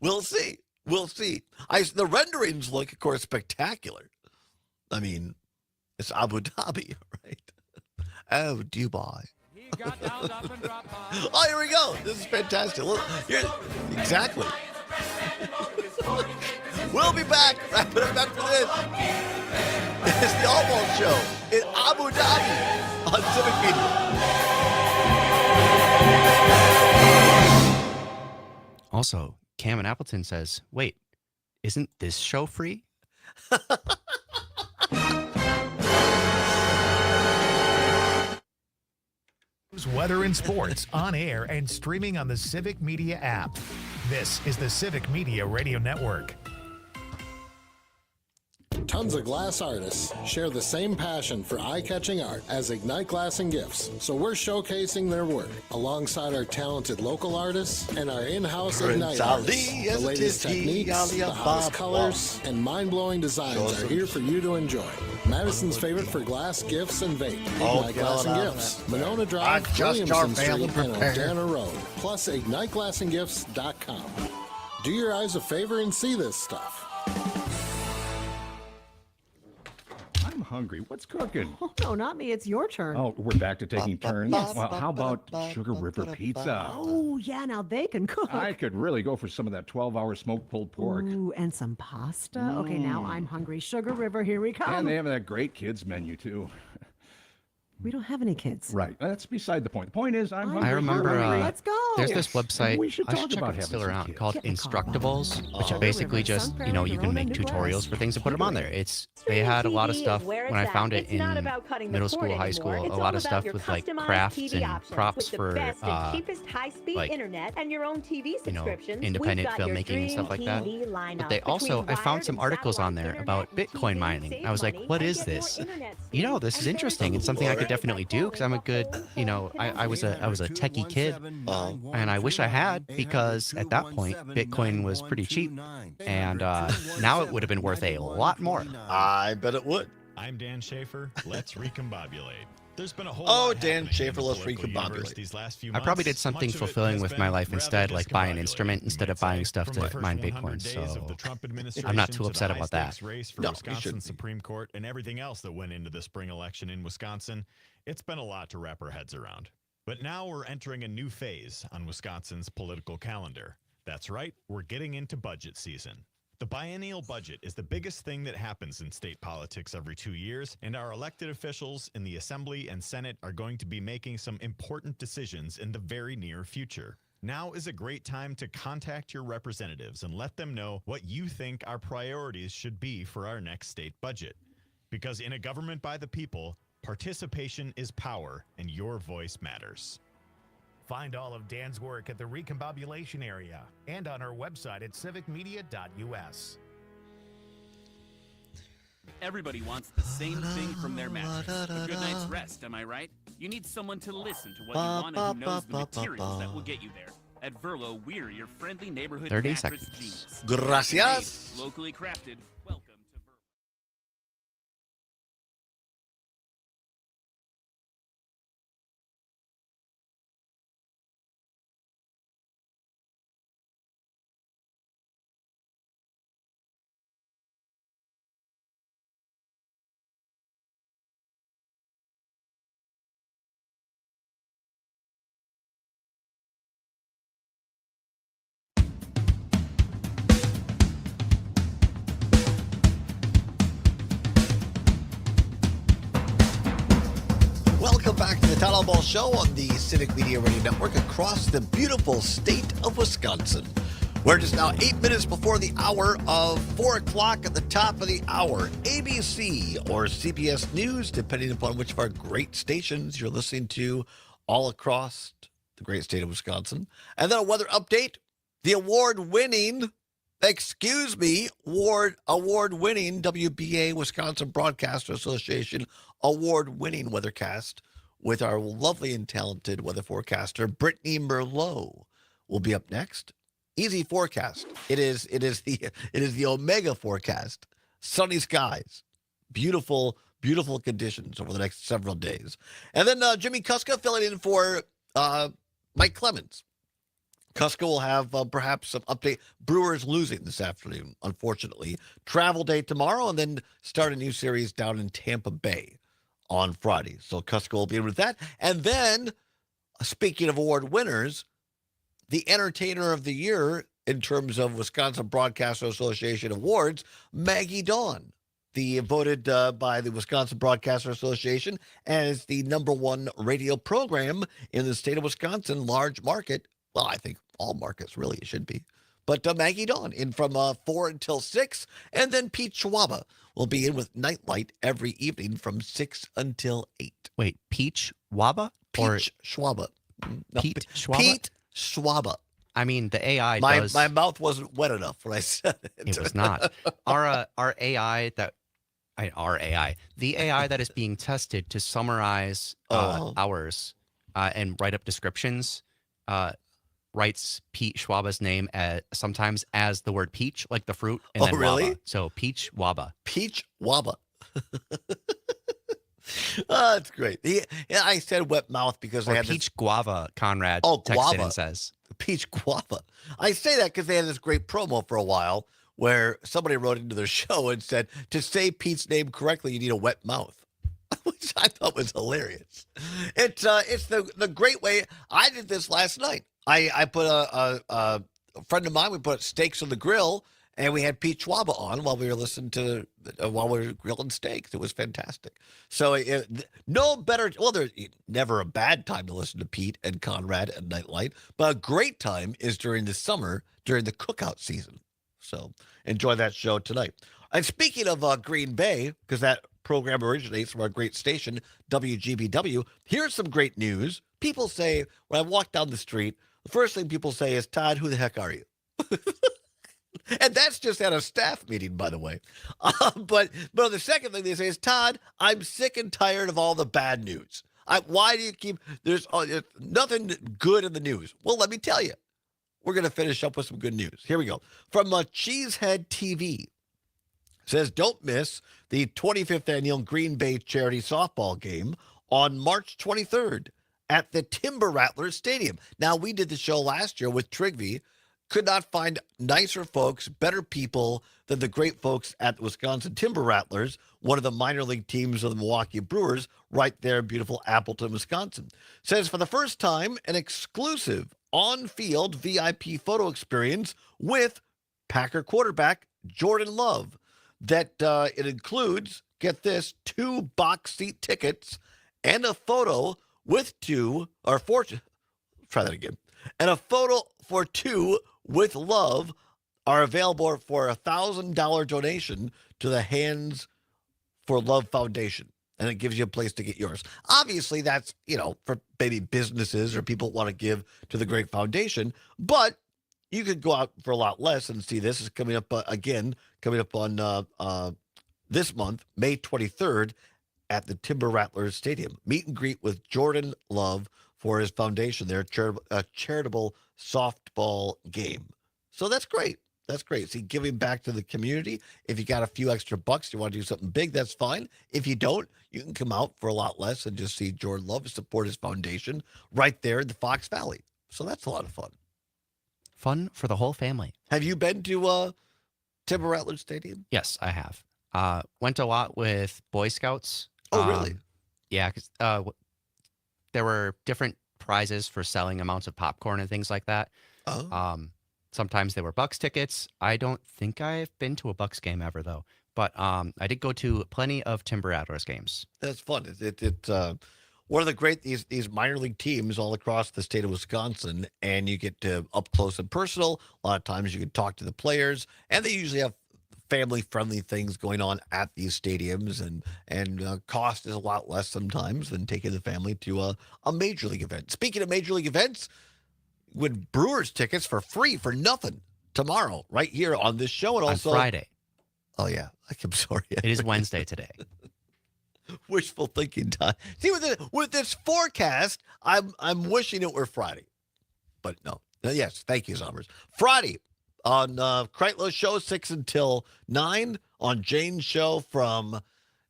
[SPEAKER 3] We'll see. We'll see. The renderings look, of course, spectacular. It's Abu Dhabi, right? Oh, Dubai. Oh, here we go. This is fantastic. Look, exactly. We'll be back. Wrap it up after this. It's the Allbaugh Show in Abu Dhabi on Civic Media.
[SPEAKER 10] Also, Cam in Appleton says, wait, isn't this show free?
[SPEAKER 13] Weather and sports on air and streaming on the Civic Media app. This is the Civic Media Radio Network.
[SPEAKER 1] Tons of glass artists share the same passion for eye-catching art as Ignite Glass and Gifts, so we're showcasing their work alongside our talented local artists and our in-house Ignite artists. The latest techniques, the hottest colors, and mind-blowing designs are here for you to enjoy. Madison's favorite for glass, gifts, and vape. Ignite Glass and Gifts, Monona Drive, Williamson Street, and Aldana Road. Plus, IgniteGlassandGifts.com. Do your eyes a favor and see this stuff.
[SPEAKER 4] I'm hungry. What's cooking?
[SPEAKER 8] Oh, no, not me. It's your turn.
[SPEAKER 4] Oh, we're back to taking turns?
[SPEAKER 8] Yes.
[SPEAKER 4] Well, how about Sugar River Pizza?
[SPEAKER 8] Oh, yeah, now they can cook.
[SPEAKER 4] I could really go for some of that 12-hour smoked pulled pork.
[SPEAKER 8] Ooh, and some pasta. Okay, now I'm hungry. Sugar River, here we come.
[SPEAKER 4] And they have that great kids menu, too.
[SPEAKER 8] We don't have any kids.
[SPEAKER 4] Right. That's beside the point. The point is, I'm hungry.
[SPEAKER 10] I remember.
[SPEAKER 8] Let's go.
[SPEAKER 10] There's this website.
[SPEAKER 4] We should
[SPEAKER 10] I
[SPEAKER 4] talk
[SPEAKER 10] check
[SPEAKER 4] about
[SPEAKER 10] if it's
[SPEAKER 4] having
[SPEAKER 10] still
[SPEAKER 4] some
[SPEAKER 10] around
[SPEAKER 4] kids.
[SPEAKER 10] called Instructables, which are basically just you can make tutorials for things and put them on there. They had a lot of stuff when I found it in middle school, high school. A lot of stuff with like crafts and props for like
[SPEAKER 9] internet and your own TV subscriptions.
[SPEAKER 10] independent filmmaking and stuff like that. But they also, I found some articles on there about Bitcoin mining. I was like, what is this? This is interesting. It's something I could definitely do because I'm a good, I was a techie kid, and I wish I had, because at that point Bitcoin was pretty cheap, and now it would have been worth a lot more.
[SPEAKER 3] I bet it would.
[SPEAKER 11] I'm Dan Schaefer. Let's recombobulate. There's been a whole
[SPEAKER 3] Oh,
[SPEAKER 11] lot
[SPEAKER 3] Dan
[SPEAKER 11] happening
[SPEAKER 3] Schaefer,
[SPEAKER 11] in the
[SPEAKER 3] let's
[SPEAKER 11] political universe
[SPEAKER 3] recombobulate.
[SPEAKER 11] these last few
[SPEAKER 10] I probably
[SPEAKER 11] months.
[SPEAKER 10] did something
[SPEAKER 11] Much of it
[SPEAKER 10] fulfilling
[SPEAKER 11] has
[SPEAKER 10] with my
[SPEAKER 11] been
[SPEAKER 10] life
[SPEAKER 11] rather
[SPEAKER 10] instead, like buy an
[SPEAKER 11] discombobulated,
[SPEAKER 10] instrument
[SPEAKER 11] you
[SPEAKER 10] instead
[SPEAKER 11] might
[SPEAKER 10] of buying
[SPEAKER 11] say.
[SPEAKER 10] stuff
[SPEAKER 11] From
[SPEAKER 10] to
[SPEAKER 11] the first
[SPEAKER 10] mine
[SPEAKER 11] 100
[SPEAKER 10] Bitcoin.
[SPEAKER 11] days
[SPEAKER 10] So
[SPEAKER 11] of the Trump
[SPEAKER 10] I'm not
[SPEAKER 11] administration
[SPEAKER 10] too
[SPEAKER 11] to
[SPEAKER 10] upset
[SPEAKER 11] the
[SPEAKER 10] about that.
[SPEAKER 11] high-stakes race for
[SPEAKER 3] No, you
[SPEAKER 11] Wisconsin
[SPEAKER 3] shouldn't be.
[SPEAKER 11] Supreme Court and everything else that went into the spring election in Wisconsin, it's been a lot to wrap our heads around. But now we're entering a new phase on Wisconsin's political calendar. That's right, we're getting into budget season. The biennial budget is the biggest thing that happens in state politics every 2 years, and our elected officials in the Assembly and Senate are going to be making some important decisions in the very near future. Now is a great time to contact your representatives and let them know what you think our priorities should be for our next state budget. Because in a government by the people, participation is power, and your voice matters.
[SPEAKER 13] Find all of Dan's work at the Recombobulation area and on our website at civicmedia.us.
[SPEAKER 16] Everybody wants the same thing from their mattress. A good night's rest, am I right? You need someone to listen to what you want and who knows the materials that will get you there. At Verlo, we're your friendly neighborhood
[SPEAKER 10] 30
[SPEAKER 16] mattress
[SPEAKER 10] seconds.
[SPEAKER 16] genius.
[SPEAKER 3] Gracias.
[SPEAKER 16] Locally crafted. Welcome to Verlo.
[SPEAKER 3] Welcome back to the Todd Allbaugh Show on the Civic Media Radio Network across the beautiful state of Wisconsin. We're just now 8 minutes before the hour of 4 o'clock at the top of the hour. ABC or CBS News, depending upon which of our great stations you're listening to all across the great state of Wisconsin. And then a weather update, the award-winning WBA Wisconsin Broadcaster Association award-winning weathercast with our lovely and talented weather forecaster, Brittany Merlot, will be up next. Easy forecast. It is the Omega forecast. Sunny skies, beautiful conditions over the next several days. And then Jimmy Kuska filling in for Mike Clemens. Kuska will have perhaps some update. Brewers losing this afternoon, unfortunately. Travel day tomorrow, and then start a new series down in Tampa Bay on Friday. So Kuska will be in with that. And then, speaking of award winners, the Entertainer of the Year in terms of Wisconsin Broadcaster Association awards, Maggie Dawn, voted by the Wisconsin Broadcaster Association as the #1 radio program in the state of Wisconsin, large market. Well, I think all markets really should be. But Maggie Dawn in from 4 until 6. And then Pete Schwaba will be in with Nightlight every evening from 6 until 8.
[SPEAKER 10] Wait, Peach Waba?
[SPEAKER 3] Peach Schwaba. No,
[SPEAKER 10] Pete Schwaba?
[SPEAKER 3] Pete Schwaba.
[SPEAKER 10] I mean, the AI
[SPEAKER 3] My mouth wasn't wet enough when I said it.
[SPEAKER 10] It was not. Our AI that... the AI that is being tested to summarize hours and write up descriptions writes Pete Schwaba's name sometimes as the word peach, like the fruit, and then
[SPEAKER 3] really?
[SPEAKER 10] Waba. So Peach Waba.
[SPEAKER 3] Peach Waba. That's great. I said wet mouth because
[SPEAKER 10] or
[SPEAKER 3] they had
[SPEAKER 10] peach guava. Conrad texted
[SPEAKER 3] guava.
[SPEAKER 10] and says
[SPEAKER 3] Peach guava. I say that because they had this great promo for a while where somebody wrote into their show and said, to say Pete's name correctly, you need a wet mouth, which I thought was hilarious. It's the great way. I did this last night. I put a friend of mine, we put steaks on the grill, and we had Pete Schwaba on while we were listening to, while we were grilling steaks. It was fantastic. So no better, well, there's never a bad time to listen to Pete and Conrad and Nightlight, but a great time is during the summer, during the cookout season. So enjoy that show tonight. And speaking of Green Bay, because that program originates from our great station, WGBW, here's some great news. People say, when I walk down the street, the first thing people say is, Todd, who the heck are you? And that's just at a staff meeting, by the way. But the second thing they say is, Todd, I'm sick and tired of all the bad news. Why do you keep, there's nothing good in the news. Well, let me tell you. We're going to finish up with some good news. Here we go. From Cheesehead TV. Says, don't miss the 25th annual Green Bay charity softball game on March 23rd at the Timber Rattlers Stadium. Now, we did the show last year with Trigby. Could not find nicer folks, better people than the great folks at the Wisconsin Timber Rattlers, one of the minor league teams of the Milwaukee Brewers, right there in beautiful Appleton, Wisconsin. Says, for the first time, an exclusive on-field VIP photo experience with Packer quarterback Jordan Love. That it includes, get this, 2 box seat tickets and a photo with 2, or 4, try that again, and a photo for 2 with Love are available for a $1,000 donation to the Hands for Love Foundation. And it gives you a place to get yours. Obviously, that's, for maybe businesses or people that want to give to the great foundation. But you could go out for a lot less and see this is coming up coming up on this month, May 23rd, at the Timber Rattlers Stadium. Meet and greet with Jordan Love for his foundation there, a charitable softball game. So that's great. That's great. See, giving back to the community. If you got a few extra bucks, you want to do something big, that's fine. If you don't, you can come out for a lot less and just see Jordan Love support his foundation right there in the Fox Valley. So that's a lot of fun.
[SPEAKER 10] Fun for the whole family.
[SPEAKER 3] Have you been to Timber Rattlers Stadium?
[SPEAKER 10] Yes, I have. Went a lot with Boy Scouts.
[SPEAKER 3] Oh, really?
[SPEAKER 10] Yeah, because there were different prizes for selling amounts of popcorn and things like that.
[SPEAKER 3] Oh.
[SPEAKER 10] Sometimes they were Bucks tickets. I don't think I've been to a Bucks game ever, though. But I did go to plenty of Timber Rattlers games.
[SPEAKER 3] That's fun. It's one of the great, these minor league teams all across the state of Wisconsin, and you get to up close and personal. A lot of times you can talk to the players, and they usually have family-friendly things going on at these stadiums, and cost is a lot less sometimes than taking the family to a major league event. Speaking of major league events, with Brewers tickets for free, for nothing, tomorrow, right here on this show. And also
[SPEAKER 10] on Friday.
[SPEAKER 3] Oh, yeah. I'm sorry.
[SPEAKER 10] It is Wednesday today.
[SPEAKER 3] Wishful thinking, Todd. See, with this forecast, I'm wishing it were Friday. But no. Yes, thank you, Sommers. Friday on Kreitlow's show, 6 until 9. On Jane's show from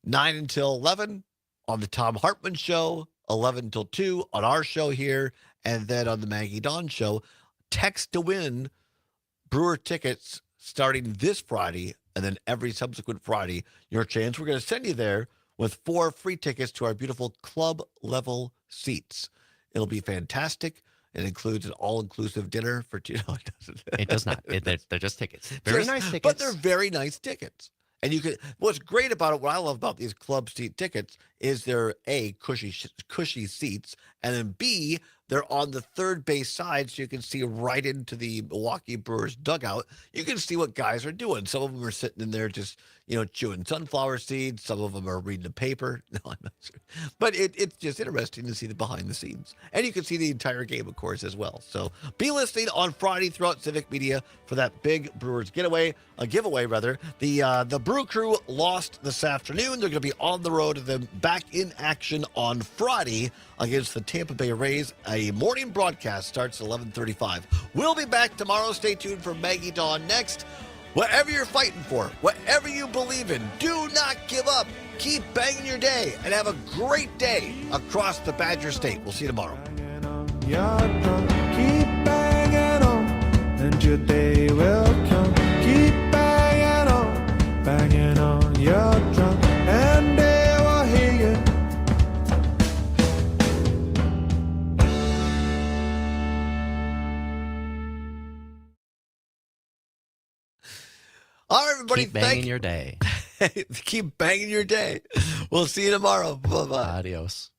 [SPEAKER 3] 9 until 11. On the Tom Hartman show, 11 until 2. On our show here. And then on the Maggie Dawn show, text to win Brewer tickets starting this Friday, and then every subsequent Friday, your chance. We're going to send you there with 4 free tickets to our beautiful club level seats. It'll be fantastic. It includes an all-inclusive dinner for 2. No, it doesn't.
[SPEAKER 10] It does not. They're just tickets. Very nice tickets.
[SPEAKER 3] But they're very nice tickets. And you can. What's great about it, what I love about these club seat tickets, is they're A, cushy seats, and then B, they're on the third base side, so you can see right into the Milwaukee Brewers dugout. You can see what guys are doing. Some of them are sitting in there just, chewing sunflower seeds. Some of them are reading the paper. No, I'm not sure. But it's just interesting to see the behind the scenes. And you can see the entire game, of course, as well. So be listening on Friday throughout Civic Media for that big Brewers giveaway. The Brew Crew lost this afternoon. They're going to be on the road, and then back in action on Friday against the Tampa Bay Rays. A morning broadcast starts at 11:35. We'll be back tomorrow. Stay tuned for Maggie Dawn next. Whatever you're fighting for, whatever you believe in, do not give up. Keep banging your day and have a great day across the Badger State. We'll see you tomorrow.
[SPEAKER 15] Keep banging on, and your day will come. Keep banging.
[SPEAKER 3] All right, everybody.
[SPEAKER 10] Keep banging your day.
[SPEAKER 3] Keep banging your day. We'll see you tomorrow. Bye-bye.
[SPEAKER 10] Adios.